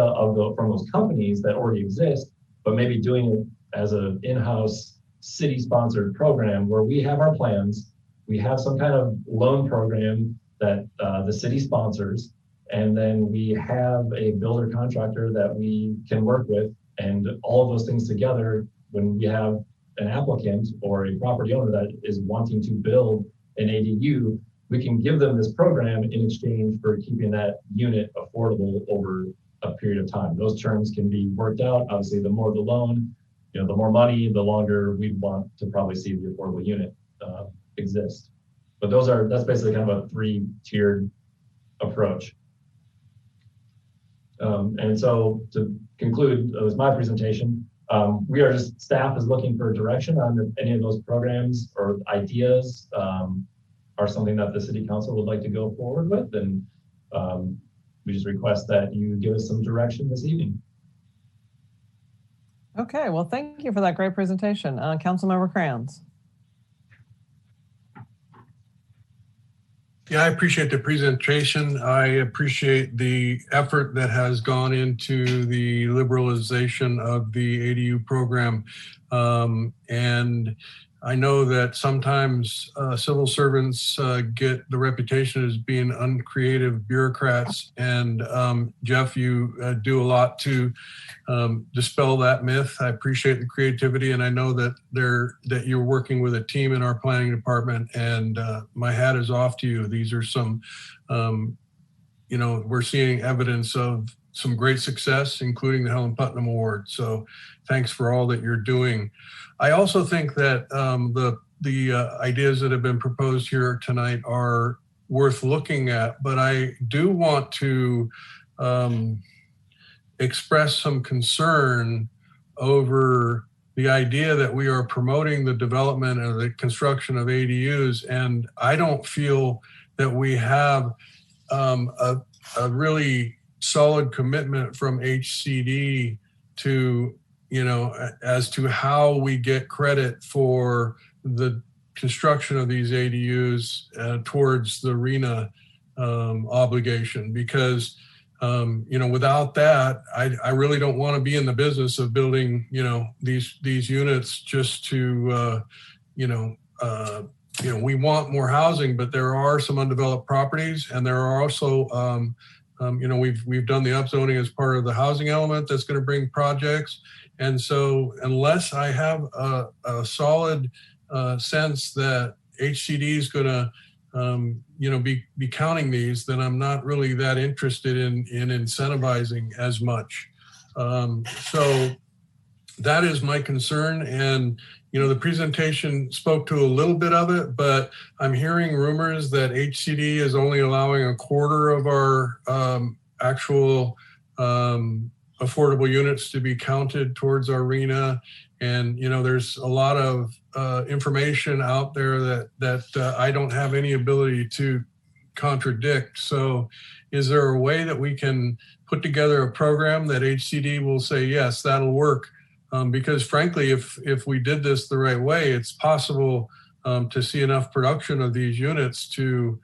[SPEAKER 13] from those companies that already exist, but maybe doing it as an in-house city-sponsored program where we have our plans, we have some kind of loan program that the city sponsors, and then we have a builder contractor that we can work with, and all of those things together, when we have an applicant or a property owner that is wanting to build an ADU, we can give them this program in exchange for keeping that unit affordable over a period of time. Those terms can be worked out. Obviously, the more the loan, the more money, the longer we'd want to probably see the affordable unit exist. But that's basically kind of a 3-tiered approach. And so to conclude, that was my presentation. Staff is looking for direction on if any of those programs or ideas are something that the city council would like to go forward with. And we just request that you give us some direction this evening.
[SPEAKER 1] Okay, well, thank you for that great presentation. Councilmember Crayons.
[SPEAKER 5] Yeah, I appreciate the presentation. I appreciate the effort that has gone into the liberalization of the ADU program. And I know that sometimes civil servants get the reputation as being uncreative bureaucrats. And Jeff, you do a lot to dispel that myth. I appreciate the creativity, and I know that you're working with a team in our planning department, and my hat is off to you. These are some, we're seeing evidence of some great success, including the Helen Putnam Award. So thanks for all that you're doing. I also think that the ideas that have been proposed here tonight are worth looking at, but I do want to express some concern over the idea that we are promoting the development and the construction of ADUs, and I don't feel that we have a really solid commitment from HCD to, as to how we get credit for the construction of these ADUs towards the RENA obligation, because without that, I really don't want to be in the business of building, these units just to, we want more housing, but there are some undeveloped properties, and there are also, we've done the upzoning as part of the housing element that's going to bring projects. And so unless I have a solid sense that HCD is going to, be counting these, then I'm not really that interested in incentivizing as much. So that is my concern. And, the presentation spoke to a little bit of it, but I'm hearing rumors that HCD is only allowing a quarter of our actual affordable units to be counted towards our RENA. And, there's a lot of information out there that I don't have any ability to contradict. So is there a way that we can put together a program that HCD will say, yes, that'll work? Because frankly, if we did this the right way, it's possible to see enough production of these units to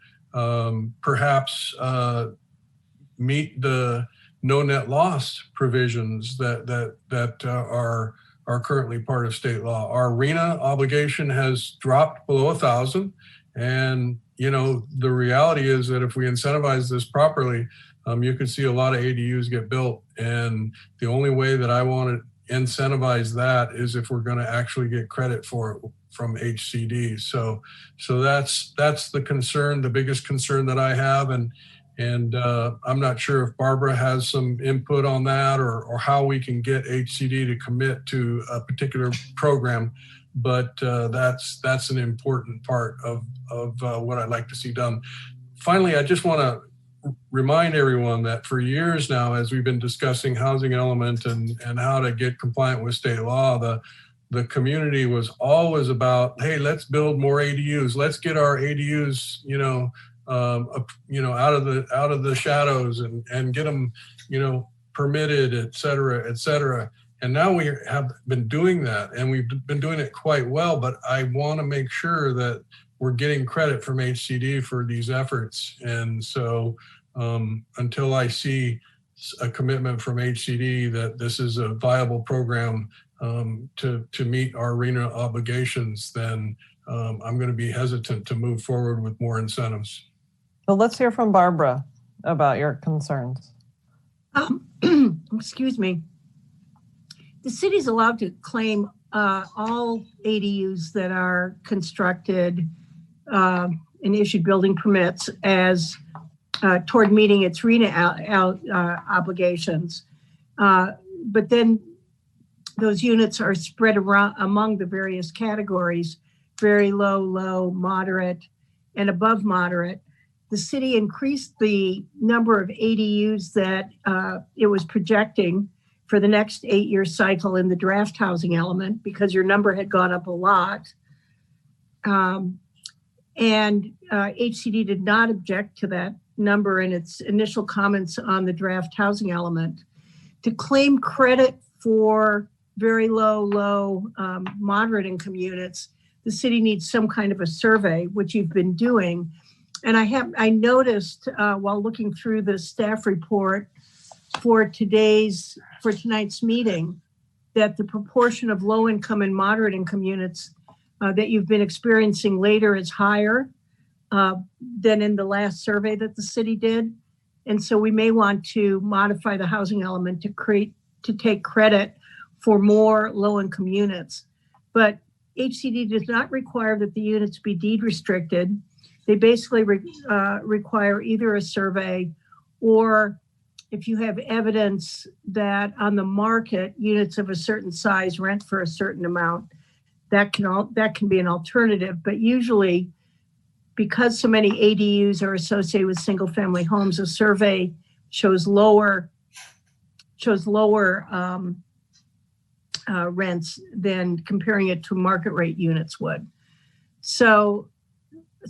[SPEAKER 5] perhaps meet the no net loss provisions that are currently part of state law. Our RENA obligation has dropped below 1,000, and the reality is that if we incentivize this properly, you could see a lot of ADUs get built, and the only way that I want to incentivize that is if we're going to actually get credit for it from HCD. So that's the concern, the biggest concern that I have, and I'm not sure if Barbara has some input on that or how we can get HCD to commit to a particular program, but that's an important part of what I'd like to see done. Finally, I just want to remind everyone that for years now, as we've been discussing housing element and how to get compliant with state law, the community was always about, hey, let's build more ADUs. Let's get our ADUs, out of the shadows and get them, permitted, et cetera, et cetera. And now we have been doing that, and we've been doing it quite well, but I want to make sure that we're getting credit from HCD for these efforts. And so until I see a commitment from HCD that this is a viable program to meet our RENA obligations, then I'm going to be hesitant to move forward with more incentives.
[SPEAKER 1] So let's hear from Barbara about your concerns.
[SPEAKER 14] Excuse me. The city's allowed to claim all ADUs that are constructed and issued building permits as toward meeting its RENA obligations. But then those units are spread around among the various categories: very low, low, moderate, and above moderate. The city increased the number of ADUs that it was projecting for the next 8-year cycle in the draft housing element because your number had gone up a lot. And HCD did not object to that number in its initial comments on the draft housing element. To claim credit for very low, low, moderate income units, the city needs some kind of a survey, which you've been doing. And I noticed while looking through the staff report for tonight's meeting that the proportion of low income and moderate income units that you've been experiencing later is higher than in the last survey that the city did. And so we may want to modify the housing element to take credit for more low income units. But HCD does not require that the units be deed restricted. They basically require either a survey or if you have evidence that on the market units of a certain size rent for a certain amount, that can be an alternative. But usually, because so many ADUs are associated with single family homes, a survey shows lower rents than comparing it to market rate units would. So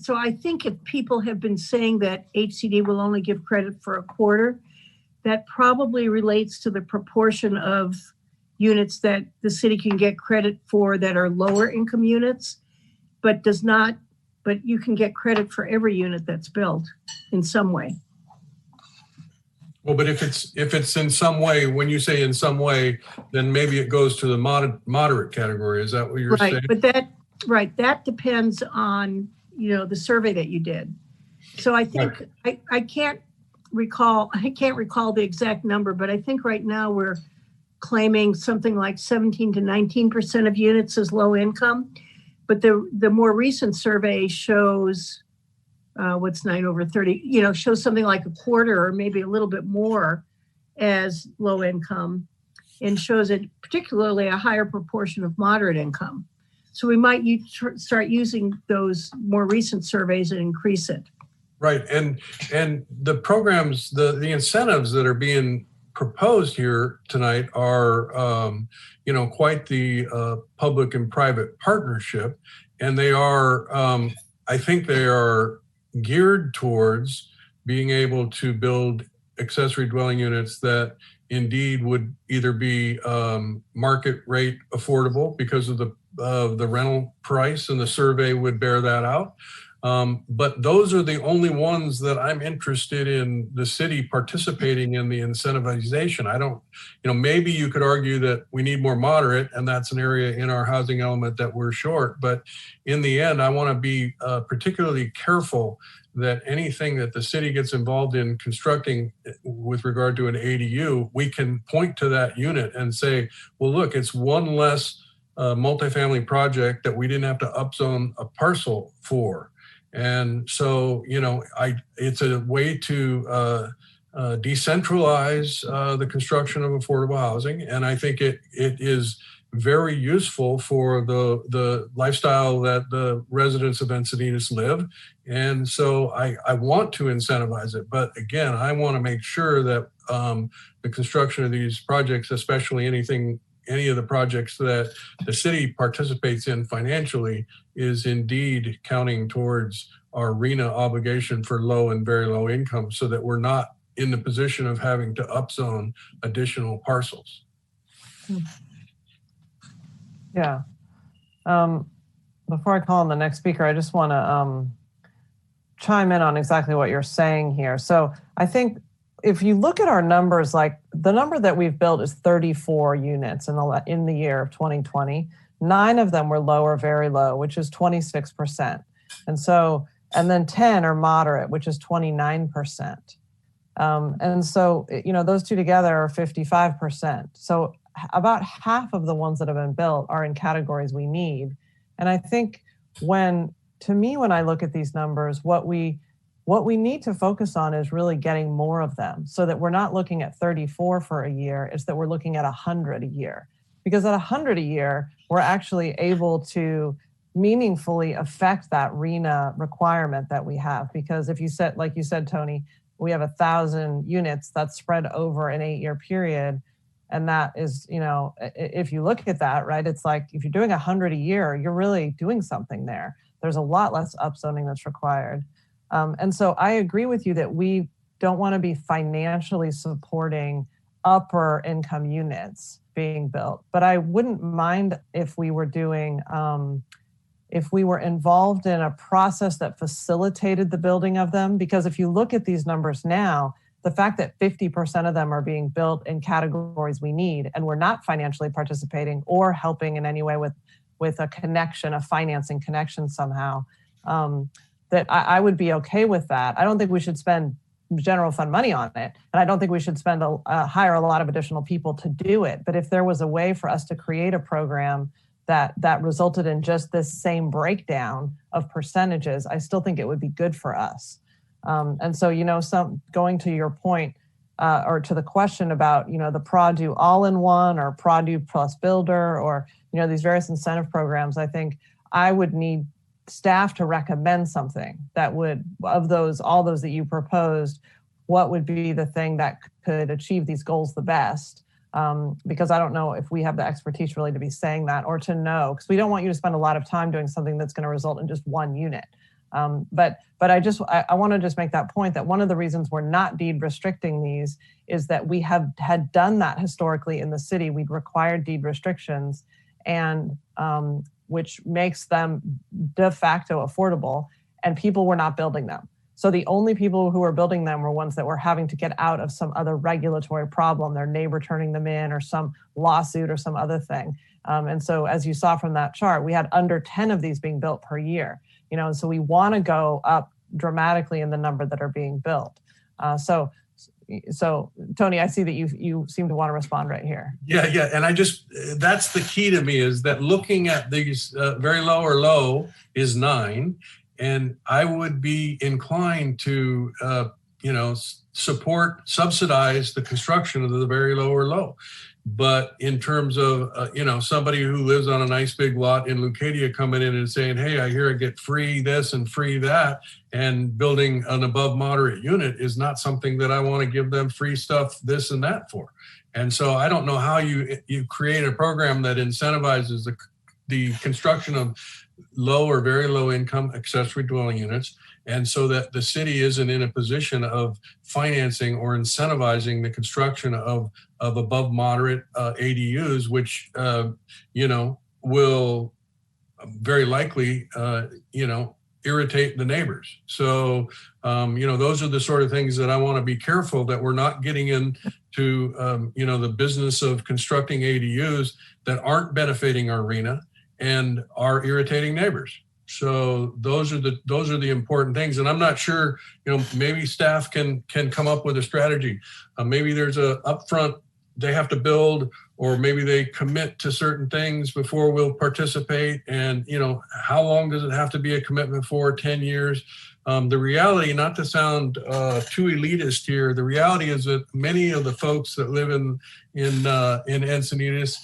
[SPEAKER 14] I think if people have been saying that HCD will only give credit for a quarter, that probably relates to the proportion of units that the city can get credit for that are lower income units, but you can get credit for every unit that's built in some way.
[SPEAKER 5] Well, but if it's in some way, when you say in some way, then maybe it goes to the moderate category. Is that what you're saying?
[SPEAKER 14] But that depends on the survey that you did. So I think I can't recall the exact number, but I think right now we're claiming something like 17 to 19% of units as low income. But the more recent survey shows what's 9 over 30, shows something like a quarter or maybe a little bit more as low income, and shows it particularly a higher proportion of moderate income. So we might start using those more recent surveys and increase it.
[SPEAKER 5] Right, and the programs, the incentives that are being proposed here tonight are, quite the public and private partnership, and they are, I think they are geared towards being able to build accessory dwelling units that indeed would either be market rate affordable because of the rental price, and the survey would bear that out. But those are the only ones that I'm interested in the city participating in the incentivization. I don't, maybe you could argue that we need more moderate, and that's an area in our housing element that we're short. But in the end, I want to be particularly careful that anything that the city gets involved in constructing with regard to an ADU, we can point to that unit and say, well, look, it's one less multifamily project that we didn't have to upzone a parcel for. And so, it's a way to decentralize the construction of affordable housing. And I think it is very useful for the lifestyle that the residents of Encinitas live. And so I want to incentivize it. But again, I want to make sure that the construction of these projects, especially any of the projects that the city participates in financially, is indeed counting towards our RENA obligation for low and very low income, so that we're not in the position of having to upzone additional parcels.
[SPEAKER 1] Yeah. Before I call on the next speaker, I just want to chime in on exactly what you're saying here. So I think if you look at our numbers, like the number that we've built is 34 units in the year of 2020. 9 of them were low or very low, which is 26%. And so and then 10 are moderate, which is 29%. And so, those two together are 55%. So about half of the ones that have been built are in categories we need. And I think when I look at these numbers, what we need to focus on is really getting more of them, so that we're not looking at 34 for a year, it's that we're looking at 100 a year. Because at 100 a year, we're actually able to meaningfully affect that RHNA requirement that we have. Because if you said, like you said, Tony, we have 1,000 units that's spread over an 8-year period. And that is, if you look at that, right, it's like if you're doing 100 a year, you're really doing something there. There's a lot less upzoning that's required. And so I agree with you that we don't want to be financially supporting upper income units being built. But I wouldn't mind if we were doing, if we were involved in a process that facilitated the building of them. Because if you look at these numbers now, the fact that 50% of them are being built in categories we need, and we're not financially participating or helping in any way with a connection, a financing connection somehow, that I would be okay with that. I don't think we should spend general fund money on it. And I don't think we should spend hire a lot of additional people to do it. But if there was a way for us to create a program that resulted in just this same breakdown of percentages, I still think it would be good for us. And so, going to your point, or to the question about, the Produ all-in-one or Produ plus builder, or, these various incentive programs, I think I would need staff to recommend something that would, all those that you proposed, what would be the thing that could achieve these goals the best? Because I don't know if we have the expertise really to be saying that, or to know, because we don't want you to spend a lot of time doing something that's going to result in just one unit. But I want to just make that point that one of the reasons we're not deed restricting these is that we had done that historically in the city. We'd required deed restrictions, and which makes them de facto affordable, and people were not building them. So the only people who were building them were ones that were having to get out of some other regulatory problem, their neighbor turning them in, or some lawsuit or some other thing. And so as you saw from that chart, we had under 10 of these being built per year. And so we want to go up dramatically in the number that are being built. So Tony, I see that you seem to want to respond right here.
[SPEAKER 5] Yeah. And that's the key to me, is that looking at these very low or low is 9. And I would be inclined to, subsidize the construction of the very low or low. But in terms of, somebody who lives on a nice big lot in Leucadia coming in and saying, hey, I hear I get free this and free that, and building an above moderate unit is not something that I want to give them free stuff, this and that for. And so I don't know how you create a program that incentivizes the construction of low or very low income accessory dwelling units, and so that the city isn't in a position of financing or incentivizing the construction of above moderate ADUs, which will very likely irritate the neighbors. So those are the sort of things that I want to be careful that we're not getting into the business of constructing ADUs that aren't benefiting our RHNA and are irritating neighbors. So those are the important things. And I'm not sure, maybe staff can come up with a strategy. Maybe there's a upfront they have to build, or maybe they commit to certain things before we'll participate. And, how long does it have to be a commitment for? 10 years? The reality, not to sound too elitist here, the reality is that many of the folks that live in Encinitas,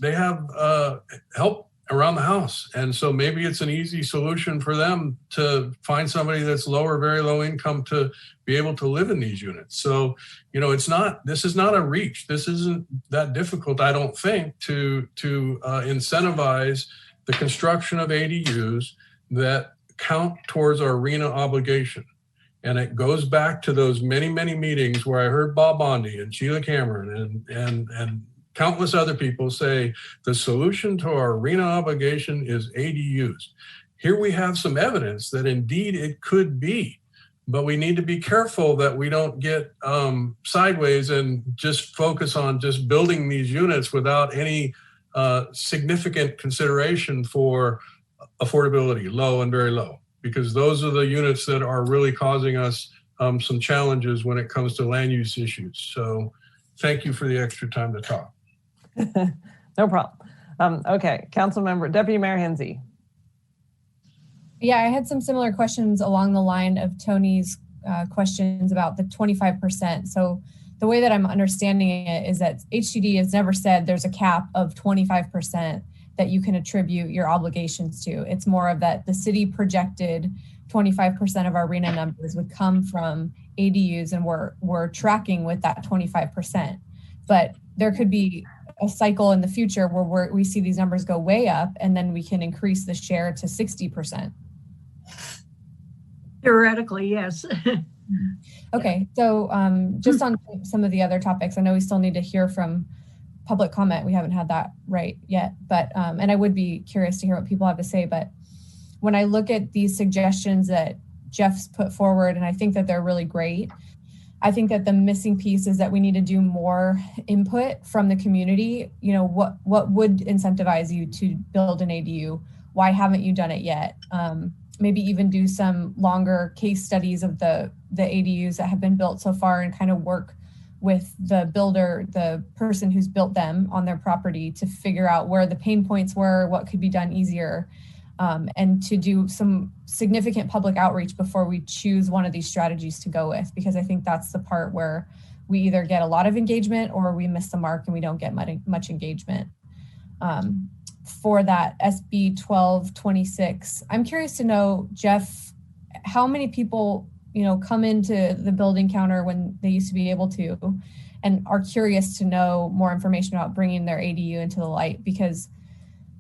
[SPEAKER 5] they have help around the house. And so maybe it's an easy solution for them to find somebody that's low or very low income to be able to live in these units. So, this is not a reach. This isn't that difficult, I don't think, to incentivize the construction of ADUs that count towards our RHNA obligation. And it goes back to those many, many meetings where I heard Bob Bondi and Sheila Cameron and countless other people say the solution to our RHNA obligation is ADUs. Here we have some evidence that indeed it could be, but we need to be careful that we don't get sideways and just focus on just building these units without any significant consideration for affordability, low and very low, because those are the units that are really causing us some challenges when it comes to land use issues. So thank you for the extra time to talk.
[SPEAKER 1] No problem. Okay, Deputy Mayor Hinsey.
[SPEAKER 9] Yeah, I had some similar questions along the line of Tony's questions about the 25%. So the way that I'm understanding it is that HCD has never said there's a cap of 25% that you can attribute your obligations to. It's more of that the city projected 25% of our RHNA numbers would come from ADUs, and we're tracking with that 25%. But there could be a cycle in the future where we see these numbers go way up, and then we can increase the share to 60%.
[SPEAKER 14] Theoretically, yes.
[SPEAKER 9] Okay, so just on some of the other topics, I know we still need to hear from public comment. We haven't had that right yet, but and I would be curious to hear what people have to say. But when I look at these suggestions that Jeff's put forward, and I think that they're really great, I think that the missing piece is that we need to do more input from the community. You know, what would incentivize you to build an ADU? Why haven't you done it yet? Maybe even do some longer case studies of the ADUs that have been built so far, and kind of work with the builder, the person who's built them on their property, to figure out where the pain points were, what could be done easier, and to do some significant public outreach before we choose one of these strategies to go with, because I think that's the part where we either get a lot of engagement or we miss the mark and we don't get much engagement. For that SB 1226, I'm curious to know, Jeff, how many people come into the building counter when they used to be able to, and are curious to know more information about bringing their ADU into the light? Because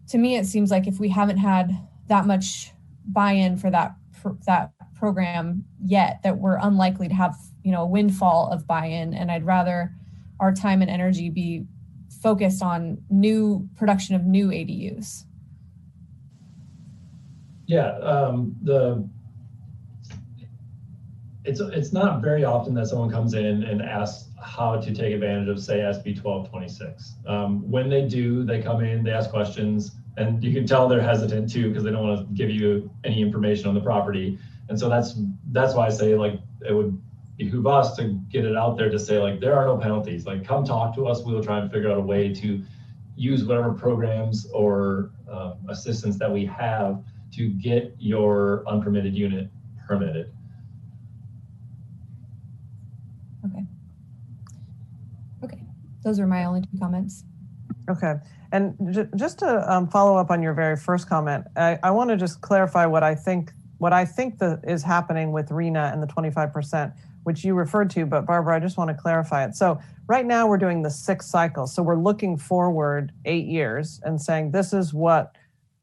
[SPEAKER 9] to me, it seems like if we haven't had that much buy-in for that program yet, that we're unlikely to have a windfall of buy-in. And I'd rather our time and energy be focused on new production of new ADUs.
[SPEAKER 13] Yeah, it's not very often that someone comes in and asks how to take advantage of, say, SB 1226. When they do, they come in, they ask questions, and you can tell they're hesitant too, because they don't want to give you any information on the property. And so that's why I say, like, it would behoove us to get it out there to say, like, there are no penalties. Like, come talk to us. We will try and figure out a way to use whatever programs or assistance that we have to get your unpermitted unit permitted.
[SPEAKER 9] Okay. Those are my only two comments.
[SPEAKER 1] Okay. And just to follow up on your very first comment, I want to just clarify what I think that is happening with RHNA and the 25%, which you referred to, but Barbara, I just want to clarify it. So right now we're doing the 6th cycle. So we're looking forward 8 years and saying, this is what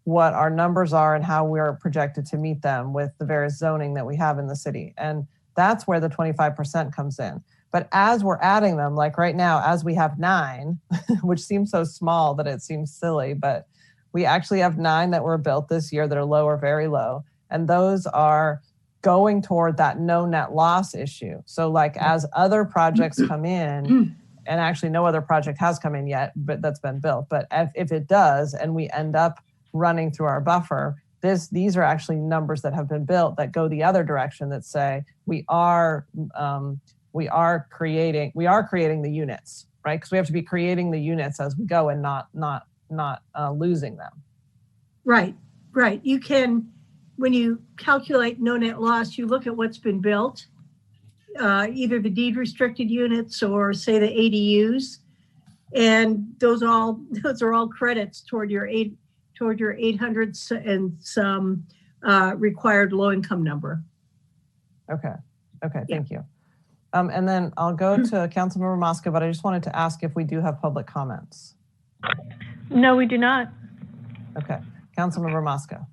[SPEAKER 1] our numbers are and how we are projected to meet them with the various zoning that we have in the city. And that's where the 25% comes in. But as we're adding them, like right now, as we have 9, which seems so small that it seems silly, but we actually have 9 that were built this year that are low or very low. And those are going toward that no net loss issue. So like as other projects come in, and actually no other project has come in yet, but that's been built. But if it does, and we end up running through our buffer, these are actually numbers that have been built that go the other direction, that say we are creating the units, right? Because we have to be creating the units as we go and not losing them.
[SPEAKER 14] Right. You can, when you calculate no net loss, you look at what's been built, either the deed restricted units or say the ADUs, and those are all credits toward your 800 and some required low income number.
[SPEAKER 1] Okay, thank you. And then I'll go to Councilmember Mosca, but I just wanted to ask if we do have public comments.
[SPEAKER 2] No, we do not.
[SPEAKER 1] Okay, Councilmember Mosca.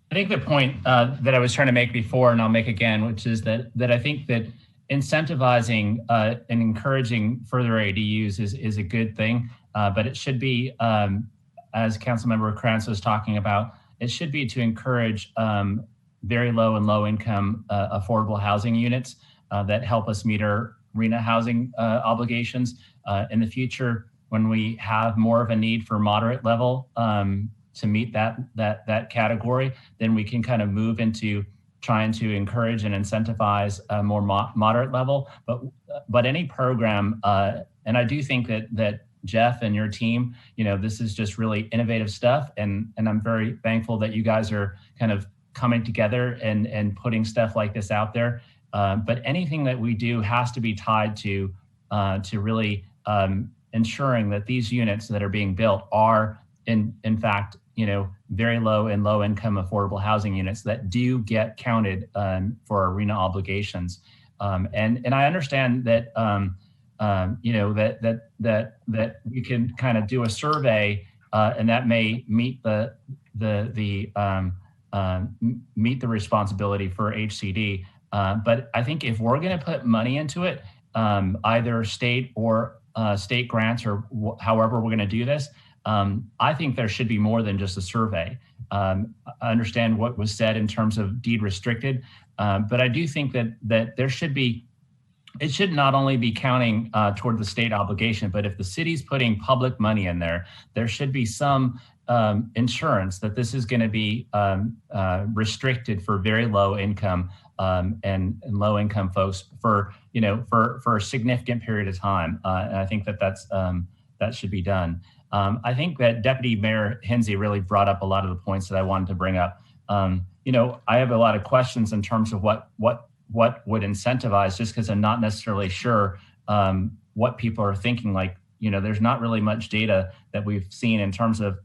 [SPEAKER 3] I think the point that I was trying to make before, and I'll make again, which is that I think that incentivizing and encouraging further ADUs is a good thing, but it should be, as Councilmember Krantz was talking about, it should be to encourage very low and low income affordable housing units that help us meet our RHNA housing obligations in the future. When we have more of a need for moderate level to meet that category, then we can kind of move into trying to encourage and incentivize a more moderate level. But any program, and I do think that Jeff and your team, this is just really innovative stuff, and I'm very thankful that you guys are kind of coming together and putting stuff like this out there. But anything that we do has to be tied to really ensuring that these units that are being built are in fact, very low and low income affordable housing units that do get counted for our RHNA obligations. And I understand that that we can kind of do a survey and that may meet the responsibility for HCD. But I think if we're going to put money into it, either state or state grants or however we're going to do this, I think there should be more than just a survey. I understand what was said in terms of deed restricted, but I do think that there should be, it should not only be counting toward the state obligation, but if the city's putting public money in there, there should be some insurance that this is going to be restricted for very low income and low income folks for a significant period of time. And I think that should be done. I think that Deputy Mayor Hensey really brought up a lot of the points that I wanted to bring up. I have a lot of questions in terms of what would incentivize, just because I'm not necessarily sure what people are thinking. Like, there's not really much data that we've seen in terms of,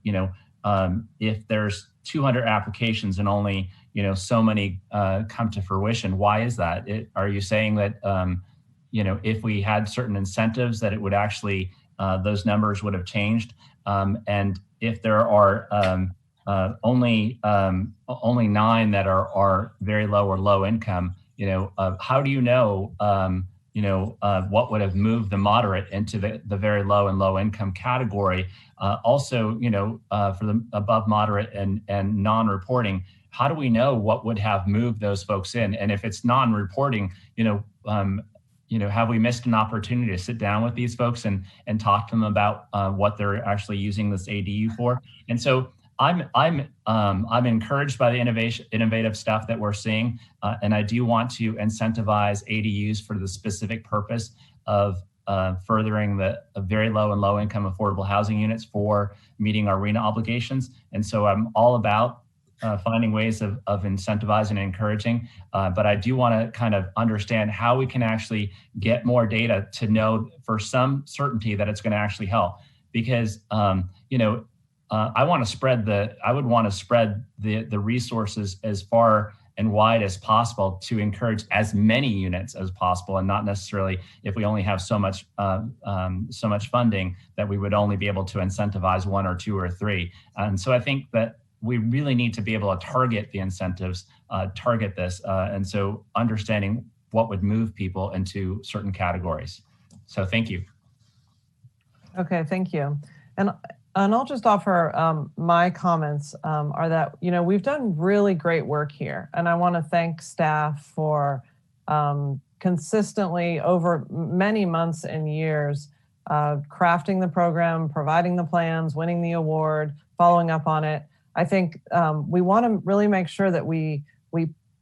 [SPEAKER 3] if there's 200 applications and only, so many come to fruition, why is that? Are you saying that, if we had certain incentives that it would actually, those numbers would have changed? And if there are only 9 that are very low or low income, how do you know, what would have moved the moderate into the very low and low income category? Also, for the above moderate and non-reporting, how do we know what would have moved those folks in? And if it's non-reporting, have we missed an opportunity to sit down with these folks and talk to them about what they're actually using this ADU for? And so I'm encouraged by the innovative stuff that we're seeing, and I do want to incentivize ADUs for the specific purpose of furthering the very low and low income affordable housing units for meeting our RHNA obligations. And so I'm all about finding ways of incentivizing and encouraging, but I do want to kind of understand how we can actually get more data to know for some certainty that it's going to actually help. Because I would want to spread the resources as far and wide as possible to encourage as many units as possible, and not necessarily if we only have so much funding that we would only be able to incentivize 1 or 2 or 3. And so I think that we really need to be able to target the incentives, target this, and so understanding what would move people into certain categories. So thank you.
[SPEAKER 1] Okay, thank you. And I'll just offer my comments are that, we've done really great work here. And I want to thank staff for consistently over many months and years crafting the program, providing the plans, winning the award, following up on it. I think we want to really make sure that we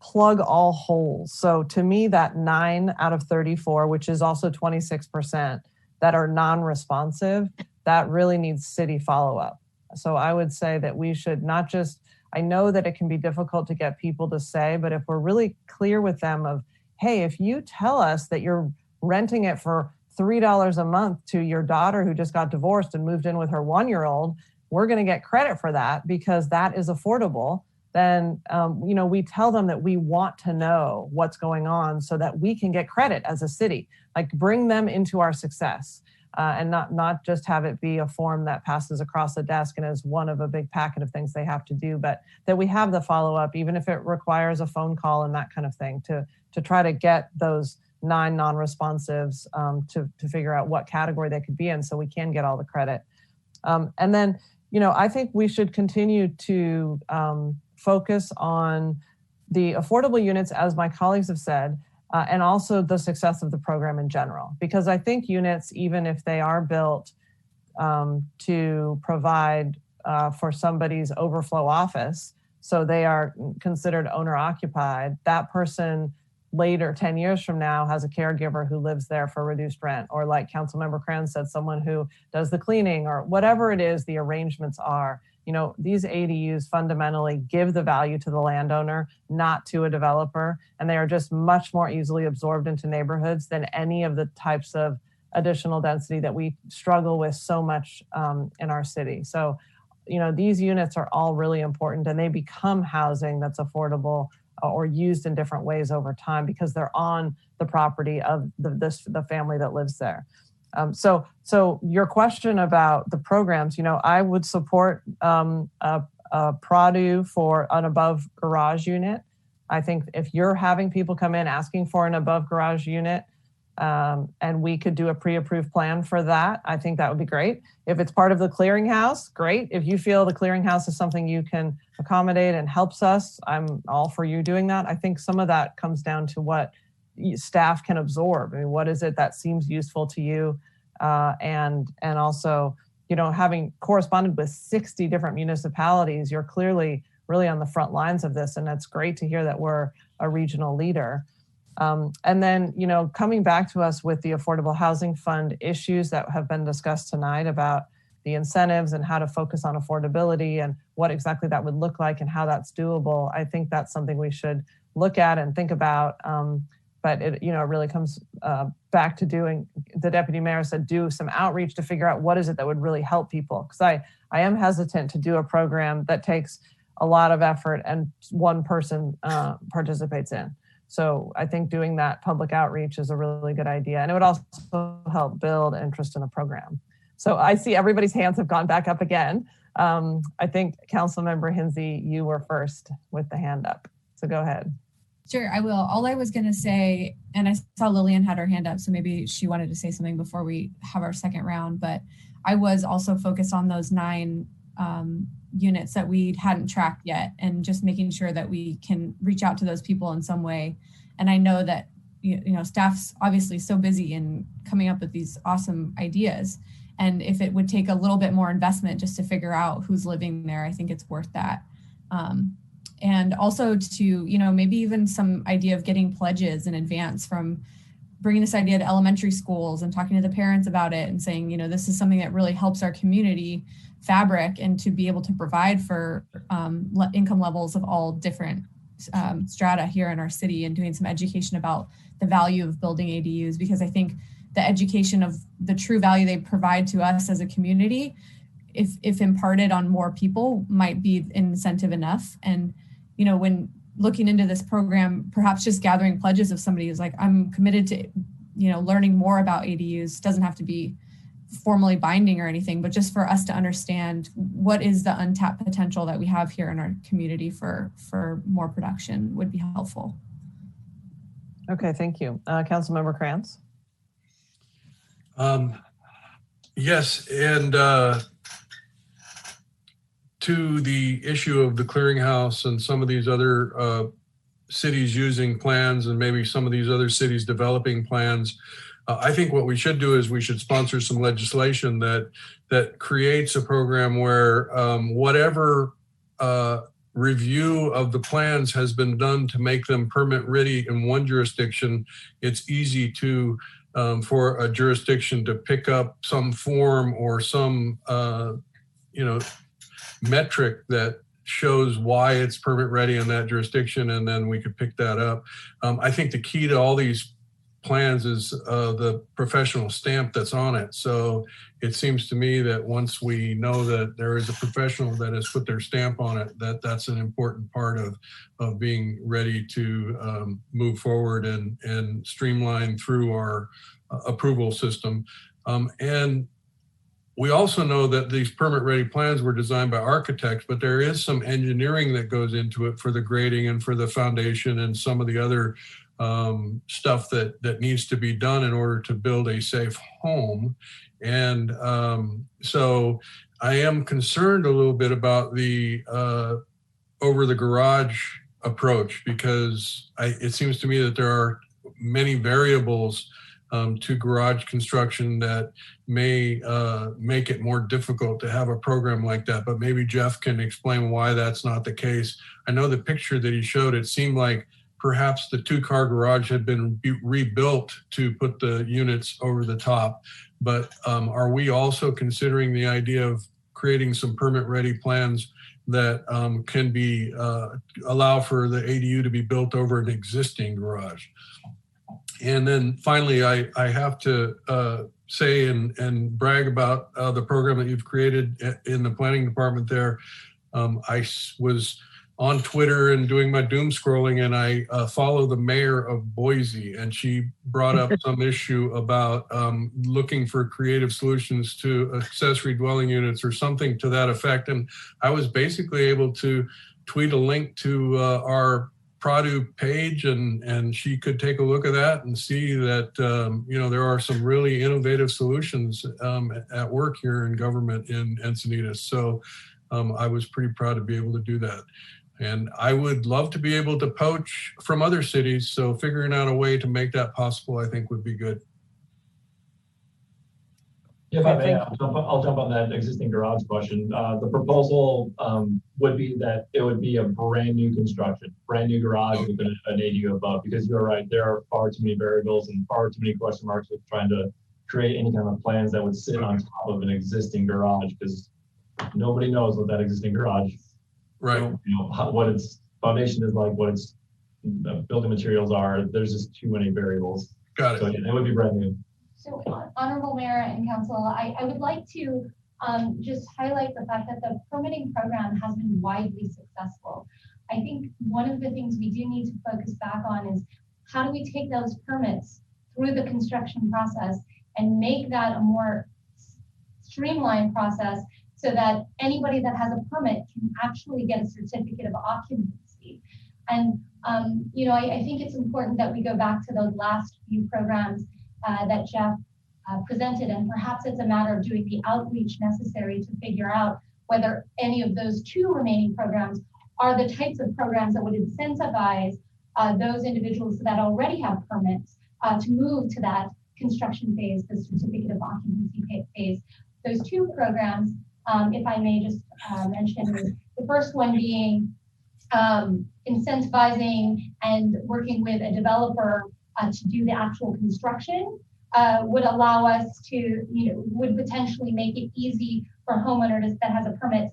[SPEAKER 1] plug all holes. So to me, that 9 out of 34, which is also 26% that are non-responsive, that really needs city follow-up. So I would say that we should not just, I know that it can be difficult to get people to say, but if we're really clear with them of, hey, if you tell us that you're renting it for $3 a month to your daughter who just got divorced and moved in with her 1-year-old, we're going to get credit for that because that is affordable. Then, we tell them that we want to know what's going on so that we can get credit as a city, like bring them into our success. And not just have it be a form that passes across the desk and is one of a big packet of things they have to do, but that we have the follow-up, even if it requires a phone call and that kind of thing, to try to get those 9 non-responsives to figure out what category they could be in so we can get all the credit. And then, I think we should continue to focus on the affordable units, as my colleagues have said, and also the success of the program in general. Because I think units, even if they are built to provide for somebody's overflow office, so they are considered owner occupied, that person later, 10 years from now, has a caregiver who lives there for reduced rent, or like Councilmember Kranz said, someone who does the cleaning, or whatever it is the arrangements are. You know, these ADUs fundamentally give the value to the landowner, not to a developer, and they are just much more easily absorbed into neighborhoods than any of the types of additional density that we struggle with so much in our city. So, you know, these units are all really important, and they become housing that's affordable or used in different ways over time because they're on the property of the family that lives there. So your question about the programs, you know, I would support a PRADU for an above garage unit. I think if you're having people come in asking for an above garage unit, and we could do a pre-approved plan for that, I think that would be great. If it's part of the clearinghouse, great. If you feel the clearinghouse is something you can accommodate and helps us, I'm all for you doing that. I think some of that comes down to what staff can absorb. I mean, what is it that seems useful to you? And also, you know, having corresponded with 60 different municipalities, you're clearly really on the front lines of this. And that's great to hear that we're a regional leader. And then, you know, coming back to us with the Affordable Housing Fund issues that have been discussed tonight about the incentives and how to focus on affordability and what exactly that would look like and how that's doable. I think that's something we should look at and think about. But it, you know, it really comes back to doing, the deputy mayor said, do some outreach to figure out what is it that would really help people. Because I am hesitant to do a program that takes a lot of effort and one person participates in. So I think doing that public outreach is a really good idea. And it would also help build interest in the program. So I see everybody's hands have gone back up again. I think Councilmember Hinsey, you were first with the hand up. So go ahead.
[SPEAKER 9] Sure, I will. All I was going to say, and I saw Lillian had her hand up, so maybe she wanted to say something before we have our second round, but I was also focused on those 9 units that we hadn't tracked yet, and just making sure that we can reach out to those people in some way. And I know that, you know, staff's obviously so busy in coming up with these awesome ideas. And if it would take a little bit more investment just to figure out who's living there, I think it's worth that. And also to, you know, maybe even some idea of getting pledges in advance, from bringing this idea to elementary schools and talking to the parents about it and saying, you know, this is something that really helps our community fabric, and to be able to provide for income levels of all different strata here in our city, and doing some education about the value of building ADUs, because I think the education of the true value they provide to us as a community, if imparted on more people, might be incentive enough. And, you know, when looking into this program, perhaps just gathering pledges of somebody who's like, I'm committed to, you know, learning more about ADUs, doesn't have to be formally binding or anything, but just for us to understand what is the untapped potential that we have here in our community for more production would be helpful.
[SPEAKER 1] Okay, thank you. Councilmember Kranz.
[SPEAKER 5] Yes, and to the issue of the clearinghouse and some of these other cities using plans, and maybe some of these other cities developing plans, I think what we should do is we should sponsor some legislation that creates a program where whatever review of the plans has been done to make them permit ready in one jurisdiction, it's easy to for a jurisdiction to pick up some form or some you know, metric that shows why it's permit ready in that jurisdiction, and then we could pick that up. I think the key to all these plans is the professional stamp that's on it. So it seems to me that once we know that there is a professional that has put their stamp on it, that's an important part of being ready to move forward and streamline through our approval system. And we also know that these permit ready plans were designed by architects, but there is some engineering that goes into it for the grading and for the foundation and some of the other stuff that needs to be done in order to build a safe home. And so I am concerned a little bit about the over the garage approach, because it seems to me that there are many variables to garage construction that may make it more difficult to have a program like that. But maybe Jeff can explain why that's not the case. I know the picture that he showed, it seemed like perhaps the 2-car garage had been rebuilt to put the units over the top. But are we also considering the idea of creating some permit-ready plans that can be allow for the ADU to be built over an existing garage? And then finally, I have to say and brag about the program that you've created in the planning department there. I was on Twitter and doing my doom scrolling, and I follow the mayor of Boise, and she brought up some issue about looking for creative solutions to accessory dwelling units or something to that effect. And I was basically able to tweet a link to our Pradu page, and she could take a look at that and see that there are some really innovative solutions at work here in government in Encinitas. So I was pretty proud to be able to do that. And I would love to be able to poach from other cities. So figuring out a way to make that possible, I think, would be good.
[SPEAKER 13] If I may, I'll jump on that existing garage question. The proposal would be that it would be a brand new construction, brand new garage with an ADU above, because you're right, there are far too many variables and far too many question marks with trying to create any kind of plans that would sit on top of an existing garage, because nobody knows what that existing garage, what its foundation is like, what its building materials are. There's just too many variables.
[SPEAKER 5] Got it.
[SPEAKER 13] So yeah, it would be brand new.
[SPEAKER 10] So, Honorable Mayor and Council, I would like to just highlight the fact that the permitting program has been widely successful. I think one of the things we do need to focus back on is how do we take those permits through the construction process and make that a more streamlined process so that anybody that has a permit can actually get a certificate of occupancy. And, I think it's important that we go back to those last few programs that Jeff presented, and perhaps it's a matter of doing the outreach necessary to figure out whether any of those 2 remaining programs are the types of programs that would incentivize those individuals that already have permits to move to that construction phase, the certificate of occupancy phase. Those 2 programs, if I may just mention, the first one being incentivizing and working with a developer to do the actual construction would allow us to, would potentially make it easy for homeowners that has a permit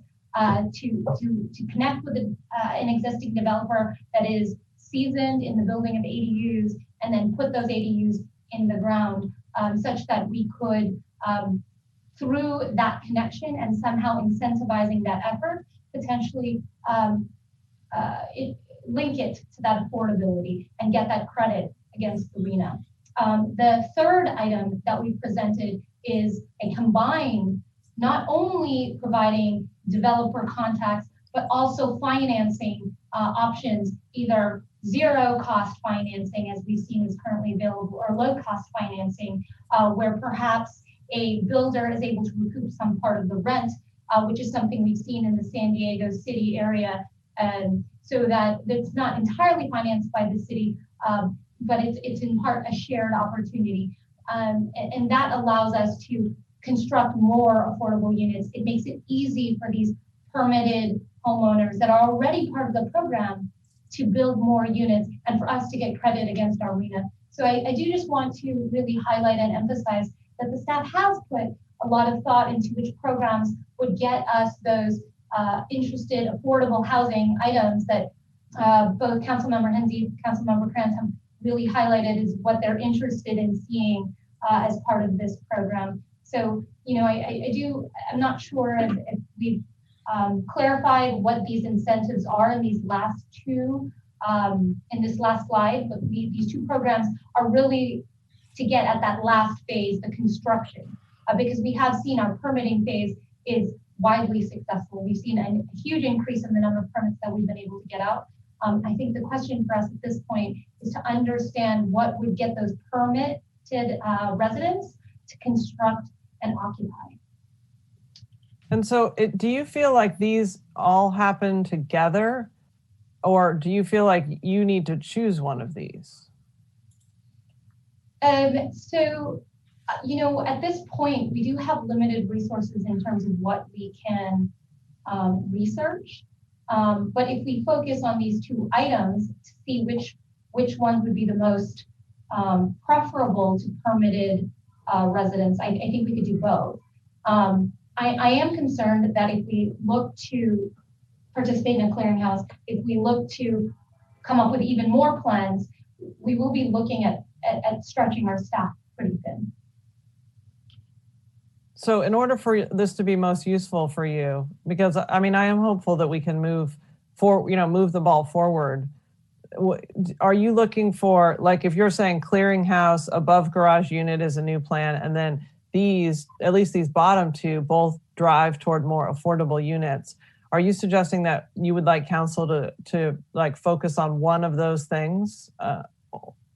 [SPEAKER 10] to connect with an existing developer that is seasoned in the building of ADUs, and then put those ADUs in the ground, such that we could, through that connection and somehow incentivizing that effort, potentially link it to that affordability and get that credit against the RHNA. The third item that we presented is a combined, not only providing developer contacts, but also financing options, either zero cost financing, as we've seen is currently available, or low cost financing, where perhaps a builder is able to recoup some part of the rent, which is something we've seen in the San Diego City area, so that it's not entirely financed by the city, but it's in part a shared opportunity. And that allows us to construct more affordable units. It makes it easy for these permitted homeowners that are already part of the program to build more units and for us to get credit against our RHNA. So I do just want to really highlight and emphasize that the staff has put a lot of thought into which programs would get us those interested affordable housing items that both Councilmember Hensy, Councilmember Krantz have really highlighted is what they're interested in seeing as part of this program. So, I'm not sure if we've clarified what these incentives are in these last 2, in this last slide, but these 2 programs are really to get at that last phase, the construction, because we have seen our permitting phase is widely successful. We've seen a huge increase in the number of permits that we've been able to get out. I think the question for us at this point is to understand what would get those permitted residents to construct and occupy.
[SPEAKER 1] And so do you feel like these all happen together, or do you feel like you need to choose one of these?
[SPEAKER 10] You know, at this point, we do have limited resources in terms of what we can research. But if we focus on these two items to see which ones would be the most preferable to permitted residents, I think we could do both. I am concerned that if we look to participate in a clearinghouse, if we look to come up with even more plans, we will be looking at stretching our staff pretty thin.
[SPEAKER 1] So in order for this to be most useful for you, because I mean, I am hopeful that we can move the ball forward. Are you looking for, like, if you're saying clearinghouse, above garage unit is a new plan, and then at least these bottom two both drive toward more affordable units, are you suggesting that you would like council to like focus on one of those things?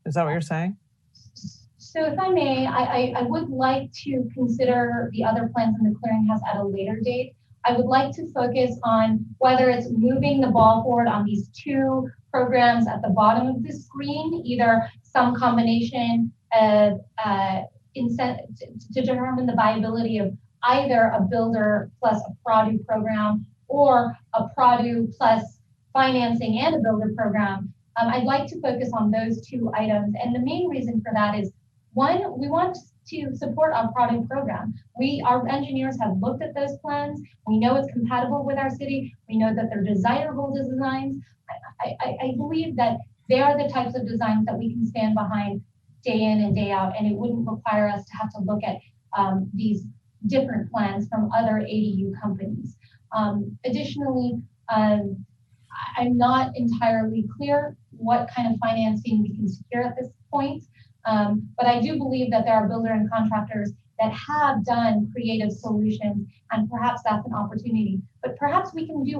[SPEAKER 1] Is that what you're saying?
[SPEAKER 10] So if I may, I would like to consider the other plans in the clearinghouse at a later date. I would like to focus on whether it's moving the ball forward on these two programs at the bottom of the screen, either some combination of to determine the viability of either a builder plus a PRODU program or a PRODU plus financing and a builder program. I'd like to focus on those two items. And the main reason for that is, one, we want to support our PRODU program. Our engineers have looked at those plans. We know it's compatible with our city. We know that they're desirable designs. I believe that they are the types of designs that we can stand behind day in and day out, and it wouldn't require us to have to look at these different plans from other ADU companies. Additionally, I'm not entirely clear what kind of financing we can secure at this point, but I do believe that there are builder and contractors that have done creative solutions, and perhaps that's an opportunity. But perhaps we can do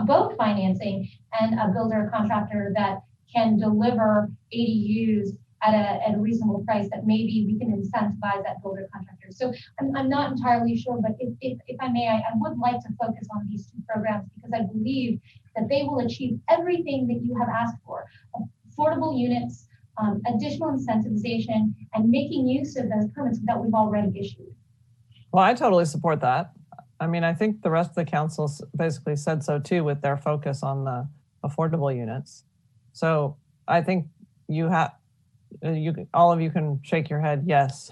[SPEAKER 10] both financing and a builder contractor that can deliver ADUs at a reasonable price that maybe we can incentivize that builder contractor. So I'm not entirely sure, but if I may, I would like to focus on these two programs because I believe that they will achieve everything that you have asked for: affordable units, additional incentivization, and making use of those permits that we've already issued.
[SPEAKER 1] Well, I totally support that. I mean, I think the rest of the council basically said so too, with their focus on the affordable units. So I think all of you can shake your head yes.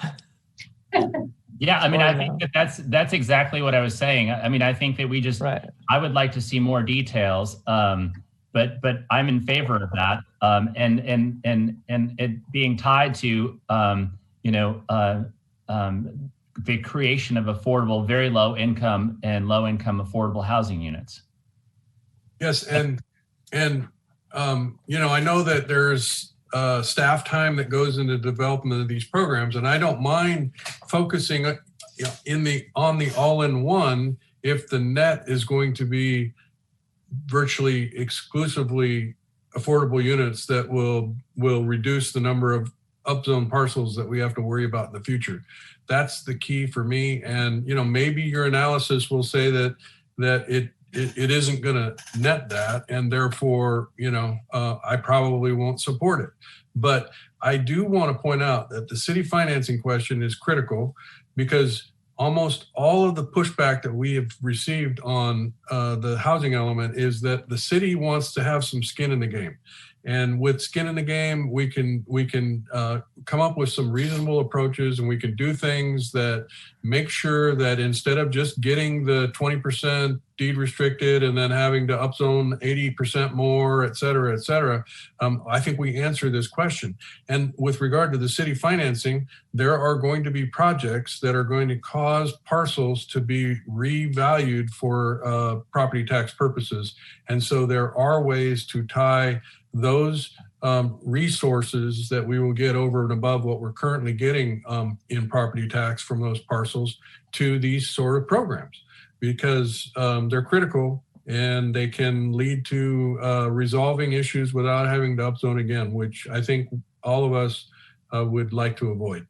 [SPEAKER 3] Yeah, I mean, I think that's exactly what I was saying. I mean, I think that we just, right. I would like to see more details, but I'm in favor of that, and it being tied to the creation of affordable, very low income and low income affordable housing units.
[SPEAKER 5] Yes, and I know that there's staff time that goes into development of these programs, and I don't mind focusing on the all-in-one if the net is going to be virtually exclusively affordable units that will reduce the number of upzone parcels that we have to worry about in the future. That's the key for me. And maybe your analysis will say that it isn't going to net that, and therefore, I probably won't support it. But I do want to point out that the city financing question is critical, because almost all of the pushback that we have received on the housing element is that the city wants to have some skin in the game. And with skin in the game, we can come up with some reasonable approaches, and we can do things that make sure that instead of just getting the 20% deed restricted and then having to upzone 80% more, et cetera, I think we answer this question. And with regard to the city financing, there are going to be projects that are going to cause parcels to be revalued for property tax purposes. And so there are ways to tie those resources that we will get over and above what we're currently getting in property tax from those parcels to these sort of programs, because they're critical and they can lead to resolving issues without having to upzone again, which I think all of us would like to avoid.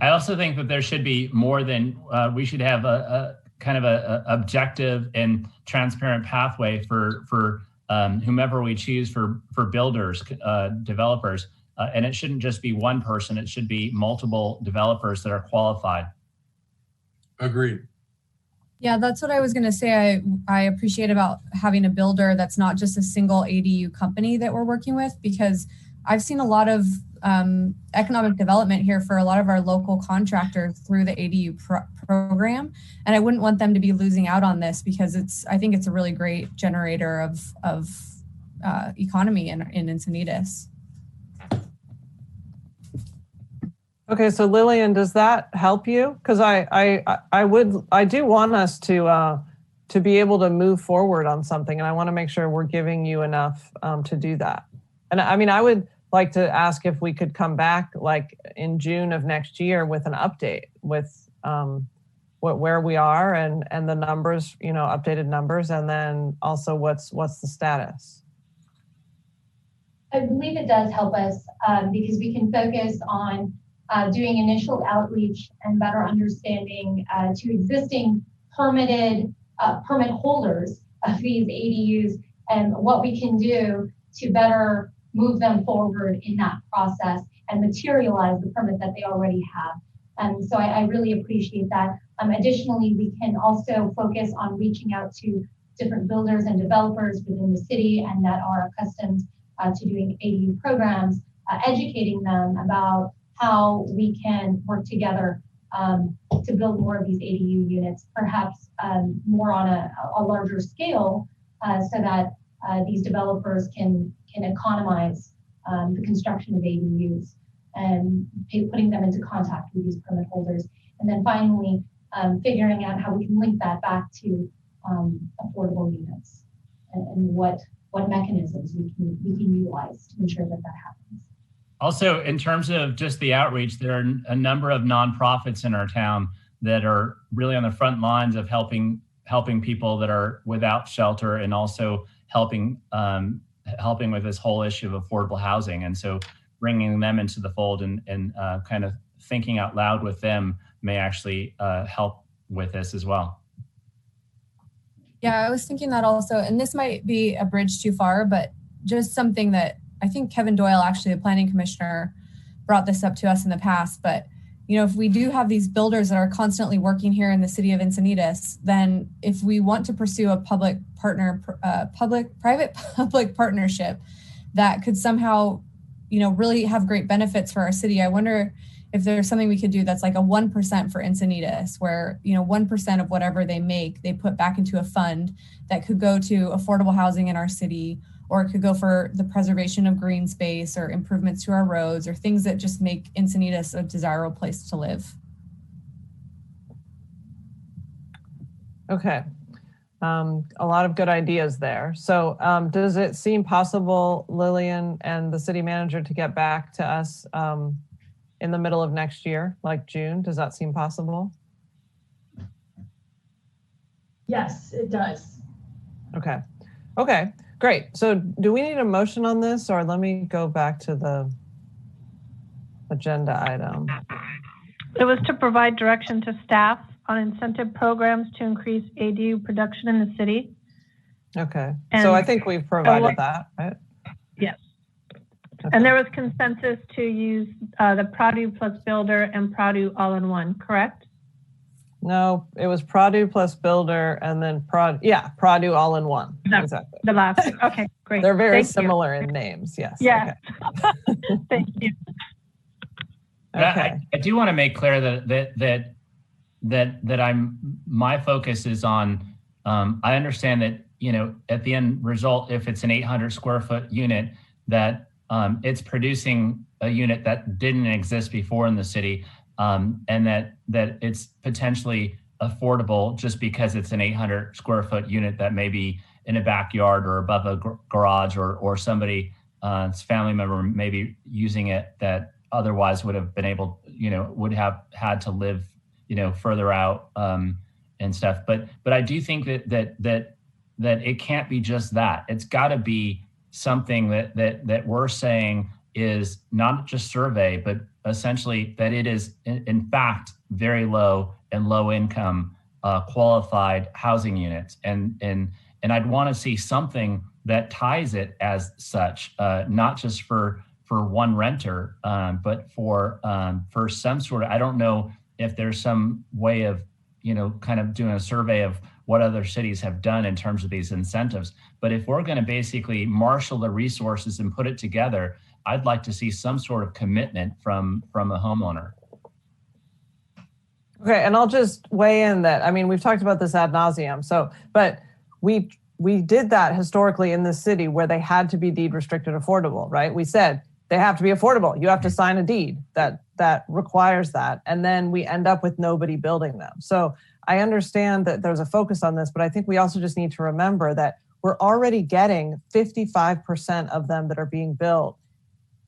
[SPEAKER 3] I also think that there should be more than, we should have a kind of a objective and transparent pathway for whomever we choose for builders, developers, and it shouldn't just be one person, it should be multiple developers that are qualified.
[SPEAKER 5] Agreed.
[SPEAKER 9] Yeah, that's what I was going to say. I appreciate about having a builder that's not just a single ADU company that we're working with, because I've seen a lot of economic development here for a lot of our local contractors through the ADU program. And I wouldn't want them to be losing out on this, because I think it's a really great generator of economy in Encinitas.
[SPEAKER 1] Okay, so Lillian, does that help you? Because I do want us to be able to move forward on something, and I want to make sure we're giving you enough to do that. And I mean, I would like to ask if we could come back like in June of next year with an update with where we are and the numbers, updated numbers, and then also what's the status.
[SPEAKER 10] I believe it does help us because we can focus on doing initial outreach and better understanding to existing permit holders of these ADUs and what we can do to better move them forward in that process and materialize the permit that they already have. So I really appreciate that. Additionally, we can also focus on reaching out to different builders and developers within the city and that are accustomed to doing ADU programs, educating them about how we can work together to build more of these ADU units, perhaps more on a larger scale, so that these developers can economize the construction of ADUs and putting them into contact with these permit holders. And then finally, figuring out how we can link that back to affordable units and what mechanisms we can utilize to ensure that happens.
[SPEAKER 3] Also, in terms of just the outreach, there are a number of nonprofits in our town that are really on the front lines of helping people that are without shelter, and also helping with this whole issue of affordable housing. And so bringing them into the fold and kind of thinking out loud with them may actually help with this as well.
[SPEAKER 9] Yeah, I was thinking that also, and this might be a bridge too far, but just something that I think Kevin Doyle, actually the planning commissioner, brought this up to us in the past. But, if we do have these builders that are constantly working here in the city of Encinitas, then if we want to pursue a private-public partnership that could somehow, really have great benefits for our city, I wonder if there's something we could do that's like a 1% for Encinitas, where 1% of whatever they make, they put back into a fund that could go to affordable housing in our city, or it could go for the preservation of green space or improvements to our roads or things that just make Encinitas a desirable place to live.
[SPEAKER 1] Okay. A lot of good ideas there. So does it seem possible, Lillian and the city manager, to get back to us in the middle of next year, like June? Does that seem possible?
[SPEAKER 10] Yes, it does.
[SPEAKER 1] Okay. Okay. Great. So do we need a motion on this, or let me go back to the agenda item?
[SPEAKER 2] It was to provide direction to staff on incentive programs to increase ADU production in the city.
[SPEAKER 1] Okay. So I think we've provided that, right?
[SPEAKER 2] Yes.
[SPEAKER 1] Okay.
[SPEAKER 2] And there was consensus to use the Produ plus Builder and Produ all-in-one, correct?
[SPEAKER 1] No, it was Produ plus Builder and then Produ all in one.
[SPEAKER 2] No,
[SPEAKER 1] exactly.
[SPEAKER 2] The last two. Okay, great.
[SPEAKER 1] They're very
[SPEAKER 2] Thank
[SPEAKER 1] similar
[SPEAKER 2] you.
[SPEAKER 1] in names. Yes.
[SPEAKER 2] Yeah.
[SPEAKER 1] Okay.
[SPEAKER 2] Thank you.
[SPEAKER 1] Okay.
[SPEAKER 3] I do want to make clear that my focus is on. I understand that at the end result, if it's an 800 square foot unit, that it's producing a unit that didn't exist before in the city. And that it's potentially affordable just because it's an 800 square foot unit that may be in a backyard or above a garage, or somebody's family member maybe using it that otherwise would have been able, would have had to live, further out and stuff. But I do think that it can't be just that. It's got to be something that we're saying is not just survey, but essentially that it is in fact very low and low income qualified housing units. And I'd want to see something that ties it as such, not just for one renter, but for some sort of, I don't know if there's some way of, kind of doing a survey of what other cities have done in terms of these incentives. But if we're going to basically marshal the resources and put it together, I'd like to see some sort of commitment from a homeowner.
[SPEAKER 1] Okay, and I'll just weigh in that, I mean, we've talked about this ad nauseum. But we did that historically in this city where they had to be deed restricted affordable, right? We said they have to be affordable. You have to sign a deed that requires that. And then we end up with nobody building them. So I understand that there's a focus on this, but I think we also just need to remember that we're already getting 55% of them that are being built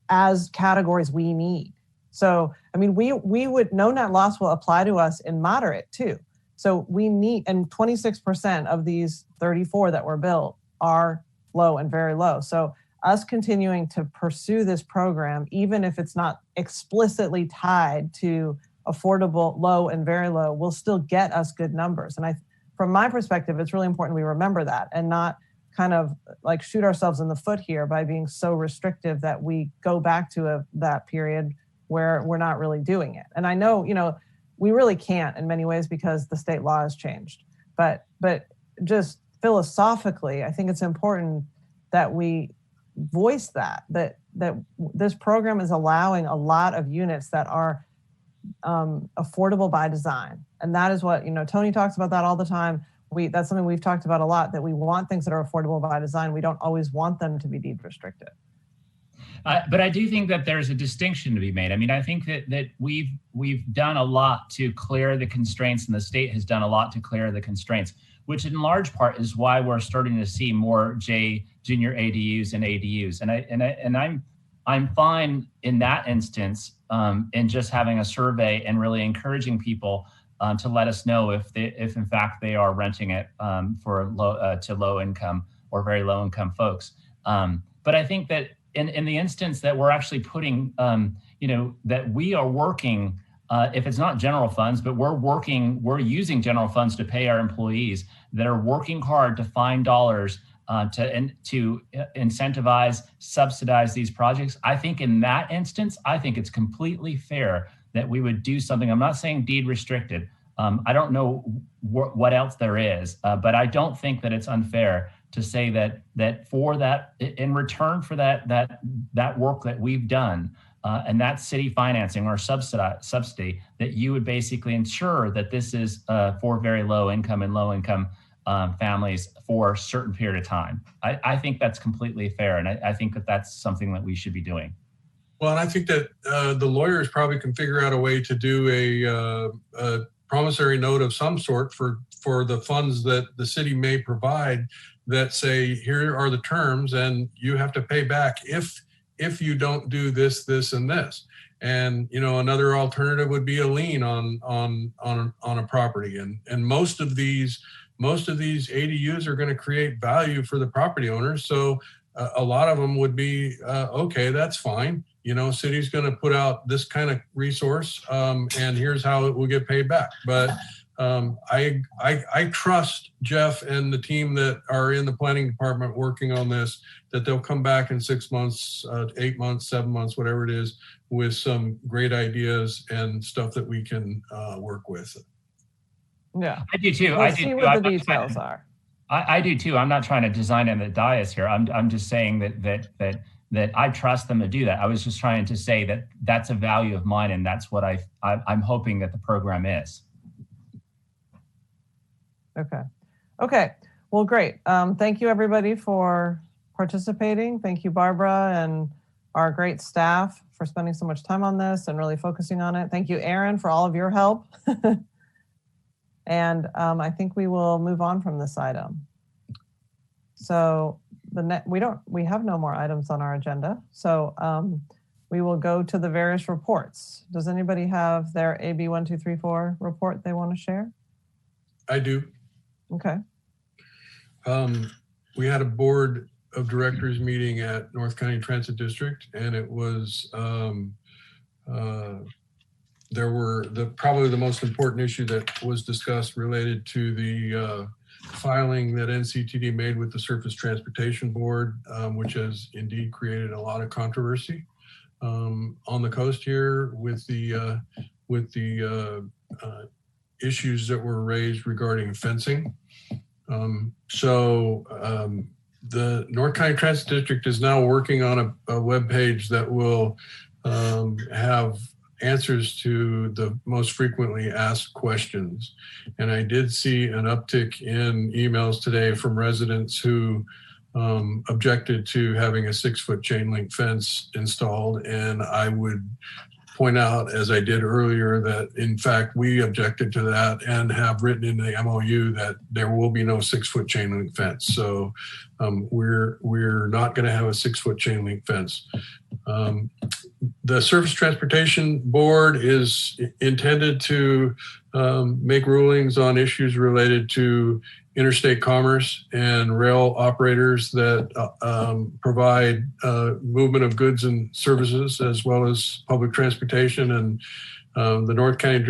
[SPEAKER 1] as categories we need. So, I mean, we would, no net loss will apply to us in moderate too. So we need, and 26% of these 34 that were built are low and very low. So us continuing to pursue this program, even if it's not explicitly tied to affordable, low and very low, will still get us good numbers. And from my perspective, it's really important we remember that and not kind of like shoot ourselves in the foot here by being so restrictive that we go back to that period where we're not really doing it. And I know, we really can't in many ways because the state law has changed. But just philosophically, I think it's important that we voice that this program is allowing a lot of units that are affordable by design. And that is what, Tony talks about that all the time. That's something we've talked about a lot, that we want things that are affordable by design. We don't always want them to be deed restricted.
[SPEAKER 3] But I do think that there's a distinction to be made. I mean, I think that we've done a lot to clear the constraints, and the state has done a lot to clear the constraints, which in large part is why we're starting to see more junior ADUs and ADUs. And I'm fine in that instance in just having a survey and really encouraging people to let us know if in fact they are renting it for low income or very low income folks. But I think that in the instance that we're actually putting, that we are working, if it's not general funds, but we're using general funds to pay our employees that are working hard to find dollars to incentivize, subsidize these projects. I think in that instance, I think it's completely fair that we would do something. I'm not saying deed restricted. I don't know what else there is, but I don't think that it's unfair to say that for that, in return for that work that we've done, and that city financing or subsidy, that you would basically ensure that this is for very low income and low income families for a certain period of time. I think that's completely fair, and I think that that's something that we should be doing.
[SPEAKER 5] Well, and I think that the lawyers probably can figure out a way to do a promissory note of some sort for the funds that the city may provide that say, here are the terms and you have to pay back if you don't do this, this, and this. And, another alternative would be a lien on a property. And most of these ADUs are going to create value for the property owners. So a lot of them would be, okay, that's fine. City's going to put out this kind of resource, and here's how it will get paid back. But I trust Jeff and the team that are in the planning department working on this, that they'll come back in 6 months, 8 months, 7 months, whatever it is, with some great ideas and stuff that we can work with.
[SPEAKER 1] Yeah,
[SPEAKER 3] I do too.
[SPEAKER 1] We'll see what the details are.
[SPEAKER 3] I do too. I'm not trying to design in the dais here. I'm just saying that I trust them to do that. I was just trying to say that that's a value of mine, and that's what I'm hoping that the program is.
[SPEAKER 1] Okay. Well, great. Thank you everybody for participating. Thank you, Barbara, and our great staff for spending so much time on this and really focusing on it. Thank you, Aaron, for all of your help. And I think we will move on from this item. So we have no more items on our agenda. So we will go to the various reports. Does anybody have their AB 1234 report they want to share?
[SPEAKER 5] I do.
[SPEAKER 1] Okay.
[SPEAKER 5] We had a board of directors meeting at North County Transit District, and it was probably the most important issue that was discussed related to the filing that NCTD made with the Surface Transportation Board, which has indeed created a lot of controversy. on the coast here with the issues that were raised regarding fencing. The North County Transit District is now working on a web page that will have answers to the most frequently asked questions. And I did see an uptick in emails today from residents who objected to having a 6-foot chain link fence installed. And I would point out, as I did earlier, that in fact we objected to that and have written in the MOU that there will be no 6-foot chain link fence. So we're not going to have a 6-foot chain link fence. The Surface Transportation Board is intended to make rulings on issues related to interstate commerce and rail operators that provide movement of goods and services, as well as public transportation. And the North County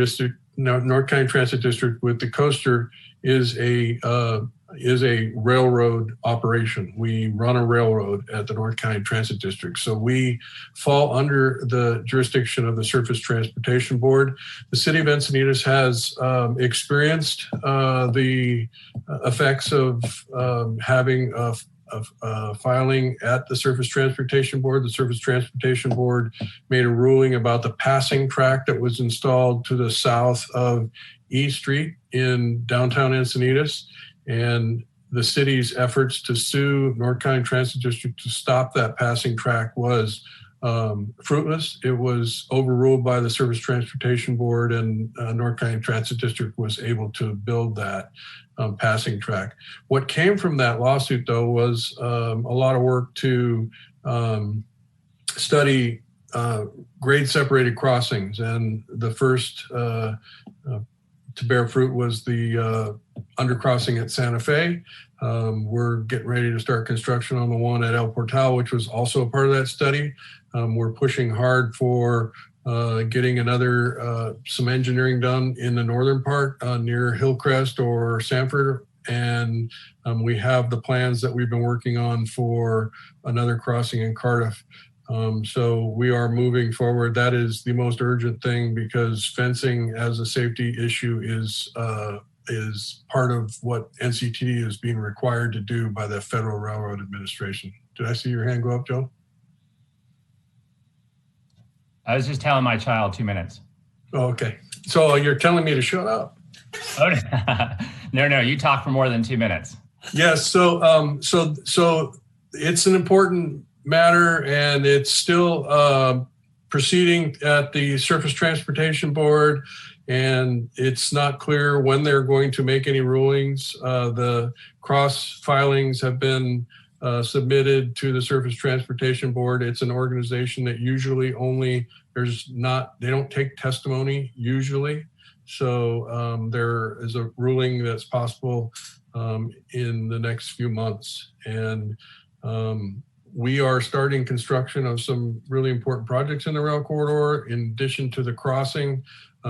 [SPEAKER 5] Transit District with the coaster is a railroad operation. We run a railroad at the North County Transit District. So we fall under the jurisdiction of the Surface Transportation Board. The city of Encinitas has experienced the effects of having a filing at the Surface Transportation Board. The Surface Transportation Board made a ruling about the passing track that was installed to the south of E Street in downtown Encinitas. And the city's efforts to sue North County Transit District to stop that passing track was fruitless. It was overruled by the Surface Transportation Board, and North County Transit District was able to build that passing track. What came from that lawsuit, though, was a lot of work to study grade separated crossings. And the first to bear fruit was the undercrossing at Santa Fe. We're getting ready to start construction on the one at El Portal, which was also a part of that study. We're pushing hard for getting some engineering done in the northern part near Hillcrest or Sanford. And we have the plans that we've been working on for another crossing in Cardiff. So we are moving forward. That is the most urgent thing, because fencing as a safety issue is part of what NCT is being required to do by the Federal Railroad Administration. Did I see your hand go up, Joe?
[SPEAKER 3] I was just telling my child 2 minutes.
[SPEAKER 5] Oh, okay. So you're telling me to shut up?
[SPEAKER 3] Oh, no, you talk for more than 2 minutes.
[SPEAKER 5] Yes. So it's an important matter, and it's still proceeding at the Surface Transportation Board, and it's not clear when they're going to make any rulings. The cross filings have been submitted to the Surface Transportation Board. It's an organization that usually they don't take testimony usually. So there is a ruling that's possible in the next few months. And we are starting construction of some really important projects in the rail corridor. In addition to the crossing,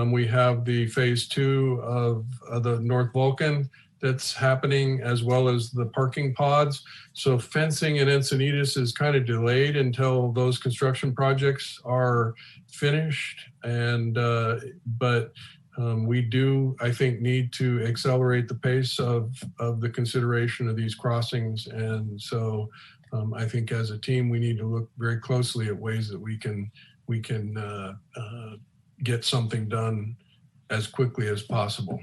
[SPEAKER 5] we have the phase 2 of the North Vulcan that's happening, as well as the parking pods. So fencing in Encinitas is kind of delayed until those construction projects are finished. But we do, I think, need to accelerate the pace of the consideration of these crossings. And so I think as a team, we need to look very closely at ways that we can get something done as quickly as possible.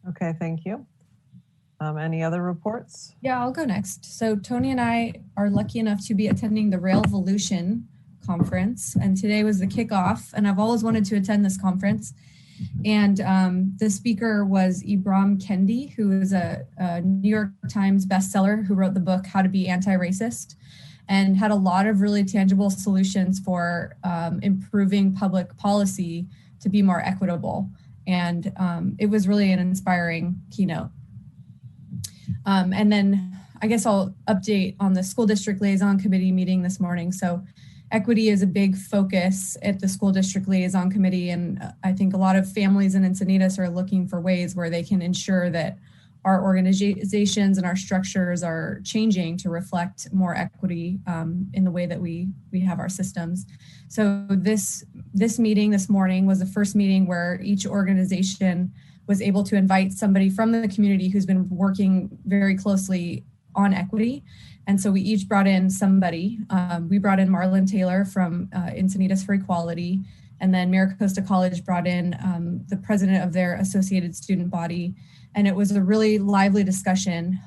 [SPEAKER 1] Okay, thank you. Any other reports?
[SPEAKER 9] Yeah, I'll go next. So Tony and I are lucky enough to be attending the Railvolution conference, and today was the kickoff, and I've always wanted to attend this conference. And the speaker was Ibram Kendi, who is a New York Times bestseller who wrote the book How to Be Anti-Racist, and had a lot of really tangible solutions for improving public policy to be more equitable. And it was really an inspiring keynote. And then I guess I'll update on the school district liaison committee meeting this morning. So equity is a big focus at the school district liaison committee. And I think a lot of families in Encinitas are looking for ways where they can ensure that our organizations and our structures are changing to reflect more equity in the way that we have our systems. So this meeting this morning was the first meeting where each organization was able to invite somebody from the community who's been working very closely on equity. And so we each brought in somebody. We brought in Marlon Taylor from Encinitas for Equality, and then Maricosta College brought in the president of their associated student body. And it was a really lively discussion.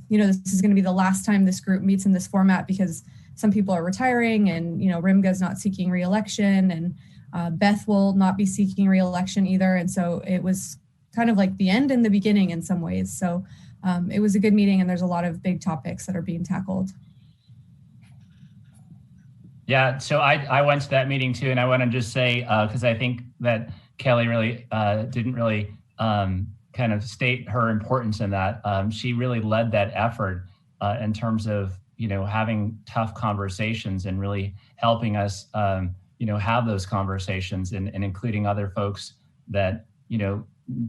[SPEAKER 9] This is going to be the last time this group meets in this format because some people are retiring, and Rimga's not seeking re-election, and Beth will not be seeking re-election either. And so it was kind of like the end and the beginning in some ways. So it was a good meeting, and there's a lot of big topics that are being tackled.
[SPEAKER 3] Yeah, so I went to that meeting too, and I want to just say, because I think that Kelly really didn't really kind of state her importance in that. She really led that effort in terms of, having tough conversations and really helping us, have those conversations and including other folks that,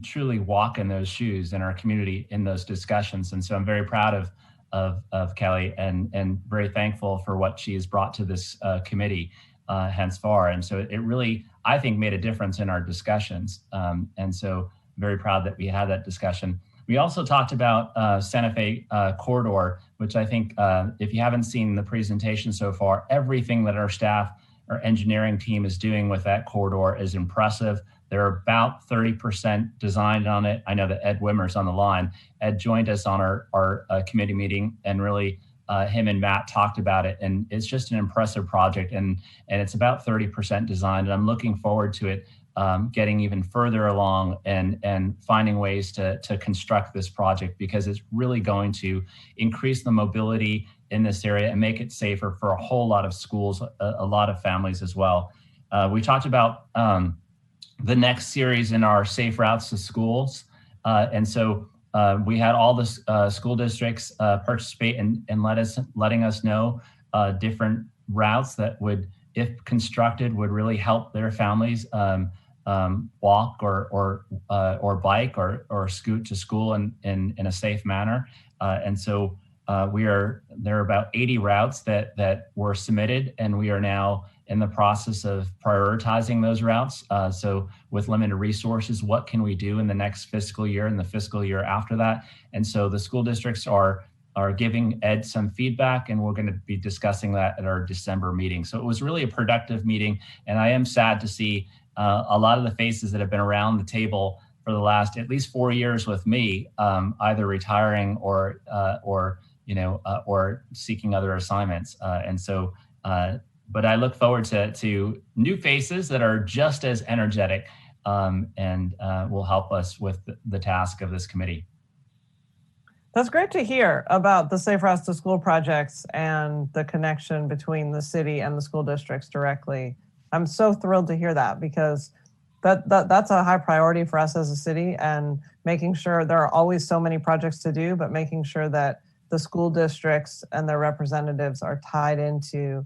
[SPEAKER 3] truly walk in those shoes in our community in those discussions. And so I'm very proud of Kelly and very thankful for what she has brought to this committee henceforth. And so it really, I think, made a difference in our discussions. And so very proud that we had that discussion. We also talked about Santa Fe corridor, which I think if you haven't seen the presentation so far, everything that our staff, our engineering team is doing with that corridor is impressive. They're about 30% designed on it. I know that Ed Wimmer's on the line. Ed joined us on our committee meeting, and really him and Matt talked about it. And it's just an impressive project, and it's about 30% designed. And I'm looking forward to it getting even further along and finding ways to construct this project, because it's really going to increase the mobility in this area and make it safer for a whole lot of schools, a lot of families as well. We talked about the next series in our Safe Routes to Schools. And so we had all the school districts participate and letting us know different routes that would, if constructed, would really help their families walk or bike or scoot to school in a safe manner. And so there are about 80 routes that were submitted, and we are now in the process of prioritizing those routes. So with limited resources, what can we do in the next fiscal year and the fiscal year after that? And so the school districts are giving Ed some feedback, and we're going to be discussing that at our December meeting. So it was really a productive meeting, and I am sad to see a lot of the faces that have been around the table for the last at least 4 years with me, either retiring or seeking other assignments. But I look forward to new faces that are just as energetic and will help us with the task of this committee.
[SPEAKER 1] That's great to hear about the Safe Routes to School projects and the connection between the city and the school districts directly. I'm so thrilled to hear that, because that's a high priority for us as a city, and making sure there are always so many projects to do, but making sure that the school districts and their representatives are tied into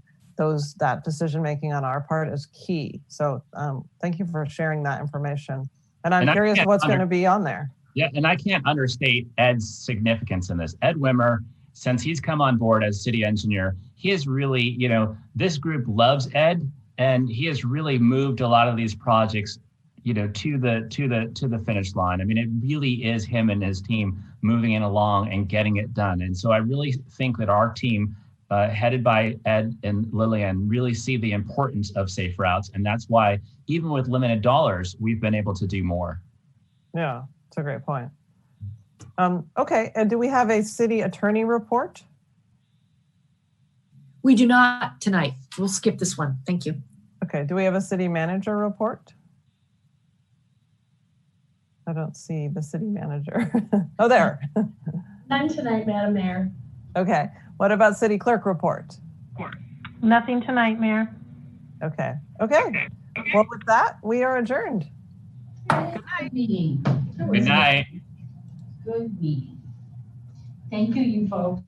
[SPEAKER 1] that decision-making on our part is key. So thank you for sharing that information. And I'm curious what's going to be on there.
[SPEAKER 3] Yeah, and I can't understate Ed's significance in this. Ed Wimmer, since he's come on board as city engineer, he has really, this group loves Ed, and he has really moved a lot of these projects, to the finish line. I mean, it really is him and his team moving it along and getting it done. And so I really think that our team, headed by Ed and Lillian, really see the importance of safe routes. And that's why, even with limited dollars, we've been able to do more.
[SPEAKER 1] Yeah, that's a great point. Okay, and do we have a city attorney report?
[SPEAKER 15] We do not tonight. We'll skip this one. Thank you.
[SPEAKER 1] Okay, do we have a city manager report? I don't see the city manager. Oh, there.
[SPEAKER 10] None tonight, Madam Mayor.
[SPEAKER 1] Okay. What about city clerk report?
[SPEAKER 2] Nothing tonight, Mayor.
[SPEAKER 1] Okay. Okay. Well, with that, we are adjourned.
[SPEAKER 12] Good meeting.
[SPEAKER 3] Good night.
[SPEAKER 12] Good meeting. Thank you, you folks.